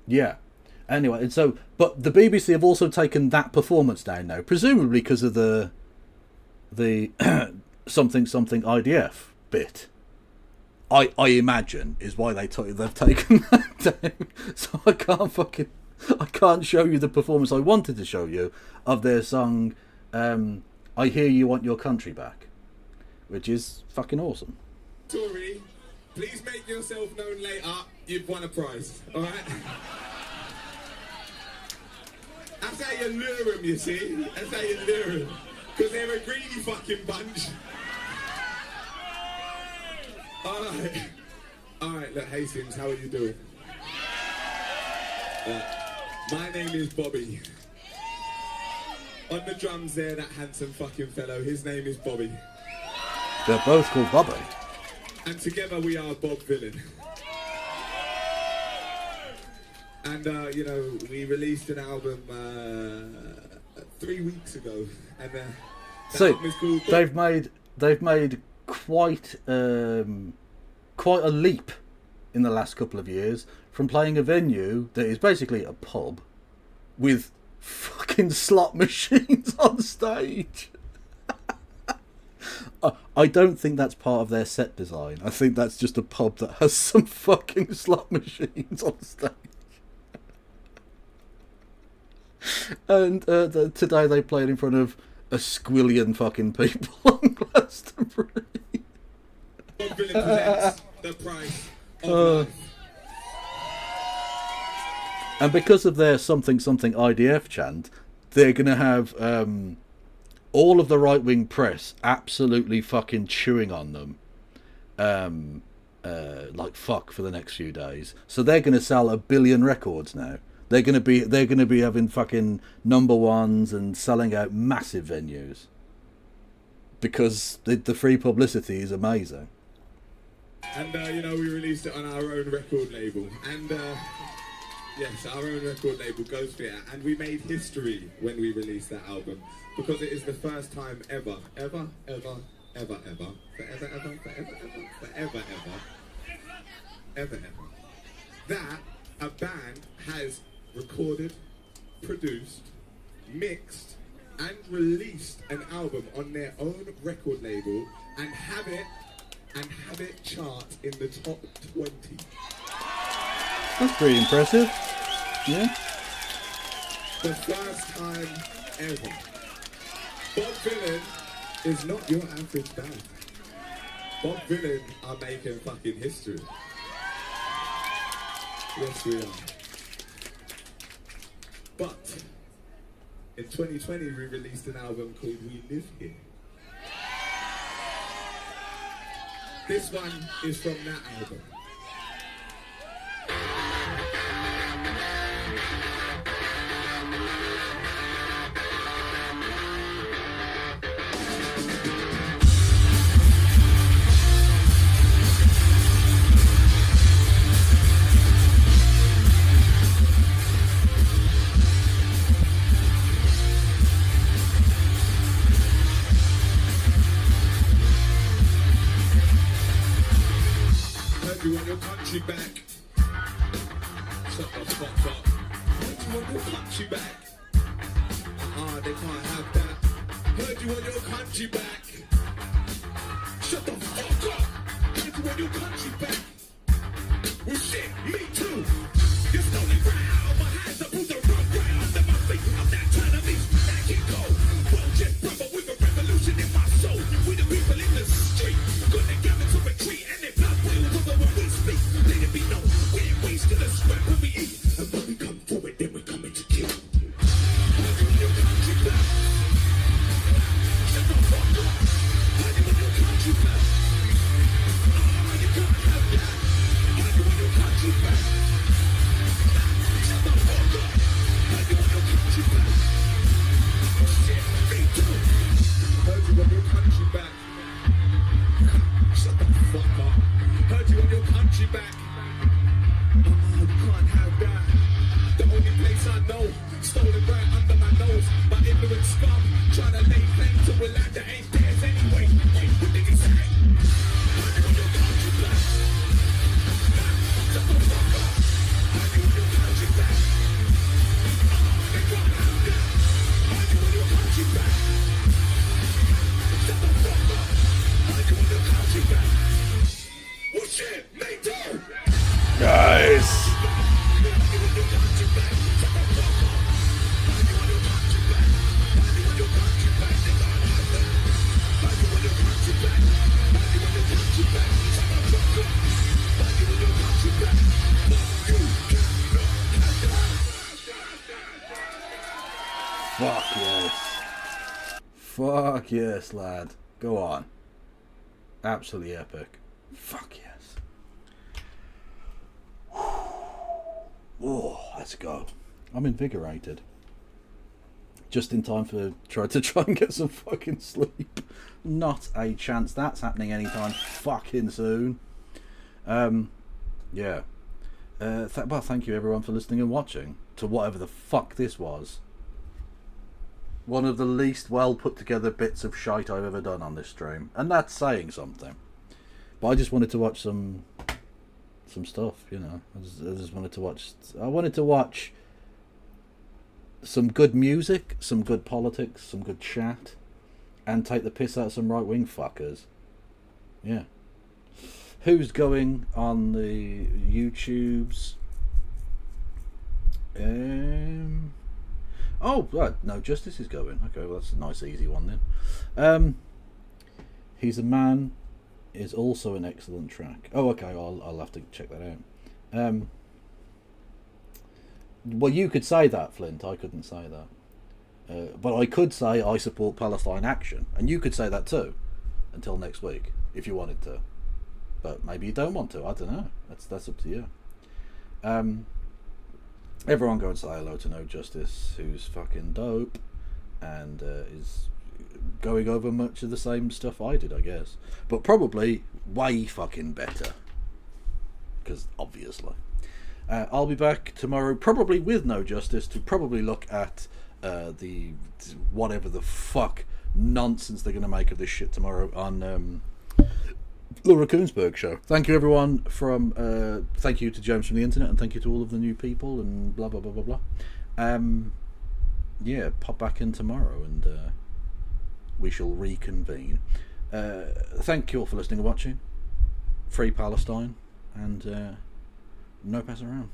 yeah. Anyway, and so, but the BBC have also taken that performance down now, presumably because of the something IDF bit. I imagine is why they've taken that down. So I can't show you the performance I wanted to show you of their song "I Hear You Want Your Country Back," which is fucking awesome. Tory, please make yourself known later. You've won a prize. All right. That's how you lure them, you see. That's how you lure them. Because they're a greedy fucking bunch. Alright. Alright, look, Hastings, how are you doing? My name is Bobby. On the drums there, that handsome fucking fellow, his name is Bobby. They're both called Bobby. And together we are Bob Vylan. And, you know, we released an album 3 weeks ago. And so album is called they've made quite a leap in the last couple of years from playing a venue that is basically a pub with fucking slot machines on stage. I don't think that's part of their set design. I think that's just a pub that has some fucking slot machines on stage. And today they played in front of a squillion fucking people on Glastonbury. Bob Vylan presents the price of life. And because of their something IDF chant, they're going to have all of the right-wing press absolutely fucking chewing on them like fuck for the next few days. So they're going to sell 1 billion records now. They're going to be having fucking number ones and selling out massive venues because the free publicity is amazing. And you know, we released it on our own record label, and yes, our own record label, Ghost Theatre, and we made history when we released that album because it is the first time ever that a band has recorded, produced, mixed, and released an album on their own record label and have it chart in the top 20. That's pretty impressive. Yeah. The first time ever. Bob Vylan is not your average band. Bob Vylan are making fucking history. Yes, we are. But in 2020, we released an album called We Live Here. This one is from that album. You want your country back? Shut the fuck up. Heard you want your country back? They can't have that. Heard you want your country back? Shut the fuck up. Heard you want your country back? Well shit, me too. You're stolen ground. My hands up on the rough ground. Under my feet, I'm not trying to be that can go. Well just brother with a revolution in my soul. We the people in the street. Gonna gather to retreat. waste to the sweat when we eat. And when we come forward, then we're coming to kill. How do you want your country back? Shut the fuck up. How do you want your country back? You can't have that. How do you want your country back? Shut the fuck up. How do you want your country back? Shit, me too. Heard you want your country back. Shut the fuck up. Heard you want your country back. You can't have that. The only place I know, stolen right under my nose by ignorant scum, trying to lay claim to a land that ain't theirs anyway. Wait, what did you say? How do you want your country back? Shut the fuck up. How do you want your country back? They can't have that. How do you want your country back? Shut the fuck up. How do you want your country back? Well shit, me too. Guys. Fuck yes. Fuck yes, lad. Go on. Absolutely epic. Fuck yes. Oh, let's go. I'm invigorated. Just in time for try and get some fucking sleep. Not a chance that's happening anytime fucking soon. Yeah. Well, thank you everyone for listening and watching to whatever the fuck this was. One of the least well put together bits of shite I've ever done on this stream, and that's saying something. But I just wanted to watch some stuff, you know. I just wanted to watch. I wanted to watch some good music, some good politics, some good chat, and take the piss out of some right wing fuckers. Yeah. Who's going on the YouTubes? Oh, right. No, Justice is going. Okay, well that's a nice easy one then. He's a Man is also an excellent track. Oh, okay, I'll have to check that out. Well, you could say that, Flint. I couldn't say that. But I could say I support Palestine action, and you could say that too, until next week, if you wanted to. But maybe you don't want to. I don't know. That's up to you. Everyone go and say hello to No Justice, who's fucking dope, and is going over much of the same stuff I did, I guess, but probably way fucking better, because obviously. I'll be back tomorrow, probably with No Justice, to probably look at the whatever the fuck nonsense they're going to make of this shit tomorrow on Laura Koonsberg show. Thank you everyone thank you to James from the internet, and thank you to all of the new people, and blah blah blah blah blah. Yeah, pop back in tomorrow and we shall reconvene. Thank you all for listening and watching. Free Palestine, and no pass around.